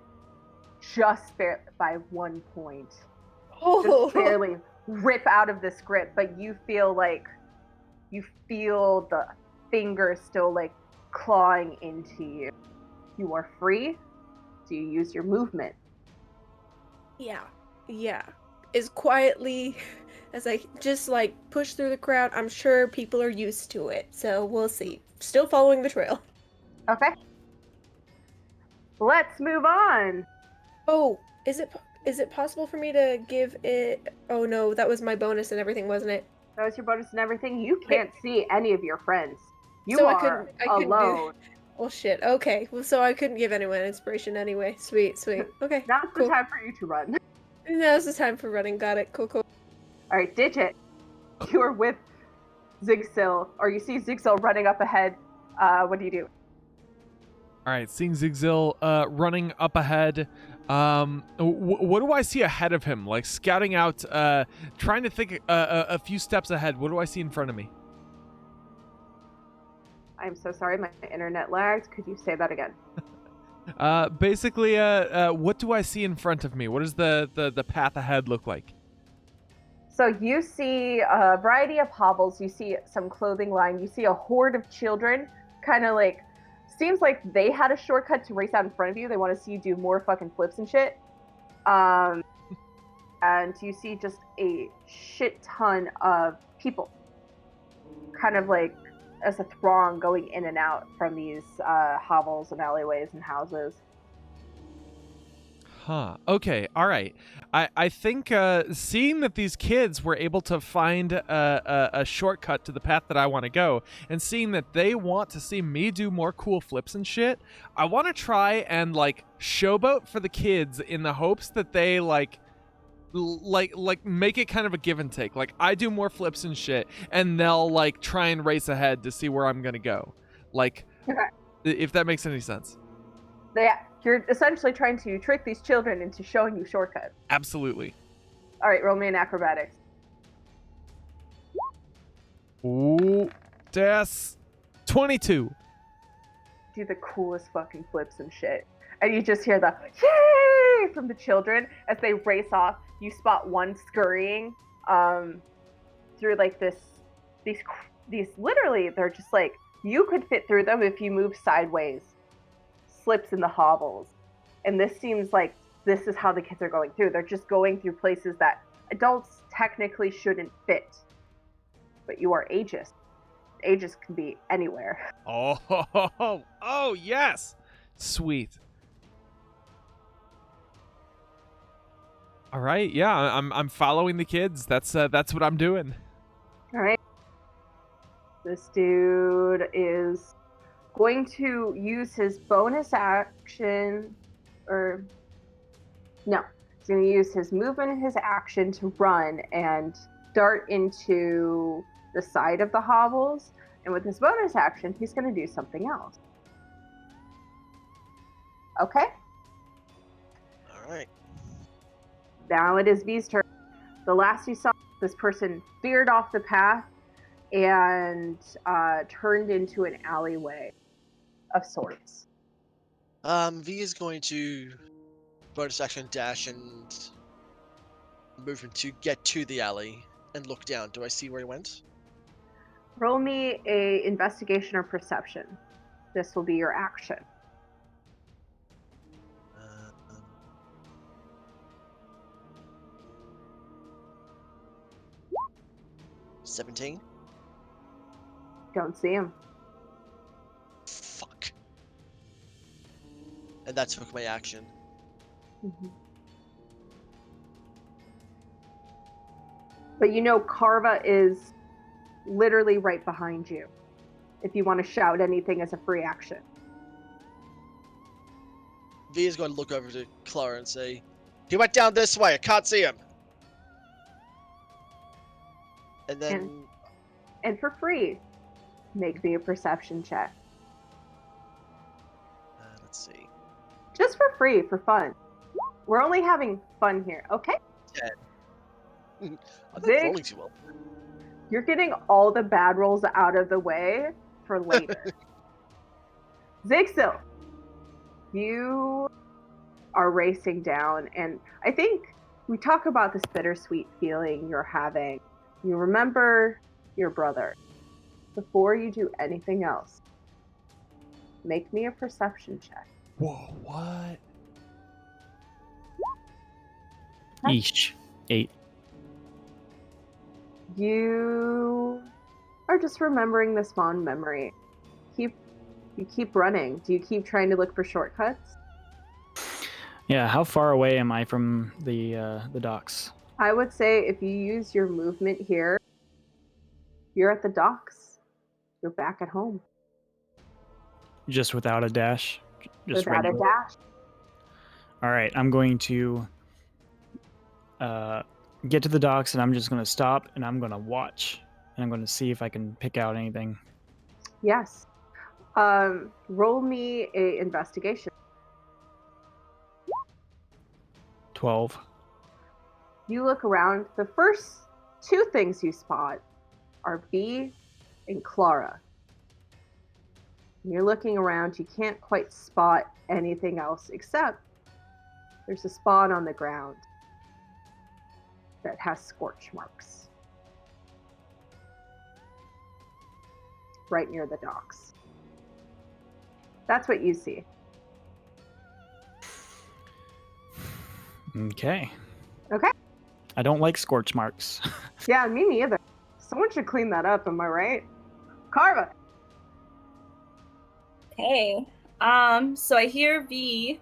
just by 1 point. Oh, Just barely rip out of this grip, but you feel the fingers still like clawing into you. You are free, so you use your movement. yeah. As quietly as I just like push through the crowd, I'm sure people are used to it, so we'll see. Still following the trail. Okay. Let's move on. Oh, is it possible for me to give it? Oh no, that was my bonus and everything, wasn't it? That was your bonus and everything. You can't see any of your friends. You So I are couldn't do- alone. Well, shit. Okay, well, so I couldn't give anyone inspiration anyway. Sweet. Okay, Now's cool. the time for you to run. Now's the time for running. Got it. Cool. All right, Digit. You are with Zigzil, or you see Zigzil running up ahead. What do you do? All right, seeing Zigzil running up ahead, What do I see ahead of him? Like scouting out, trying to think a few steps ahead. What do I see in front of me? I'm so sorry, my internet lagged. Could you say that again? Basically, what do I see in front of me? What does the path ahead look like? So you see a variety of hovels. You see some clothing line. You see a horde of children, kind of like, seems like they had a shortcut to race out in front of you. They want to see you do more fucking flips and shit. And you see just a shit ton of people, kind of like as a throng going in and out from these hovels and alleyways and houses. Huh. Okay. All right. I think seeing that these kids were able to find a shortcut to the path that I want to go, and seeing that they want to see me do more cool flips and shit, I want to try and like showboat for the kids in the hopes that they like make it kind of a give and take. Like I do more flips and shit, and they'll like try and race ahead to see where I'm gonna go. Like, Okay. if that makes any sense. Yeah, you're essentially trying to trick these children into showing you shortcuts. Absolutely. All right, roll me in acrobatics. Ooh, das 22. Do the coolest fucking flips and shit. And you just hear the yay from the children as they race off. You spot one scurrying through like these literally, they're just like, you could fit through them if you move sideways. Slips in the hovels. And this seems like this is how the kids are going through. They're just going through places that adults technically shouldn't fit. But you are ageist. Ageist can be anywhere. Oh, yes. Sweet. All right, yeah, I'm following the kids. That's what I'm doing. All right. This dude is going to use his bonus action, or no, he's going to use his movement and his action to run and dart into the side of the hovels. And with his bonus action, he's going to do something else. Okay. All right. Now it is V's turn. The last you saw, this person veered off the path and turned into an alleyway of sorts. V is going to bonus action dash and movement to get to the alley and look down. Do I see where he went? Roll me a investigation or perception. This will be your action. 17. Don't see him. Fuck. And that took my action. Mm-hmm. But you know Carva is literally right behind you. If you want to shout anything as a free action. V is going to look over to Clara and say, "He went down this way. I can't see him." And then... And for free, make me a perception check. Let's see. Just for free, for fun. We're only having fun here, okay? 10. I'm not Zig. rolling too well. You're getting all the bad rolls out of the way for later. Zigsil, you are racing down, and I think we talk about this bittersweet feeling you're having. You remember your brother. Before you do anything else, make me a perception check. Whoa, what? Each 8. You are just remembering this fond memory. You keep running. Do you keep trying to look for shortcuts? Yeah, how far away am I from the docks? I would say if you use your movement here, you're at the docks. You're back at home. Just without a dash? Just Without a regular? dash. All right, I'm going to get to the docks, and I'm just going to stop, and I'm going to watch, and I'm going to see if I can pick out anything. Yes. Roll me a investigation. 12. You look around. The first two things you spot are Bee and Clara. You're looking around. You can't quite spot anything else except there's a spot on the ground that has scorch marks right near the docks. That's what you see. Okay. Okay. I don't like scorch marks. Yeah, me neither. Someone should clean that up, am I right? Carva! Okay. So I hear V.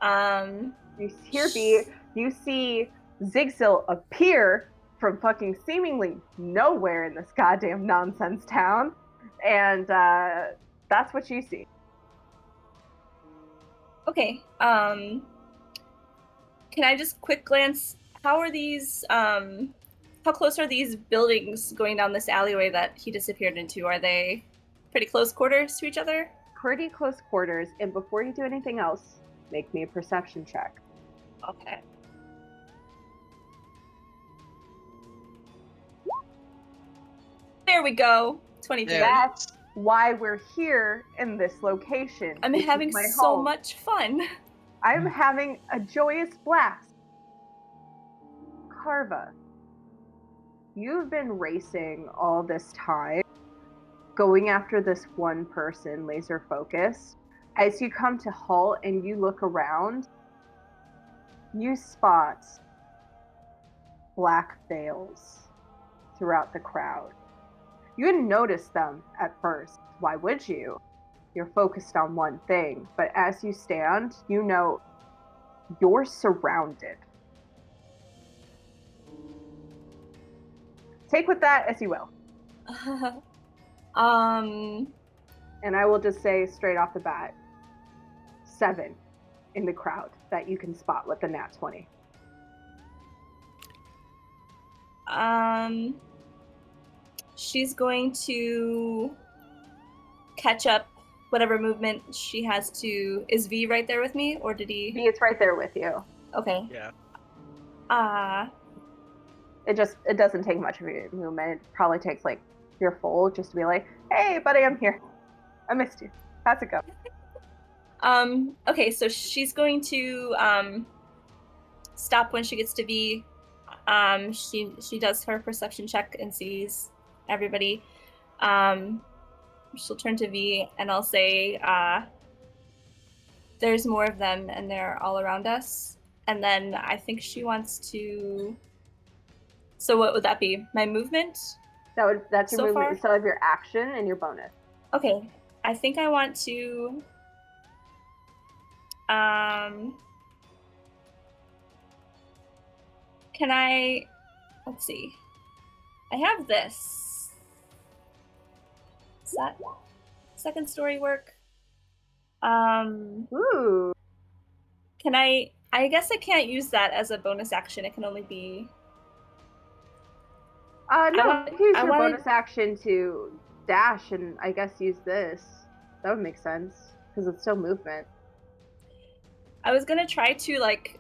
You hear B, you see Zigzil appear from fucking seemingly nowhere in this goddamn nonsense town, and that's what you see. Okay. Can I just quick glance? How are these? How close are these buildings going down this alleyway that he disappeared into? Are they pretty close quarters to each other? Pretty close quarters, and before you do anything else, make me a perception check. Okay. There we go. 23. There. That's why we're here in this location. I'm This is having my so home. much fun. I'm having a joyous blast. Carva, you've been racing all this time, going after this one person, laser focused. As you come to halt and you look around, you spot black veils throughout the crowd. You didn't notice them at first. Why would you? You're focused on one thing, but as you stand, you know you're surrounded. Take with that as you will. And I will just say straight off the bat, 7 in the crowd that you can spot with the nat 20. She's going to catch up whatever movement she has to. Is V right there with me, or did he? It's right there with you. Okay. Yeah. It doesn't take much of your movement. It probably takes like your full just to be like, hey buddy, I'm here. I missed you. How's it go? Okay, so she's going to stop when she gets to V. She does her perception check and sees everybody. She'll turn to V and I'll say, there's more of them and they're all around us. And then I think she wants to. So what would that be? My movement? That's your So movement far? instead of your action and your bonus. Okay, I think I want to. Can I? Let's see. I have this. Does that second story work? Ooh. Can I? I guess I can't use that as a bonus action. It can only be. No, you can use I your wanted- bonus action to dash and I guess use this. That would make sense because it's still movement. I was gonna try to like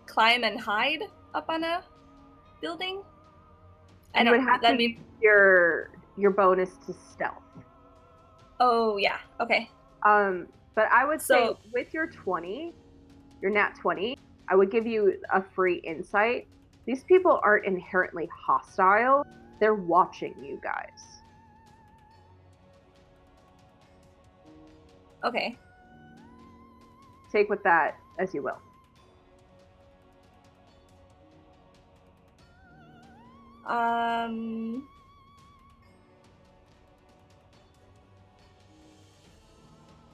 climb and hide up on a building. I You don't. would have That'd to be. use your bonus to stealth. Oh yeah. Okay. But I would say So- with your 20, your nat 20, I would give you a free insight. These people aren't inherently hostile. They're watching you guys. Okay. Take with that as you will.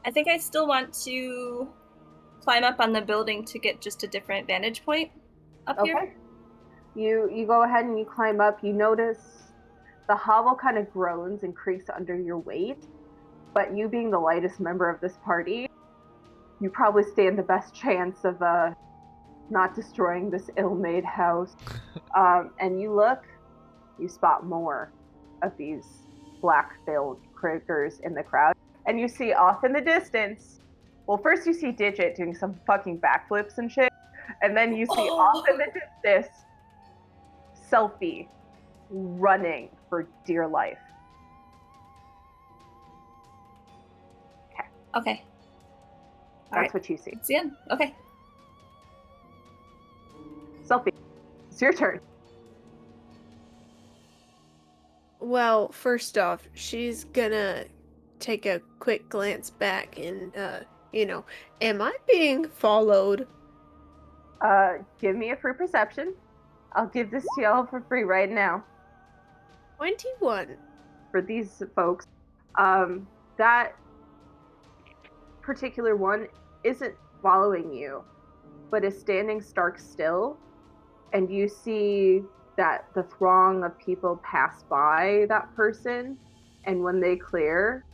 I think I still want to climb up on the building to get just a different vantage point up here. Okay. You go ahead and you climb up. You notice the hovel kind of groans and creaks under your weight, but you being the lightest member of this party, you probably stand the best chance of not destroying this ill-made house. And you look, you spot more of these black-veiled critters in the crowd, and you see off in the distance. Well, first you see Digit doing some fucking backflips and shit, And then you see off in the distance, Selfie running for dear life. Okay. That's what you see. It's the end. Okay. Selfie, it's your turn. Well, first off, she's gonna take a quick glance back and, am I being followed? Give me a free perception. I'll give this to y'all for free right now. 21. For these folks, that particular one isn't following you, but is standing stark still, and you see that the throng of people pass by that person, and when they clear,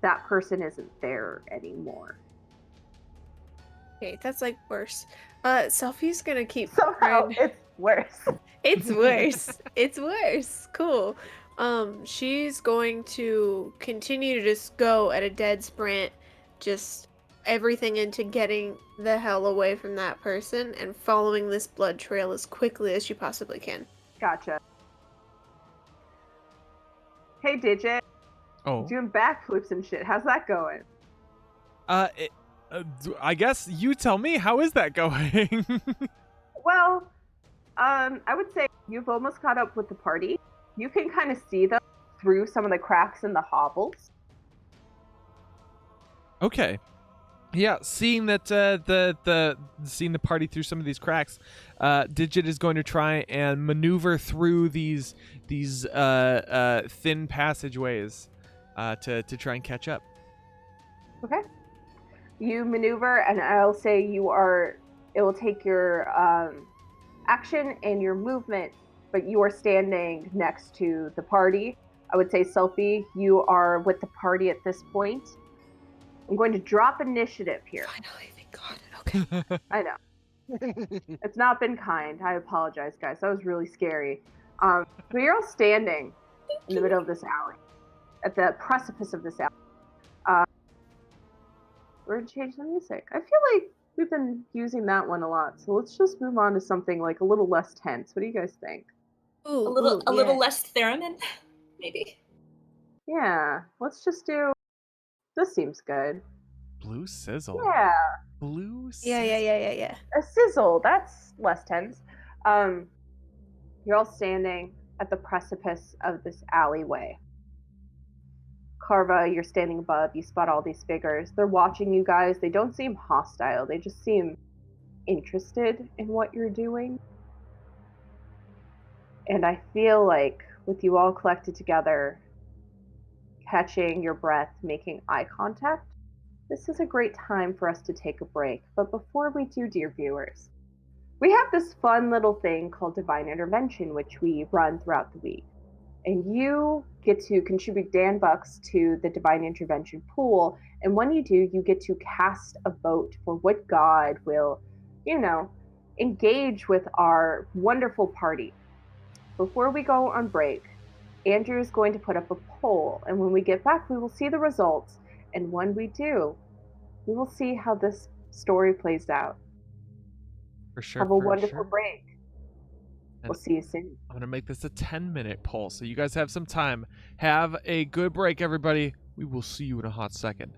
that person isn't there anymore. Okay, that's like worse. Selfie's gonna keep Somehow trying. it's worse. It's worse. It's worse. Cool. She's going to continue to just go at a dead sprint, just everything into getting the hell away from that person and following this blood trail as quickly as she possibly can. Gotcha. Hey, Digit. Oh. Doing backflips and shit. How's that going? I guess you tell me. How is that going? Well, I would say you've almost caught up with the party. You can kind of see them through some of the cracks in the hobbles. Okay. Yeah, seeing that seeing the party through some of these cracks, Digit is going to try and maneuver through these thin passageways to try and catch up. Okay. You maneuver, and I'll say it will take your action and your movement, but you are standing next to the party. I would say, Selfie, you are with the party at this point. I'm going to drop initiative here. Finally, thank God. Okay. I know. It's not been kind. I apologize, guys. That was really scary. But you're all standing in the middle of this alley, at the precipice of this alley. We're going to change the music. I feel like we've been using that one a lot, so let's just move on to something like a little less tense. What do you guys think? Ooh, A little yeah. less theremin, maybe. Yeah, let's just do. This seems good. Blue sizzle. Yeah, Blue sizzle. Yeah. a sizzle. That's less tense. You're all standing at the precipice of this alleyway. Carva, you're standing above. You spot all these figures. They're watching you guys. They don't seem hostile. They just seem interested in what you're doing. And I feel like with you all collected together, catching your breath, making eye contact, this is a great time for us to take a break. But before we do, dear viewers, we have this fun little thing called Divine Intervention, which we run throughout the week. And you get to contribute Dan Bucks to the Divine Intervention pool. And when you do, you get to cast a vote for what god will, engage with our wonderful party. Before we go on break, Andrew is going to put up a poll. And when we get back, we will see the results. And when we do, we will see how this story plays out. For sure. Have a wonderful break. And We'll see you soon. I'm going to make this a 10-minute poll, so you guys have some time. Have a good break, everybody. We will see you in a hot second.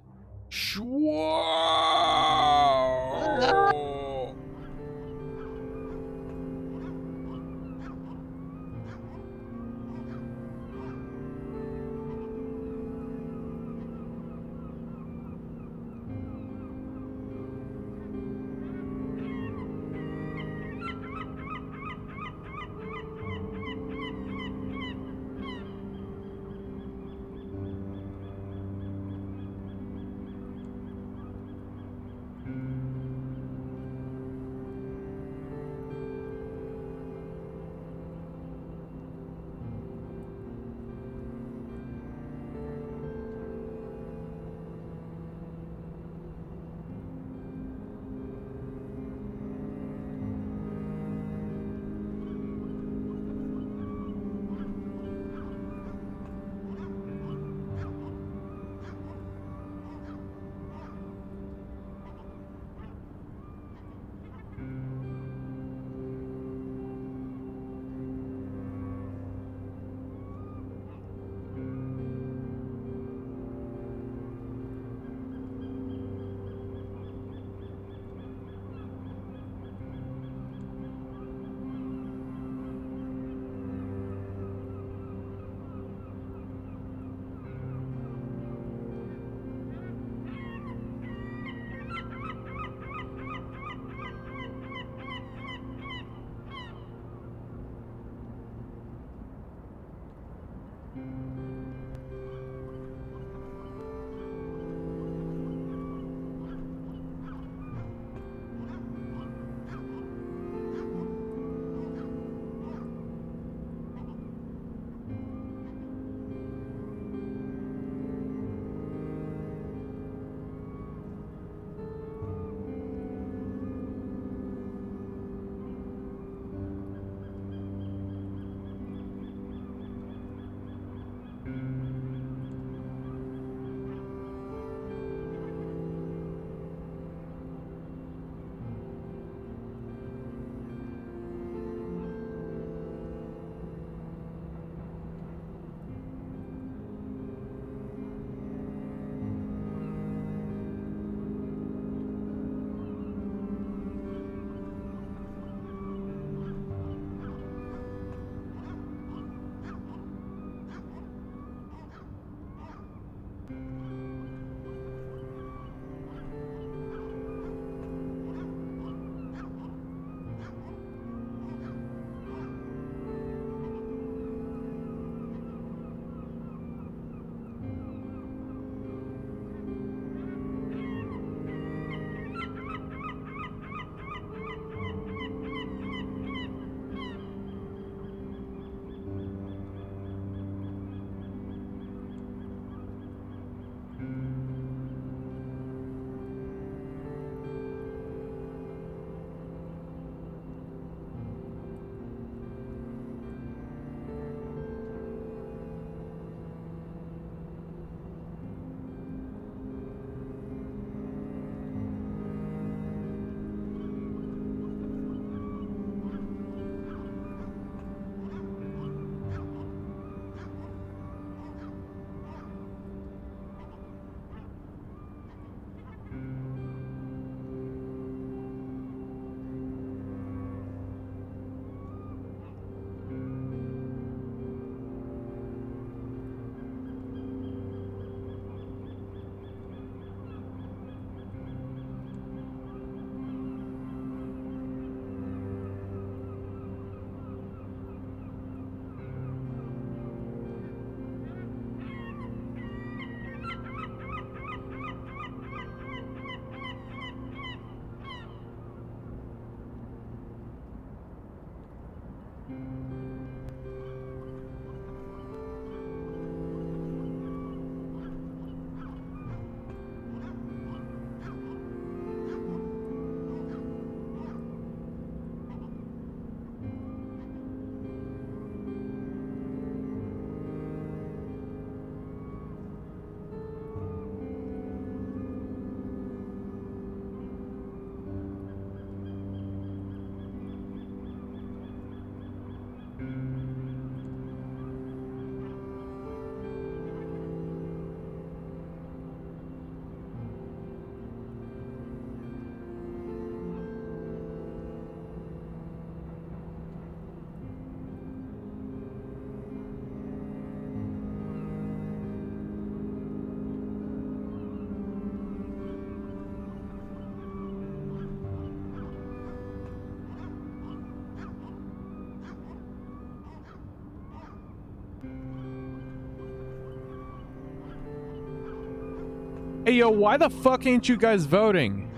Hey, yo, why the fuck ain't you guys voting?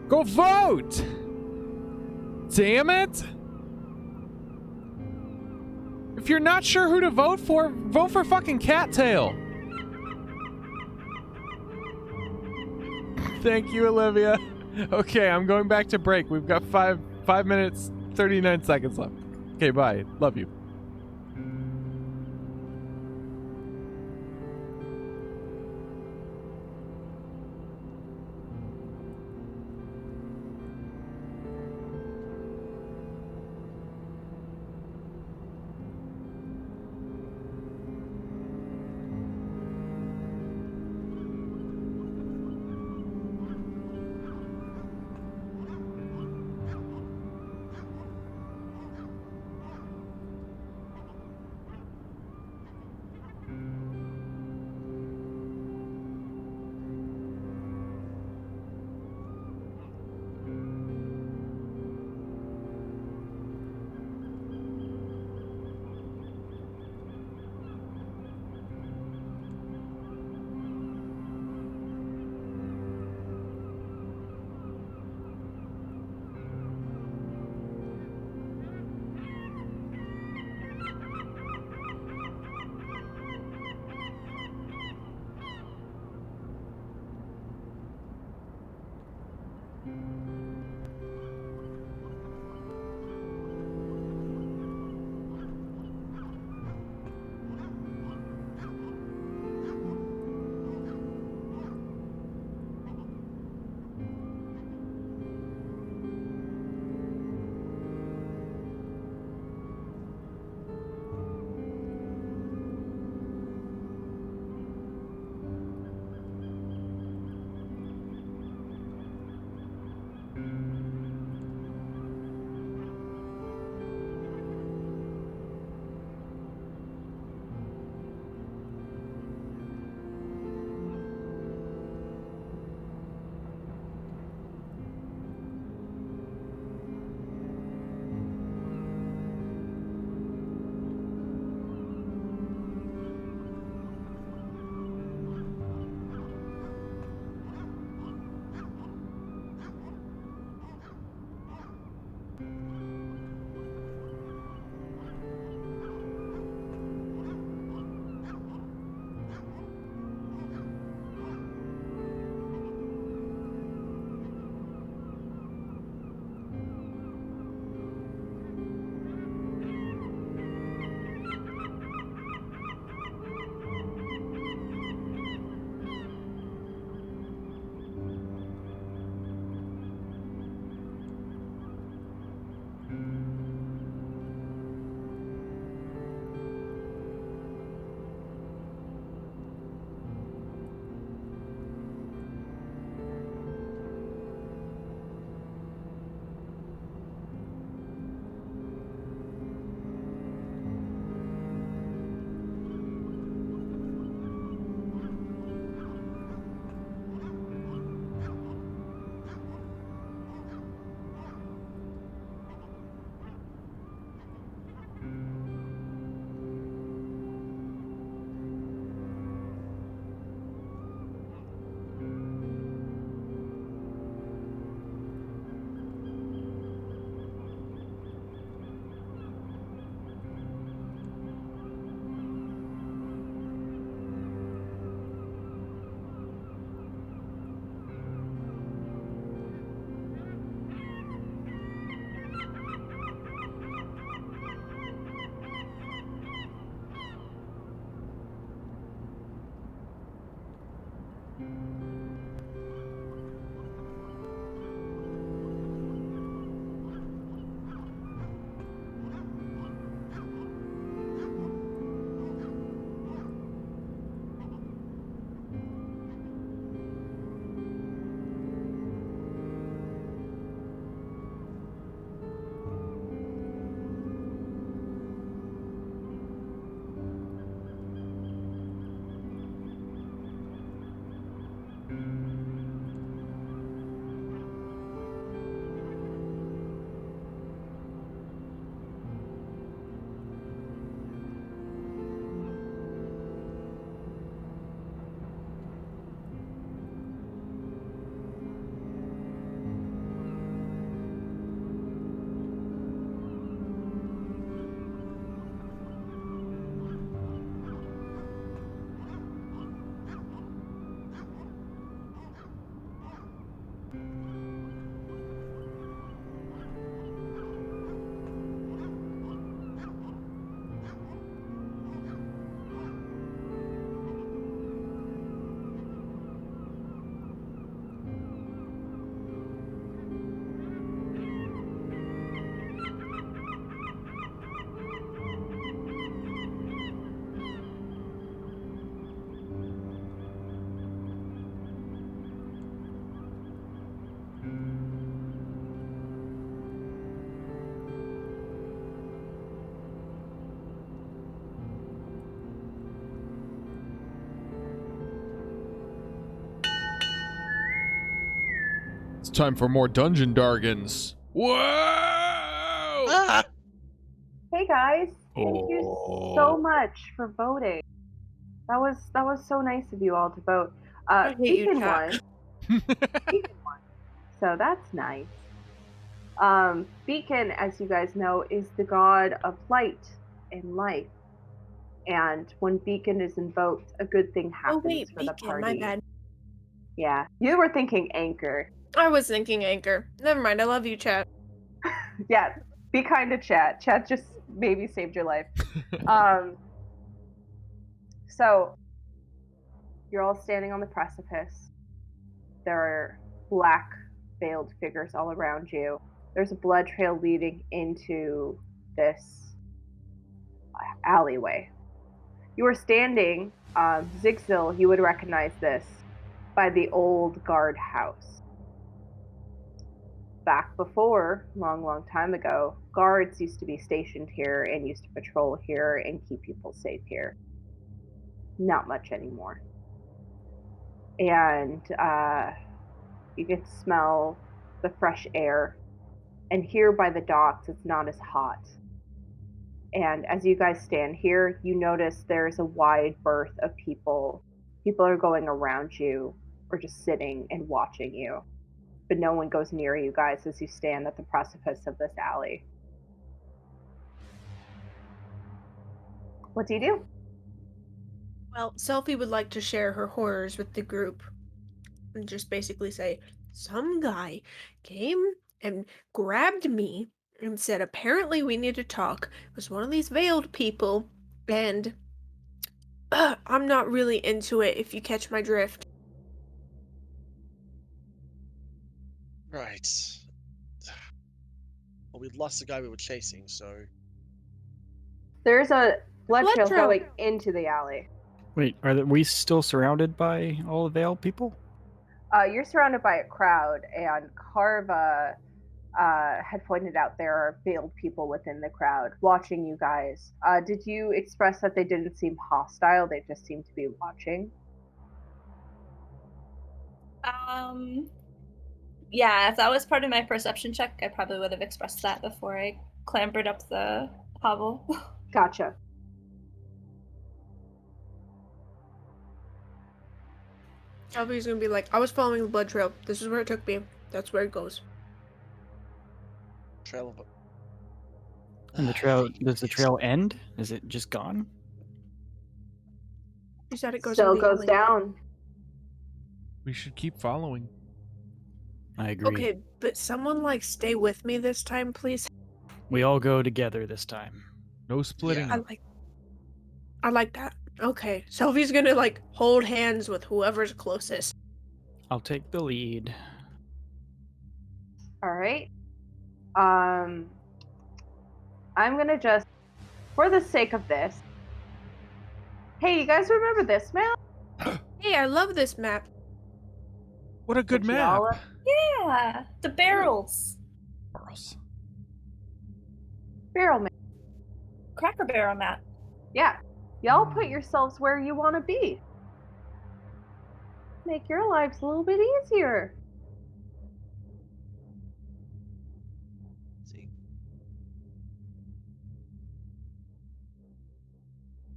Go vote! Damn it! If you're not sure who to vote for fucking Cattail. Thank you, Olivia. Okay, I'm going back to break. We've got 5 minutes, 39 seconds left. Okay, bye. Love you. time for more dungeon dargans. Whoa! Ah! Hey guys, thank you so much for voting. That was so nice of you all to vote. I hate you, Beacon chat. won. Beacon won. So that's nice. Beacon, as you guys know, is the god of light and life. And when Beacon is invoked, a good thing Oh happens wait, for the Beacon, party. my bad. Yeah, you were thinking Anchor. I was thinking Anchor. Never mind, I love you, chat. Yeah, be kind to Chat. Chat just maybe saved your life. So you're all standing on the precipice. There are black veiled figures all around you. There's a blood trail leading into this alleyway. You are standing, Zigzil, you would recognize this, by the old guard house. Back before, long time ago, guards used to be stationed here and used to patrol here and keep people safe here. Not much anymore. And you can smell the fresh air. And here by the docks, it's not as hot. And as you guys stand here, you notice there's a wide berth of people. People are going around you or just sitting and watching you. But no one goes near you guys as you stand at the precipice of this alley. What do you do? Well, Selfie would like to share her horrors with the group. And just basically say, some guy came and grabbed me and said, apparently we need to talk. It was one of these veiled people, and I'm not really into it, if you catch my drift. Right. Well, we lost the guy we were chasing, so. There's a blood Blood trail trail. going into the alley. Wait, we still surrounded by all the Veil people? You're surrounded by a crowd, and Carva had pointed out there are veiled people within the crowd watching you guys. Did you express that they didn't seem hostile? They just seemed to be watching. Yeah, if that was part of my perception check, I probably would have expressed that before I clambered up the hobble. Gotcha. Selfie's gonna be like, I was following the blood trail. This is where it took me. That's where it goes. Trail of. And the trail, does the trail end? Is it just gone? She said it goes Still in the goes alley. down. We should keep following. I agree. Okay, but someone like stay with me this time, please. We all go together this time. No splitting Yeah. up. I like that. Okay, Selfie's gonna like hold hands with whoever's closest. I'll take the lead. All right. I'm gonna just, for the sake of this. Hey, you guys remember this map? Hey, I love this map. What a good Would you map. all- Yeah, the barrels. Barrels. Barrel map. Cracker Barrel map. Yeah. Y'all put yourselves where you want to be. Make your lives a little bit easier. See.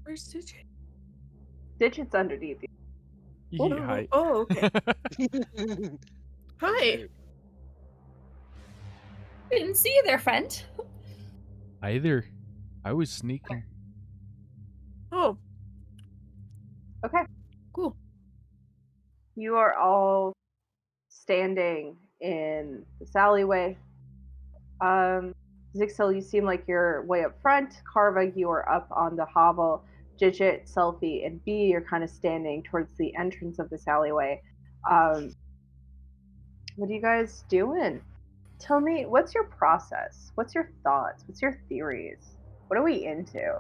Where's Digit? Digit's underneath you. Oh, Hi. oh, okay. Hi. Didn't see you there, friend. Either. I was sneaking. Oh, Okay. cool. You are all standing in this alleyway. Zixel, you seem like you're way up front. Carva, you are up on the hobble. Digit, Selfie, and B, you're kind of standing towards the entrance of this alleyway. What are you guys doing? Tell me, what's your process? What's your thoughts? What's your theories? What are we into?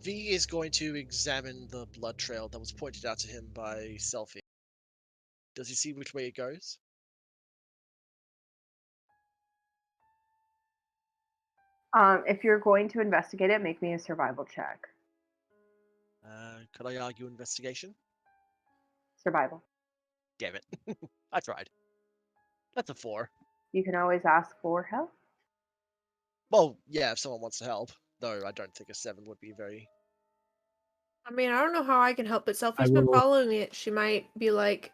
V is going to examine the blood trail that was pointed out to him by Selfie. Does he see which way it goes? If you're going to investigate it, make me a survival check. Could I argue investigation? Survival. Damn it. I tried. That's a 4. You can always ask for help. Well, yeah, if someone wants to help. Though I don't think a 7 would be very... I mean, I don't know how I can help, but I Selfie's been will. following it. She might be like,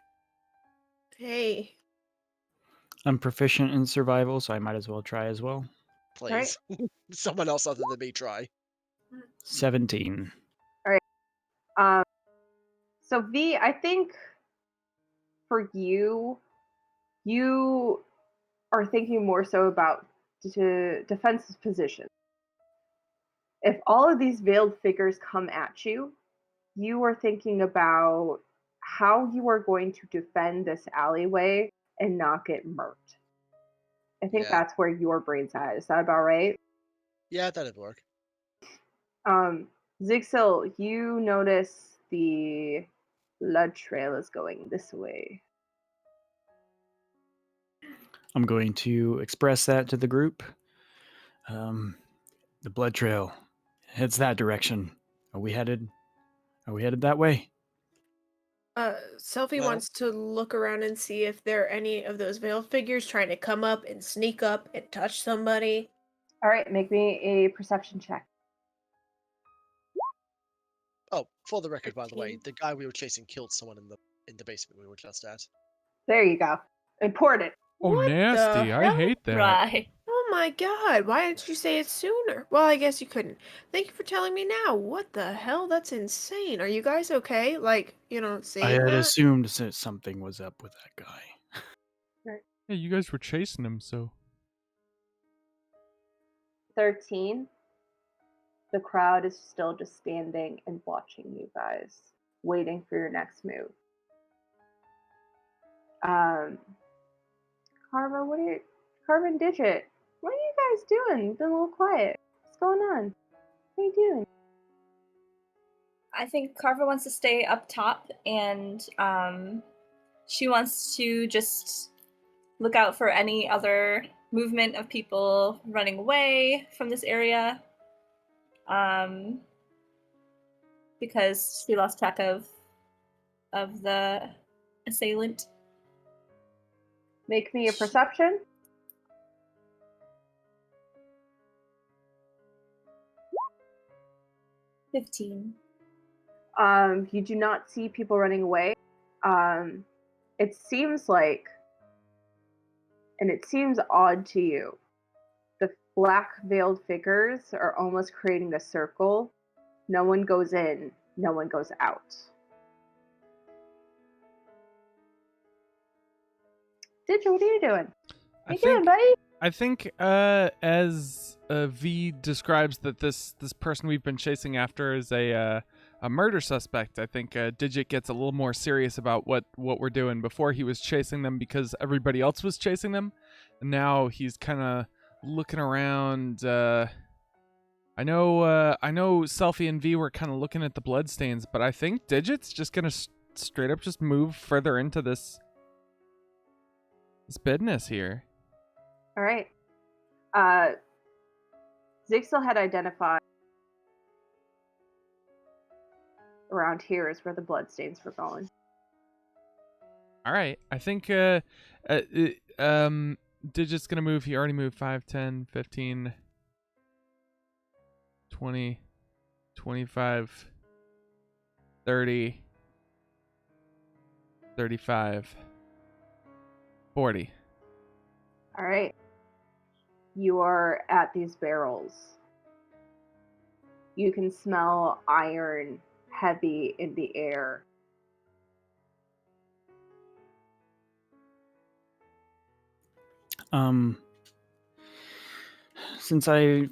hey. I'm proficient in survival, so I might as well try as well. Please. Someone else other than me try. 17. Um, so V, I think for you, you are thinking more so about defensive position. If all of these veiled figures come at you, you are thinking about how you are going to defend this alleyway and not get murked. I think Yeah. that's where your brain's at. Is that about right? Yeah, that'd work. Zigsil, you notice the blood trail is going this way. I'm going to express that to the group. The blood trail heads that direction. Are we headed that way? Selfie Well- wants to look around and see if there are any of those veiled figures trying to come up and sneak up and touch somebody. All right, make me a perception check. Oh, for the record, by the way, 15. the guy we were chasing killed someone in the basement we were just at. There you go. Important. Oh, What the nasty. I hell? hate that. Right. Oh my god, why didn't you say it sooner? Well, I guess you couldn't. Thank you for telling me now. What the hell? That's insane. Are you guys okay? Like, I saying had that? assumed that something was up with that guy. Hey, you guys were chasing him, so. 13. The crowd is still just standing and watching you guys, waiting for your next move. Carva, Carva and Digit, what are you guys doing? You've been a little quiet. What's going on? What are you doing? I think Carver wants to stay up top, and she wants to just look out for any other movement of people running away from this area. Because she lost track of the assailant. Make me a perception. $15. You do not see people running away. It seems like, and it seems odd to you, the black veiled figures are almost creating a circle. No one goes in, no one goes out. Digit, what are you doing? What are you doing, buddy? I think as V describes that this person we've been chasing after is a murder suspect, I think Digit gets a little more serious about what we're doing. Before he was chasing them because everybody else was chasing them, and now he's kind of looking around. I know Selfie and V were kind of looking at the bloodstains, but I think Digit's just gonna straight up just move further into this business here. All right. Zigsil had identified around here is where the bloodstains were going. All right. I think Digit's going to move. He already moved 5, 10, 15, 20, 25, 30, 35, 40. All right. You are at these barrels. You can smell iron heavy in the air. Since I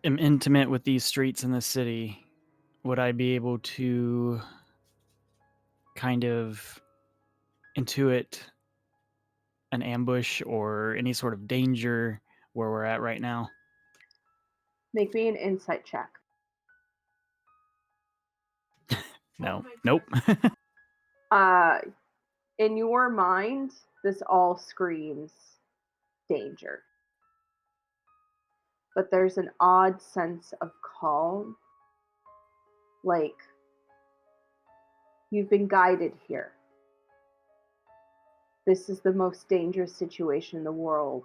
am intimate with these streets in the city, would I be able to kind of intuit an ambush or any sort of danger where we're at right now? Make me an insight check. No. Nope. In your mind, this all screams danger. But there's an odd sense of calm. Like you've been guided here. this is the most dangerous situation in the world,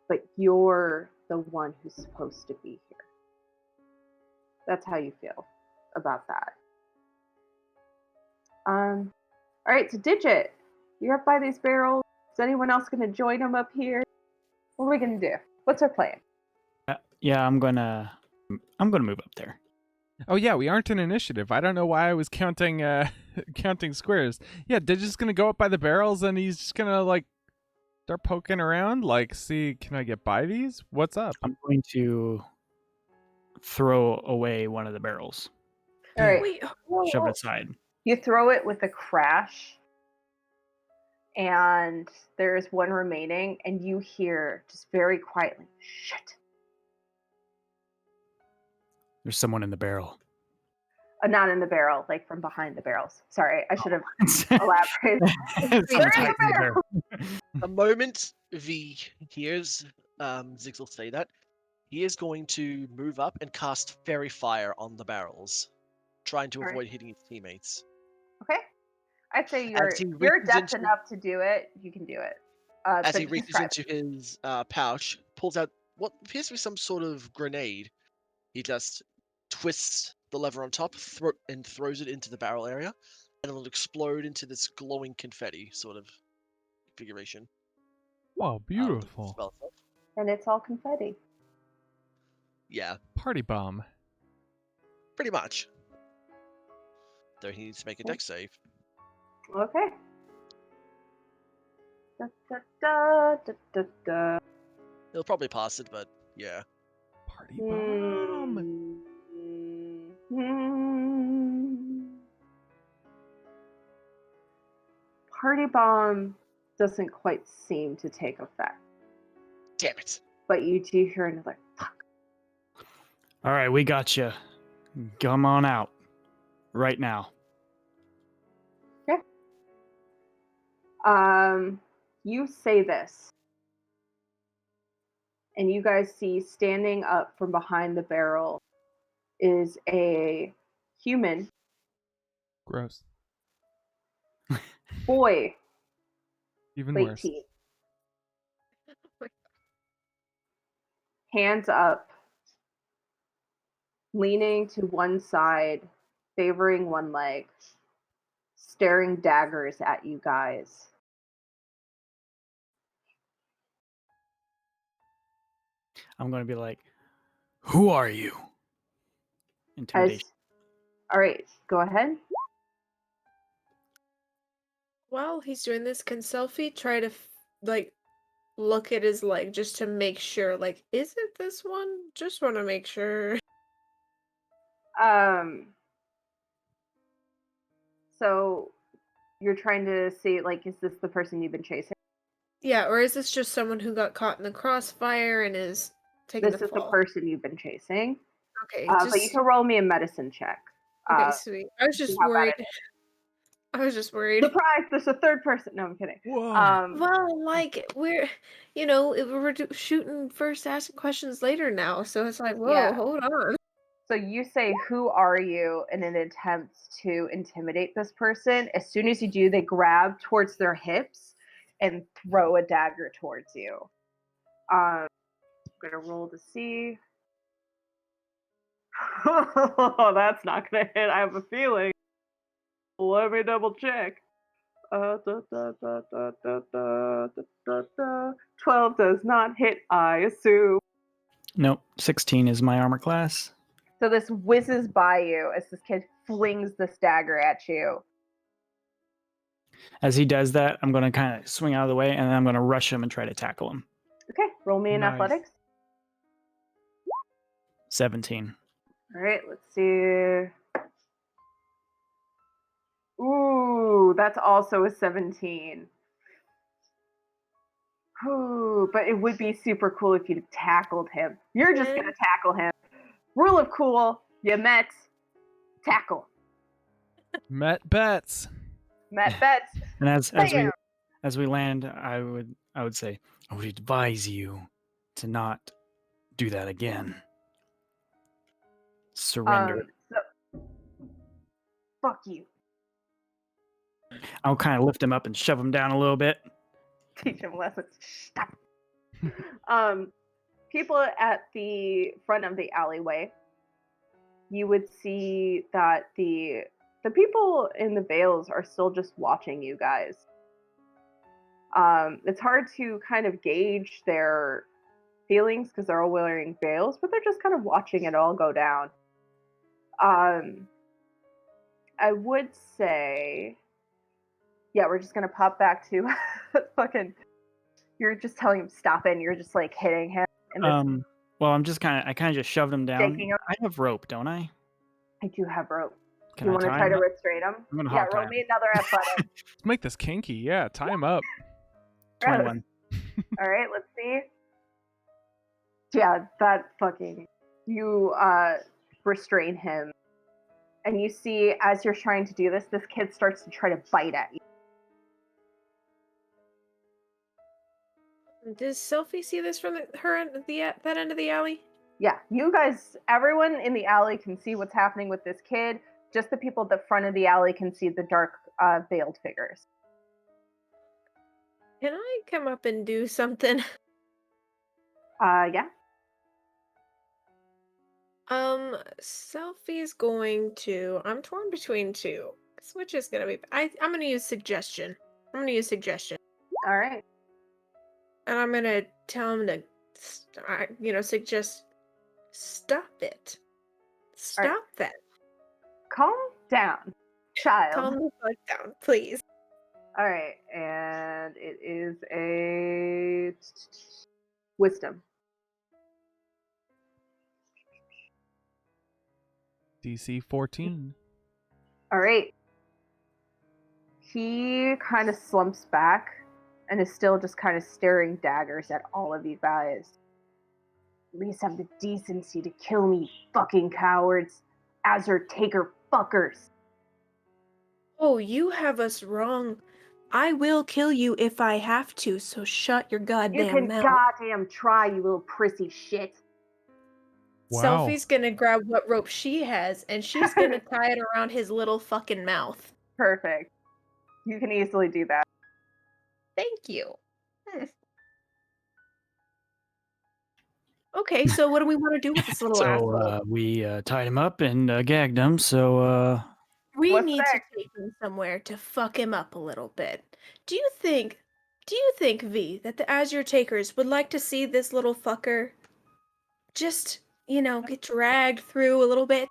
but you're the one who's supposed to be here. That's how you feel about that. All right, so Digit, you're up by these barrels. Is anyone else going to join them up here? What are we going to do? What's our plan? Yeah, I'm gonna move up there. Oh yeah, we aren't in initiative. I don't know why I was counting counting squares. Yeah, Digit's gonna go up by the barrels and he's just gonna like start poking around, like, see, can I get by these? What's up? I'm going to throw away one of the barrels, All right. Wait, shove it aside. You throw it with a crash, and there's one remaining, and you hear just very quietly, shit. There's someone in the barrel. Not in the barrel, like from behind the barrels. Sorry, I should have Oh. elaborated. Someone's They're in hiding the in the barrel. The moment V hears Zigzil say that, he is going to move up and cast Fairy Fire on the barrels, trying to Alright. avoid hitting his teammates. Okay. I'd say As he you're reaches adept into- enough to do it. You can do it. As so he reaches describe into his pouch, pulls out what appears to be some sort of grenade. He just twists the lever on top and throws it into the barrel area, and it'll explode into this glowing confetti sort of configuration. Wow, beautiful. Spell itself. and it's all confetti. Yeah, Party bomb. pretty much. Though he needs to make a dex save. Okay. Da, da, da, da, da, da. He'll probably pass it, but yeah. Party bomb. Party bomb doesn't quite seem to take effect, Damn it. but you do hear another fuck. All right, we got you. Come on out right now. You say this, and you guys see standing up from behind the barrel is a human Gross. boy, Even late worse. teen. Hands up, leaning to one side, favoring one leg, staring daggers at you guys. I'm going to be like, who are you? Intimidation. All right, go ahead. while he's doing this, can Selfie try to like look at his leg just to make sure? Like, is it this one? Just want to make sure. So you're trying to see, like, is this the person you've been chasing? Yeah, or is this just someone who got caught in the crossfire and is taking This the is the fall? person you've been chasing. Okay, But you can roll me a medicine check. okay, sweet. I was see just how bad worried. it I was just worried. Surprise! There's a third person. No, I'm kidding. Whoa. Well, like we're, we're shooting first, asking questions later now, so it's like, whoa, Yeah. hold on. So you say, "Who are you?" in an attempt to intimidate this person. As soon as you do, they grab towards their hips and throw a dagger towards you. I'm gonna roll to see. Oh, that's not gonna hit. I have a feeling. Let me double check. 12 does not hit, I assume. Nope, 16 is my armor class. So this whizzes by you as this kid flings this dagger at you. As he does that, I'm going to kind of swing out of the way, and then I'm going to rush him and try to tackle him. Okay, roll me in Nice. athletics. 17. All right, let's see. Ooh, that's also a 17. Ooh, but it would be super cool if you'd tackled him. You're just gonna tackle him. Rule of cool, you met, tackle. Met bets. Met bets. And as Bam! we land, I would say, I would advise you to not do that again. Surrender. So, fuck you. I'll kind of lift him up and shove him down a little bit. Teach him lessons. Stop. People at the front of the alleyway, you would see that the people in the veils are still just watching you guys. It's hard to kind of gauge their feelings because they're all wearing veils, but they're just kind of watching it all go down. I would say, yeah, we're just gonna pop back to fucking. You're just telling him stop it, and you're just like hitting him. And well, I kind of just shoved him down. Shaking him. I have rope, don't I? I do have rope. Can You I want to tie try him to up? restrain him? I'm gonna Yeah, hog tie roll him. me another athletic. Let's make this kinky. Yeah, tie him up. 21. All right, let's see. Yeah, that fucking. You restrain him, and you see as you're trying to do this, this kid starts to try to bite at you. Does Sophie see this from her end of that end of the alley? Yeah, you guys, everyone in the alley can see what's happening with this kid. Just the people at the front of the alley can see the dark, veiled figures. Can I come up and do something? Yeah. Sophie's going to. I'm torn between two. Which is gonna be? I'm gonna use suggestion. I'm gonna use suggestion, All right. and I'm gonna tell him to, suggest. Stop it. Stop Alright. that. Calm down, child. Calm the fuck down, please. All right, and it is a wisdom. DC 14. All right. He kind of slumps back and is still just kind of staring daggers at all of you guys. At least have the decency to kill me, fucking cowards. Azure Taker fuckers. Oh, you have us wrong. I will kill you if I have to, so shut your You goddamn can mouth. goddamn try, you little prissy shit. Wow. Sophie's gonna grab what rope she has, and she's gonna tie it around his little fucking mouth. Perfect. You can easily do that. Thank you. Okay, so what do we want to do with this little asshole? So we tied him up and gagged him. So We What's need next? to take him somewhere to fuck him up a little bit. Do you think, V, that the Azure Takers would like to see this little fucker just, get dragged through a little bit?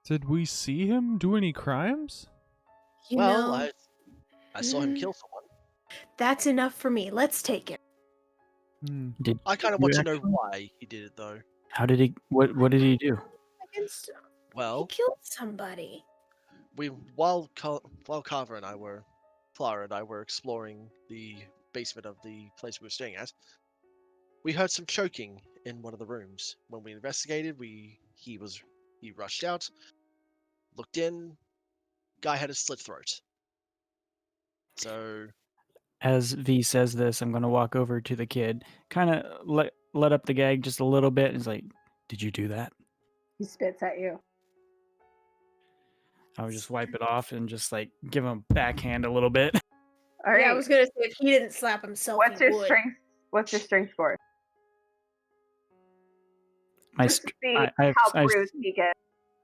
Did we see him do any crimes? You Well, know, I saw him kill someone. that's enough for me. Let's take him. did I kind of you want to know actually- why he did it, though. How did he? What did he do? He Well, killed somebody. while Carver and I were, Clara and I were exploring the basement of the place we were staying at, we heard some choking in one of the rooms. When we investigated, he rushed out, looked in, guy had a slit throat. So As V says this, I'm gonna walk over to the kid, kind of let up the gag just a little bit, and he's like, "Did you do that?" He spits at you. I would just wipe it off and just like give him a backhand a little bit. All right. Yeah, I was gonna say if he didn't slap himself, What's he your would. strength? What's your strength score? My Just to str- see I have- how I- bruised he gets.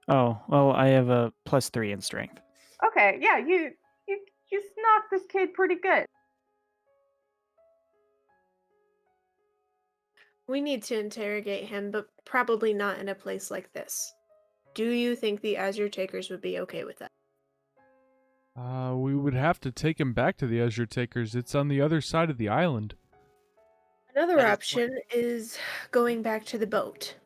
Oh well, I have a +3 in strength. Okay, yeah, you knocked this kid pretty good. We need to interrogate him, but probably not in a place like this. Do you think the Azure Takers would be okay with that? We would have to take him back to the Azure Takers. It's on the other side of the island. Another That is option is going back to the boat.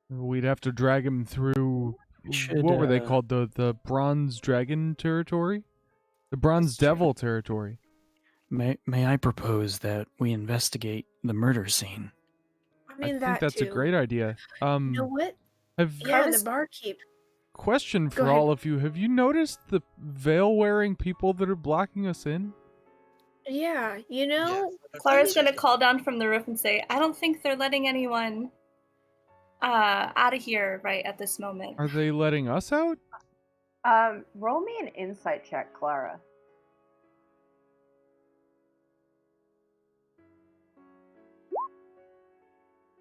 We'd have to drag him through. Should, What were they uh, called? The Bronze Dragon territory? The Bronze Devil territory. May I propose that we investigate the murder scene? I I mean, think that that's too. a great idea. You know what? Have Yeah, the barkeep. question Go for ahead. all of you. Have you noticed the veil-wearing people that are blocking us in? Yeah, you know, Clara's gonna call down from the roof and say, "I don't think they're letting anyone out of here right at this moment." Are they letting us out? Roll me an insight check, Clara.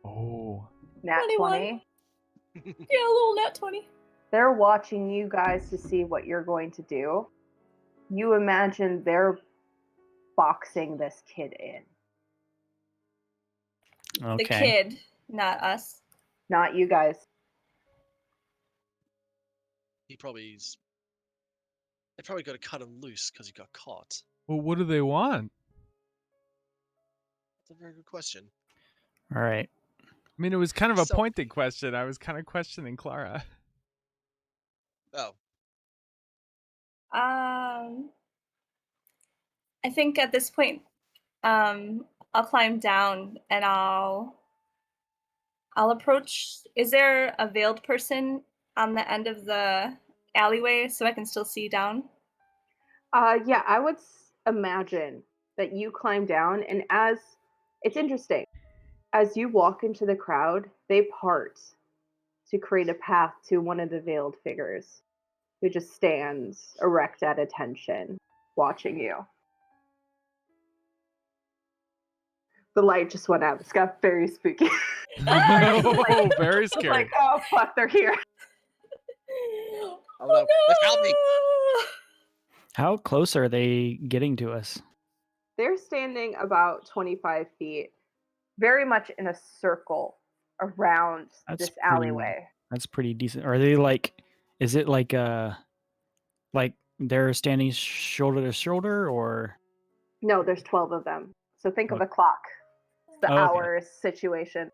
Oh. Nat 21. 20. Yeah, a little nat 20. They're watching you guys to see what you're going to do. You imagine they're boxing this kid in. Okay. The kid, not us. Not you guys. They probably got to cut him loose because he got caught. Well, what do they want? That's a very good question. All right. I mean, it was kind of a So- pointed question. I was kind of questioning Clara. Oh, I think at this point, I'll climb down and I'll approach. Is there a veiled person on the end of the alleyway so I can still see down? Yeah, I would imagine that you climb down, and as it's interesting, as you walk into the crowd, they part to create a path to one of the veiled figures who just stands erect at attention, watching you. The light just went out. It's got very spooky. Oh, very It's scary. like, oh fuck, they're here. oh no! Let's help me! How close are they getting to us? They're standing about 25 feet, very much in a circle around That's this pretty- alleyway. That's pretty decent. Are they like? Is it like they're standing shoulder to shoulder, or? No, there's 12 of them. So think of Okay. a clock. It's the Oh, okay. hours situation.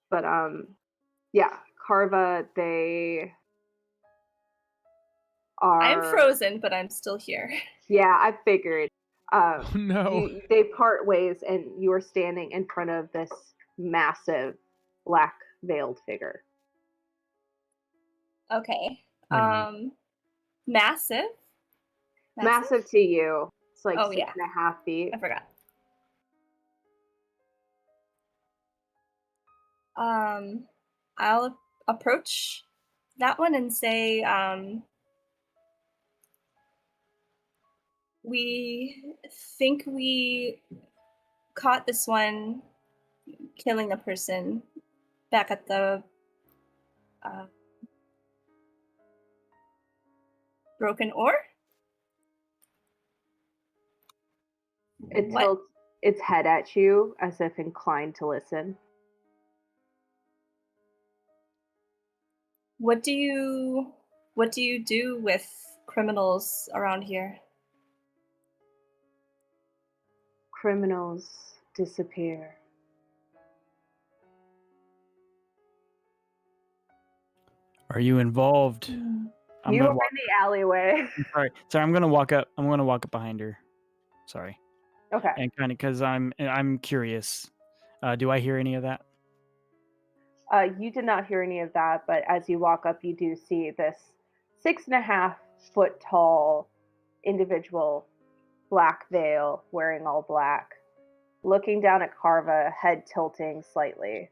But yeah, Carva, they are I'm frozen, but I'm still here. Yeah, I figured. Oh no. They part ways, and you are standing in front of this massive black veiled figure. Okay. Wait a minute. Massive. Massive to you. It's like Oh, 6.5 feet. I forgot. I'll approach that one and say, we think we caught this one killing a person back at the Broken Ore. It What? tilts its head at you as if inclined to listen. What do you do with criminals around here? Criminals disappear. Are you involved? I'm You gonna are walk. in the alleyway. Sorry. I'm gonna walk up. I'm gonna walk up behind her. Sorry. Okay. And kind of because I'm curious. Do I hear any of that? You did not hear any of that, but as you walk up, you do see this 6.5 foot tall individual, black veil, wearing all black, looking down at Carva, head tilting slightly,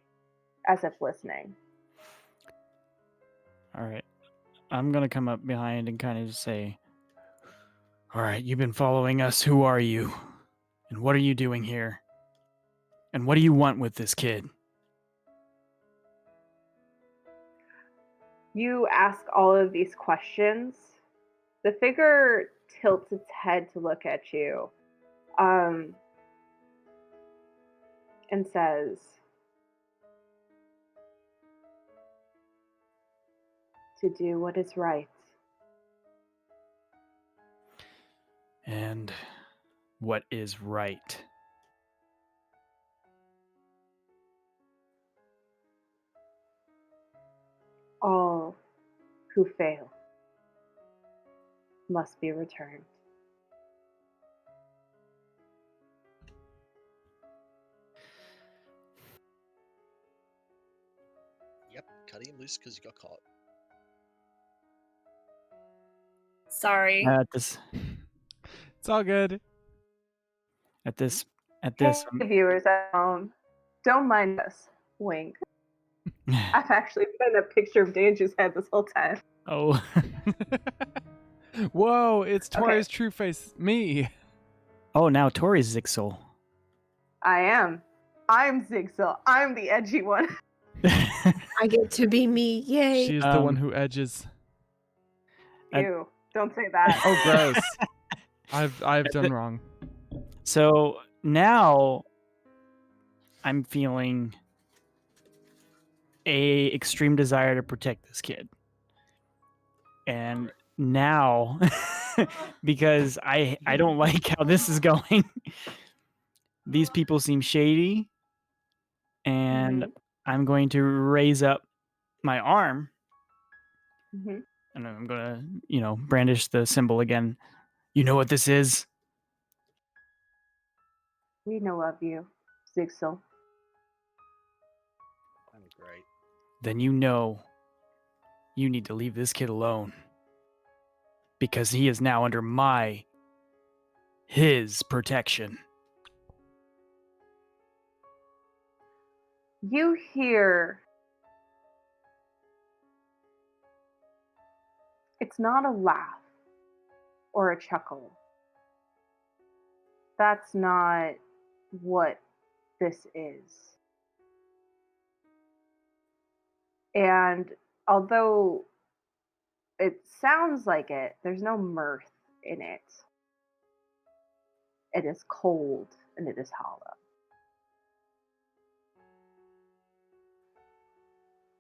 as if listening. All right. I'm gonna come up behind and kind of say, "All right, you've been following us. Who are you? And what are you doing here? And what do you want with this kid?" You ask all of these questions. The figure tilts its head to look at you, and says, "To do what is right." And what is right? All who fail must be returned. yep, cutting him loose because he got caught. Sorry. At this, It's all good. at this, Hey, viewers at home, don't mind us. Wink. I've actually been a picture of Dandrew's head this whole time. Oh, Whoa, it's Okay. Tori's true face. Me. oh! Now Tori's Zixel. I am. I'm Zigzil. I'm the edgy one. I get to be me. Yay. She's the one who edges. Ew. Don't say that. Oh, gross. I've done wrong. So now I'm feeling a extreme desire to protect this kid. And now because I don't like how this is going. These people seem shady, and Mhm. I'm going to raise up my arm, Mhm. and I'm gonna, brandish the symbol again. You know what this is? We know of you, Zigzil. I'm great. Then you know you need to leave this kid alone. Because he is now under his protection. You hear. It's not a laugh or a chuckle. That's not what this is. And although it sounds like it, there's no mirth in it. It is cold and it is hollow.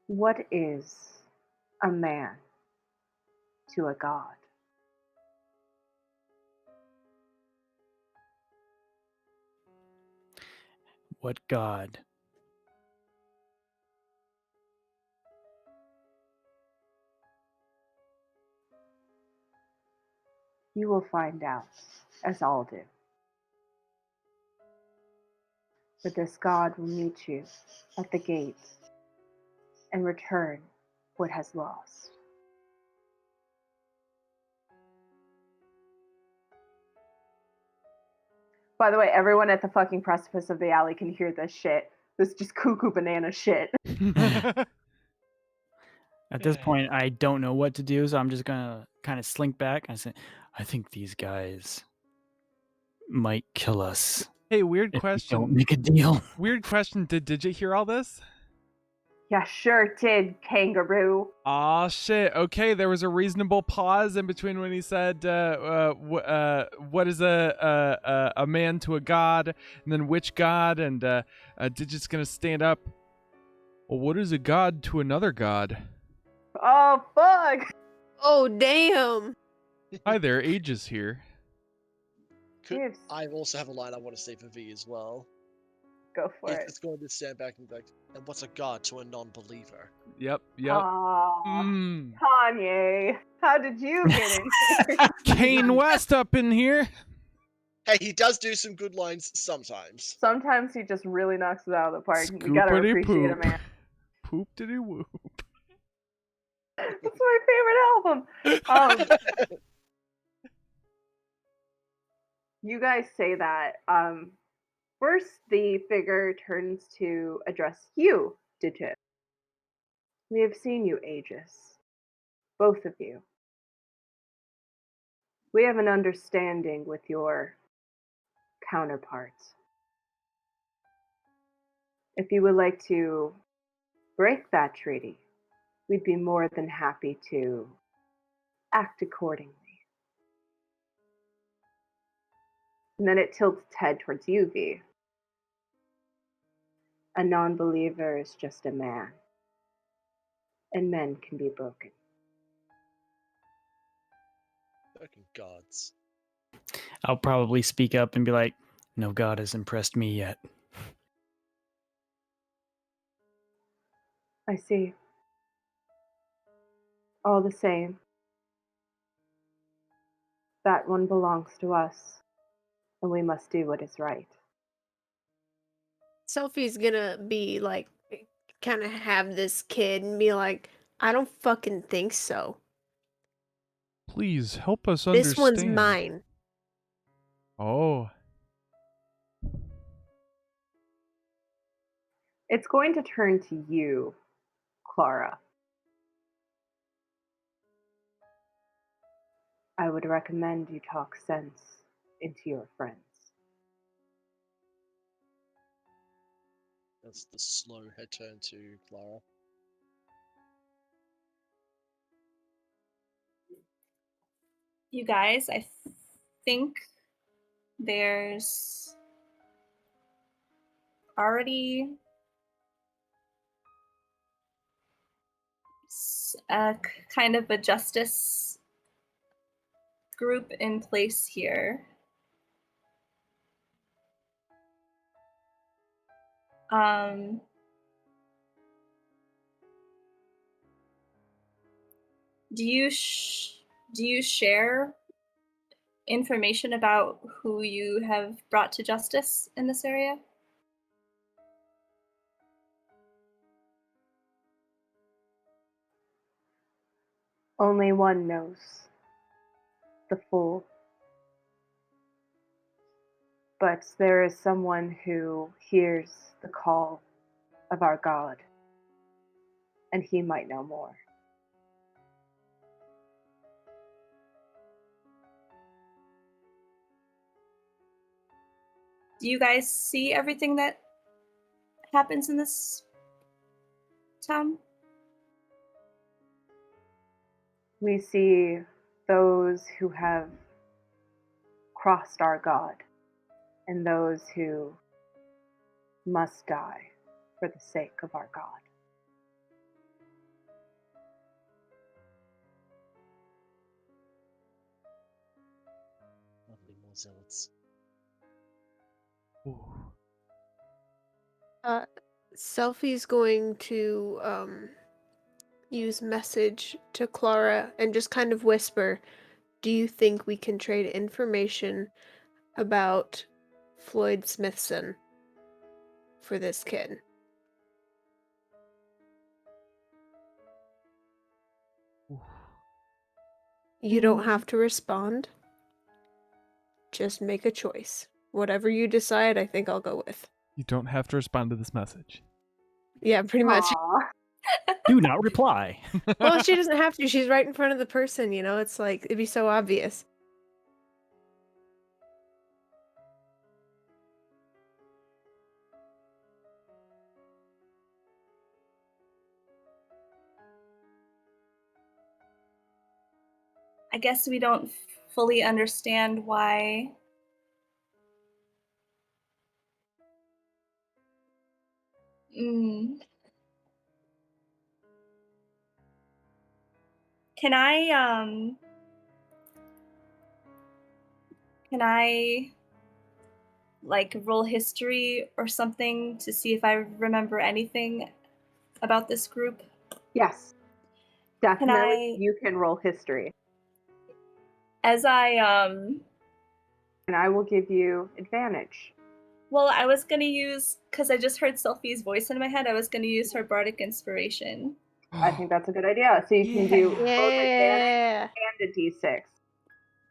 What is a man to a god? What god? You will find out, as all do. But this god will meet you at the gate and return what has lost. By the way, everyone at the fucking precipice of the alley can hear this shit. This just cuckoo banana shit. At this point, I don't know what to do, so I'm just gonna kind of slink back and say, I think these guys might kill us Hey, weird if we don't question. make a deal. Weird question. Did Digit hear all this? Yeah, sure did, kangaroo. Aw, shit. Okay, there was a reasonable pause in between when he said, what is a man to a god, and then which god, and Digit's gonna stand up. Well, what is a god to another god? Oh, fuck. Oh, damn. Hi there, Aegis here. Yes. I also have a line I want to say for V as well. Go for He's it. just going to stand back and be like, and what's a god to a non-believer? Yep. Aw, Mm. Kanye, how did you get in here? Kane West up in here. Hey, he does do some good lines sometimes. Sometimes he just really knocks it out of the park. We gotta Scoopity appreciate poop. it, man. Poop diddy whoop. That's my favorite album. You guys say that. First, the figure turns to address you, Digit. We have seen you, Aegis. Both of you. We have an understanding with your counterparts. If you would like to break that treaty, we'd be more than happy to act accordingly. And then it tilts its head towards you, V. A non-believer is just a man, and men can be broken. Fucking gods. I'll probably speak up and be like, no god has impressed me yet. I see. All the same, that one belongs to us, and we must do what is right. Sophie's gonna be like, kind of have this kid and be like, I don't fucking think so. Please help us understand. This one's mine. Oh. It's going to turn to you, Clara. I would recommend you talk sense into your friends. That's the slow head turn to Clara. You guys, I think there's already a kind of a justice group in place here. Do you share information about who you have brought to justice in this area? Only one knows the full. But there is someone who hears the call of our God, and he might know more. Do you guys see everything that happens in this town? We see those who have crossed our God, and those who must die for the sake of our God. Lovely, more zealots. Ooh. Selfie's going to use message to Clara and just kind of whisper, do you think we can trade information about Floyd Smithson for this kid? Ooh. You don't have to respond. Just make a choice. Whatever you decide, I think I'll go with. You don't have to respond to this message. Yeah, pretty much. Aw. Do not reply. Well, she doesn't have to. She's right in front of the person, you know? It's like, it'd be so obvious. I guess we don't fully understand why Can I like roll history or something to see if I remember anything about this group? Yes, Can definitely. I, You can roll history, as I and I will give you advantage. well, I was gonna use, because I just heard Sophie's voice in my head, I was gonna use her bardic inspiration. I think that's a good idea. So you can do both advantage Yeah. and a d6.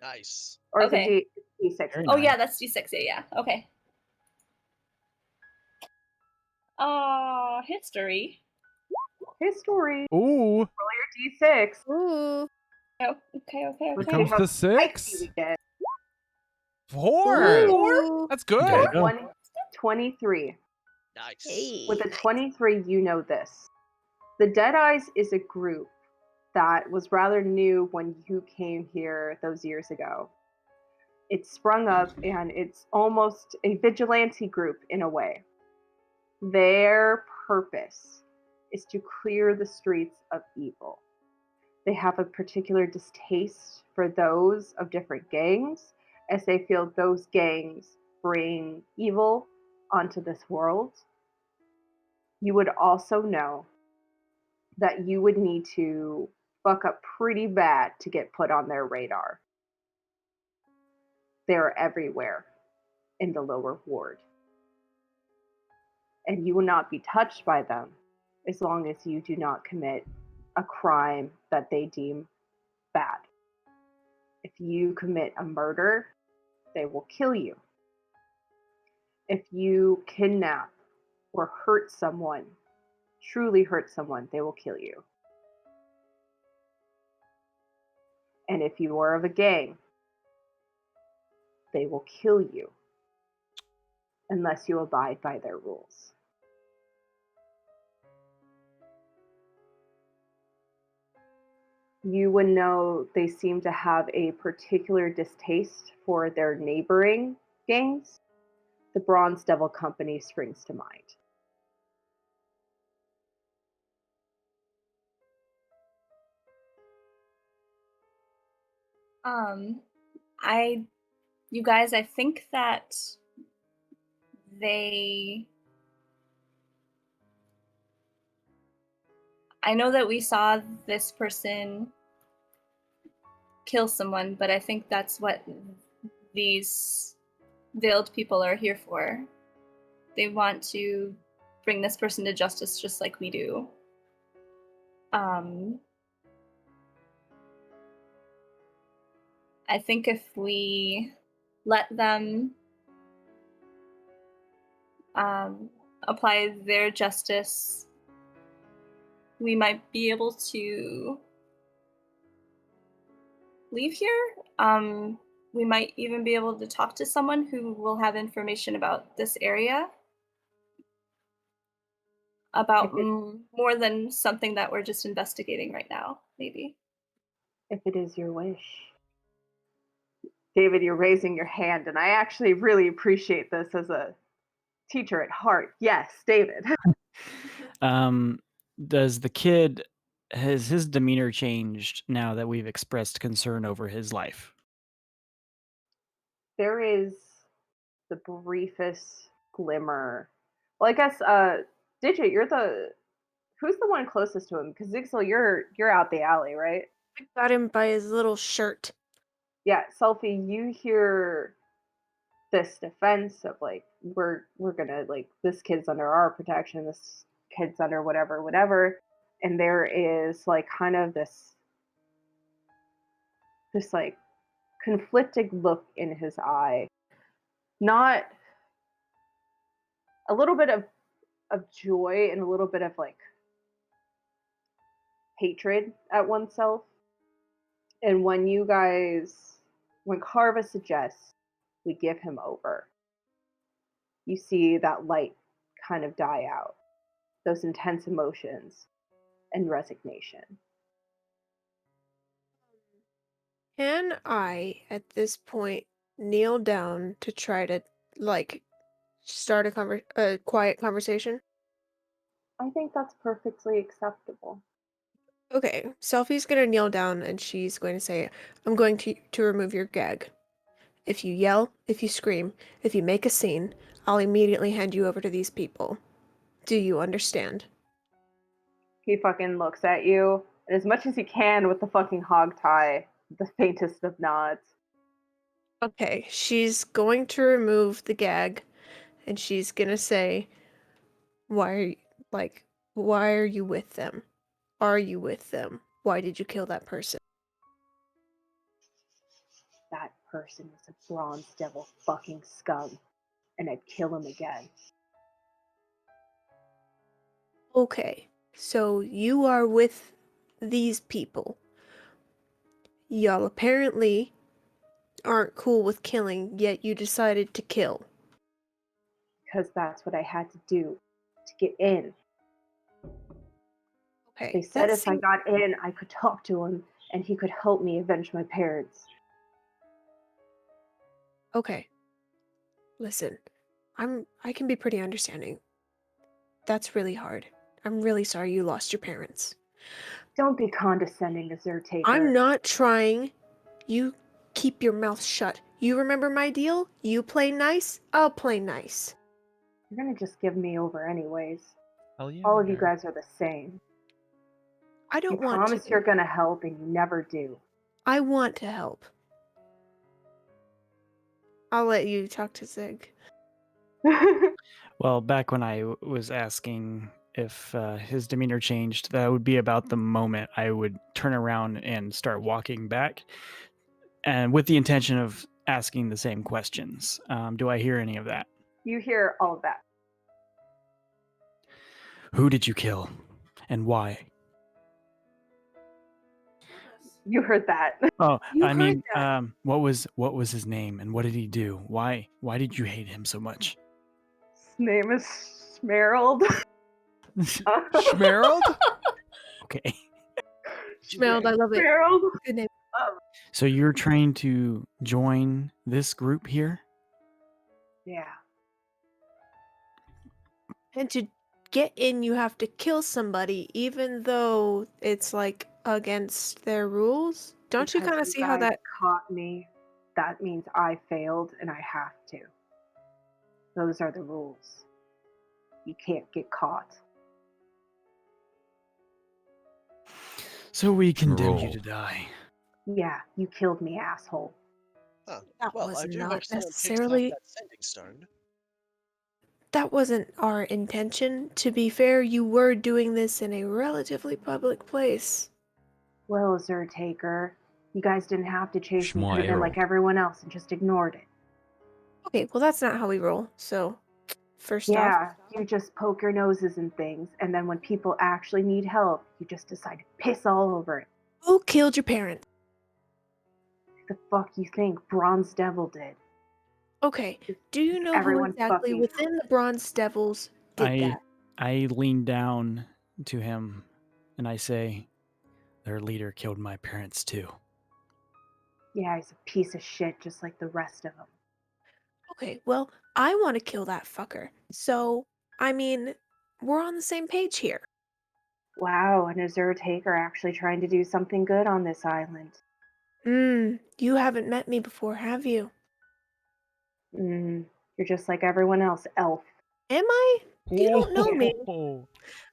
Nice. Or is Okay. it d6? Very Oh nice. yeah, that's d6. Yeah. Okay. History. History. Ooh, Roll your d6. Ooh. Oh, okay. here Let's see comes how the spicy 6. we get. 4. Ooh. That's There good. you go. 23. Nice. Hey. With a 23, you know this. The Deadeyes is a group that was rather new when you came here those years ago. It's sprung up and it's almost a vigilante group in a way. Their purpose is to clear the streets of evil. They have a particular distaste for those of different gangs, as they feel those gangs bring evil onto this world. You would also know that you would need to fuck up pretty bad to get put on their radar. They're everywhere in the lower ward. And you will not be touched by them as long as you do not commit a crime that they deem bad. If you commit a murder, they will kill you. If you kidnap or hurt someone, truly hurt someone, they will kill you. And if you are of a gang, they will kill you unless you abide by their rules. you would know they seem to have a particular distaste for their neighboring gangs. The Bronze Devil Company springs to mind. I, you guys, I think that they. I know that we saw this person kill someone, but I think that's what these veiled people are here for. They want to bring this person to justice just like we do. I think if we let them apply their justice, we might be able to leave here. We might even be able to talk to someone who will have information about this area, about more than something that we're just investigating right now, maybe. If it is your wish. David, you're raising your hand, and I actually really appreciate this as a teacher at heart. Yes, David. Does the kid, has his demeanor changed now that we've expressed concern over his life? There is the briefest glimmer. Well, I guess, Digit, who's the one closest to him? Because Zixel, you're out the alley, right? I got him by his little shirt. Yeah, Selfie, you hear this defense of like we're gonna like this kid's under our protection, this kid's under whatever, and there is like kind of this like conflicted look in his eye, not a little bit of joy and a little bit of like hatred at oneself. And when Carva suggests we give him over, you see that light kind of die out, those intense emotions and resignation. Can I, at this point, kneel down to try to, like, start a quiet conversation? I think that's perfectly acceptable. Okay, Selfie's gonna kneel down and she's going to say, I'm going to remove your gag. If you yell, if you scream, if you make a scene, I'll immediately hand you over to these people. Do you understand? He fucking looks at you, and as much as he can with the fucking hog tie, the faintest of nods. Okay, she's going to remove the gag and she's gonna say, why are you with them? Are you with them? Why did you kill that person? That person is a bronze devil fucking scum, and I'd kill him again. Okay, so you are with these people. Y'all apparently aren't cool with killing, yet you decided to kill. Because that's what I had to do to get in. Okay, They said if I got in, I could talk to him, and he could help me avenge my parents. Okay. Listen, I can be pretty understanding. That's really hard. I'm really sorry you lost your parents. Don't be condescending, Azurtaker. I'm not trying. You keep your mouth shut. You remember my deal? You play nice, I'll play nice. You're gonna just give me over anyways. Hell yeah. All of you guys are the same. I don't You want promise to. you're gonna help, and you never do. I want to help. I'll let you talk to Zig. Well, back when I was asking if his demeanor changed, that would be about the moment I would turn around and start walking back, and with the intention of asking the same questions. Do I hear any of that? You hear all of that. Who did you kill, and why? You heard that. Oh, You I heard mean, that. what was his name, and what did he do? Why did you hate him so much? His name is Smerald. Schmerald? Okay. Smelled, I love it. Harold. Good name. So you're trying to join this group here? Yeah. And to get in, you have to kill somebody, even though it's like against their rules. Don't you Because kind of see how guys that? caught me? That means I failed and I have to. Those are the rules. You can't get caught. So we condemn you Roll. to die. Yeah, you killed me, asshole. Huh. That Well, was I do not hope someone picks up necessarily. that sending stone. That wasn't our intention. To be fair, you were doing this in a relatively public place. Well, Zertaker, you guys didn't have to chase me. Could have been like Schmoyerl. everyone else and just ignored it. Okay, well that's not how we roll. So, first off, Yeah, you just poke your noses in things, and then when people actually need help, you just decide to piss all over it. who killed your parents? The fuck you think Bronze Devil did? Okay, do you know who Everyone exactly fucking within the Bronze Devils did I lean down to him and I say, their leader killed my parents too. Yeah, he's a piece of shit just like the rest of them. Okay, well, I want to kill that fucker. So, I mean, we're on the same page here. Wow, and a Zertaker actually trying to do something good on this island. You haven't met me before, have you? You're just like everyone else, elf. Am I? You don't know me. Oh.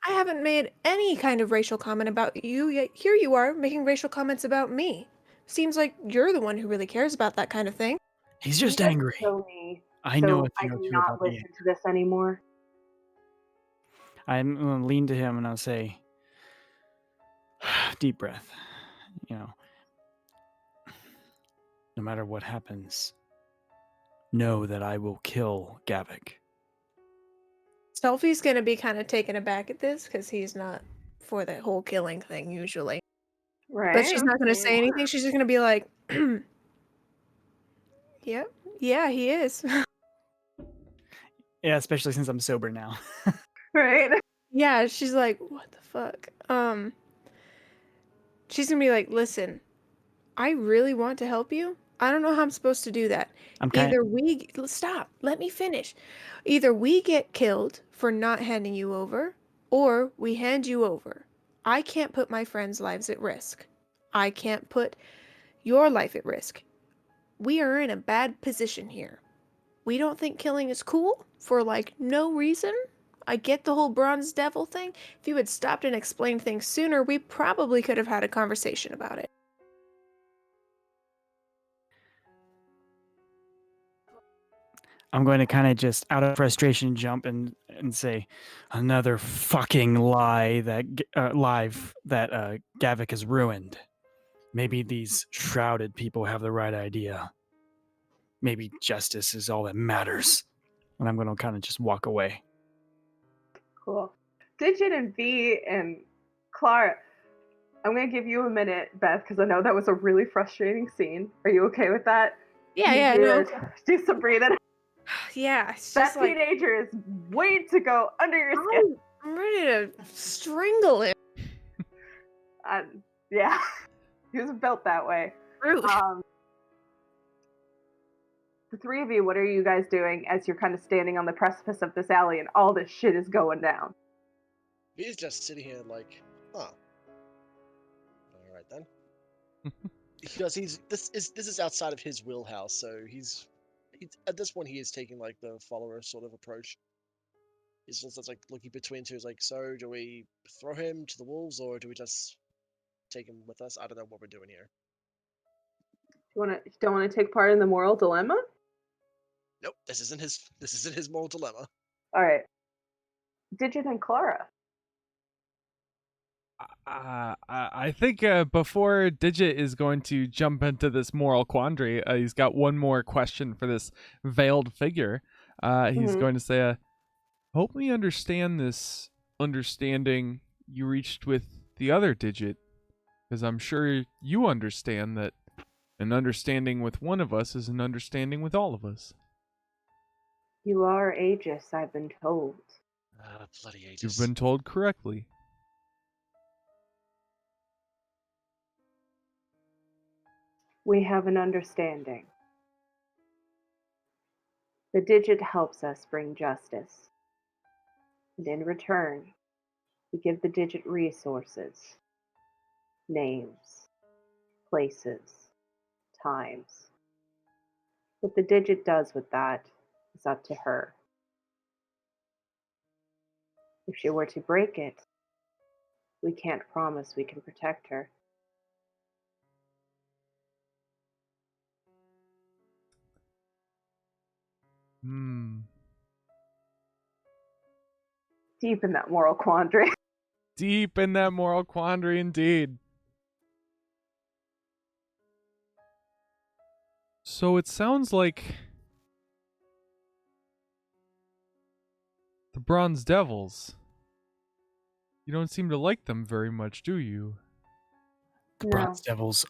I haven't made any kind of racial comment about you, yet here you are making racial comments about me. Seems like you're the one who really cares about that kind of thing. He's just You guys angry. kill me, I know so a I thing or do two not about the listen to this anymore. I'm gonna lean to him and I'll say, deep breath. You know, no matter what happens, know that I will kill Gavik. Selfie's gonna be kind of taken aback at this because he's not for the whole killing thing usually. Right? But she's not gonna Okay. say anything. She's just gonna be like, "Yep, yeah, he is." Yeah, especially since I'm sober now. Right? Yeah, she's like, "What the fuck?" She's gonna be like, "Listen, I really want to help you. I don't know how I'm supposed to do that. I'm kind Either we stop, let me finish. Either we get killed for not handing you over, or we hand you over. I can't put my friends' lives at risk. I can't put your life at risk. We are in a bad position here. We don't think killing is cool for like no reason. I get the whole Bronze Devil thing. If you had stopped and explained things sooner, we probably could have had a conversation about it." I'm going to kind of just out of frustration jump and say another fucking lie that Gavik has ruined. Maybe these shrouded people have the right idea. Maybe justice is all that matters. And I'm going to kind of just walk away. Cool. Digit and V and Clara, I'm going to give you a minute, Beth, because I know that was a really frustrating scene. Are you okay with that? Yeah, You yeah, do no. it. Do some breathing. Yeah, it's That just like teenager is waiting to go under your skin. I'm ready to strangle him. Yeah, he was built that way. Rude. The three of you, what are you guys doing as you're kind of standing on the precipice of this alley and all this shit is going down? He's just sitting here like, huh. Alright then. Because this is outside of his wheelhouse, so he's at this point he is taking like the follower sort of approach. He's just like looking between two, like, so do we throw him to the wolves or do we just take him with us? I don't know what we're doing here. You don't want to take part in the moral dilemma? Nope, this isn't his moral dilemma. All right. Digit and Clara. I think before Digit is going to jump into this moral quandary, he's got one more question for this veiled figure. He's going to say, help me understand this understanding you reached with the other Digit, because I'm sure you understand that an understanding with one of us is an understanding with all of us. You are Aegis, I've been told. Bloody Aegis. You've been told correctly. We have an understanding. The digit helps us bring justice, and in return, we give the digit resources, names, places, times. What the digit does with that is up to her. If she were to break it, we can't promise we can protect her. Deep in that moral quandary. Deep in that moral quandary indeed. So it sounds like the Bronze Devils. You don't seem to like them very much, do you? The No. Bronze Devils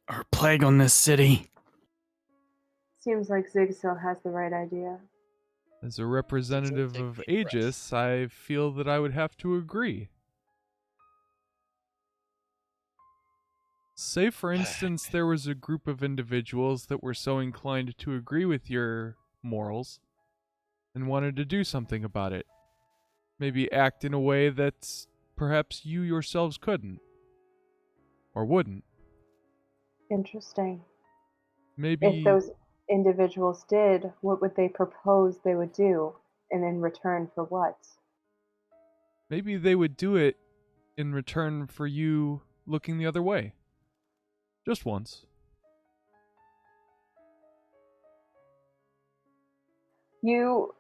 are a plague on this city. Seems like Zigzil has the right idea. As a representative take a of deep breath. Aegis, I feel that I would have to agree. Say, for instance, there was a group of individuals that were so inclined to agree with your morals and wanted to do something about it. Maybe act in a way that perhaps you yourselves couldn't. Or wouldn't. Interesting. Maybe If those individuals did, what would they propose they would do? And in return for what? maybe they would do it in return for you looking the other way. Just once. You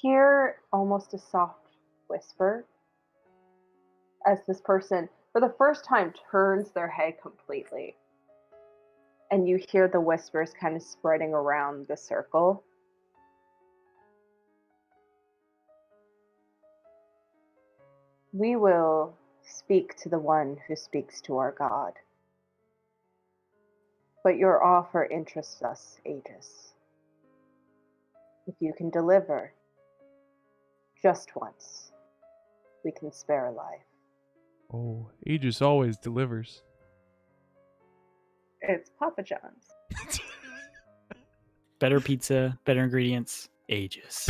hear almost a soft whisper as this person, for the first time, turns their head completely. And you hear the whispers kind of spreading around the circle. We will speak to the one who speaks to our God. But your offer interests us, Aegis. If you can deliver, just once, we can spare a life. Oh, Aegis always delivers. It's Papa John's. Better pizza, better ingredients, Aegis.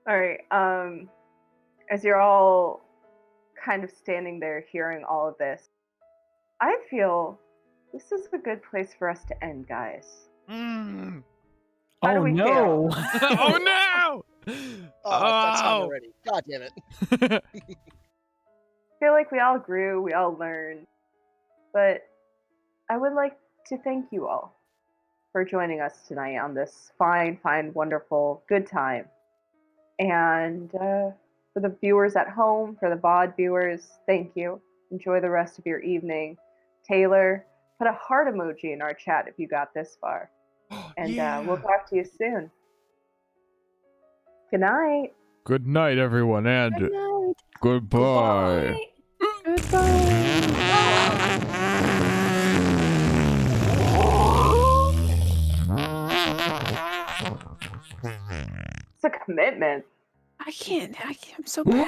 All right. As you're all kind of standing there hearing all of this, I feel this is a good place for us to end, guys. Mm. How do Oh we no! Oh no! Oh, that's time Oh. already. God damn it. I feel like we all grew, we all learned, but I would like to thank you all for joining us tonight on this fine, wonderful, good time. And for the viewers at home, for the VOD viewers, thank you. Enjoy the rest of your evening. Taylor, put a heart emoji in our chat if you got this far. And we'll talk to you soon. Good night. Good night, everyone, and Good night. goodbye. It's a commitment. I'm so bad.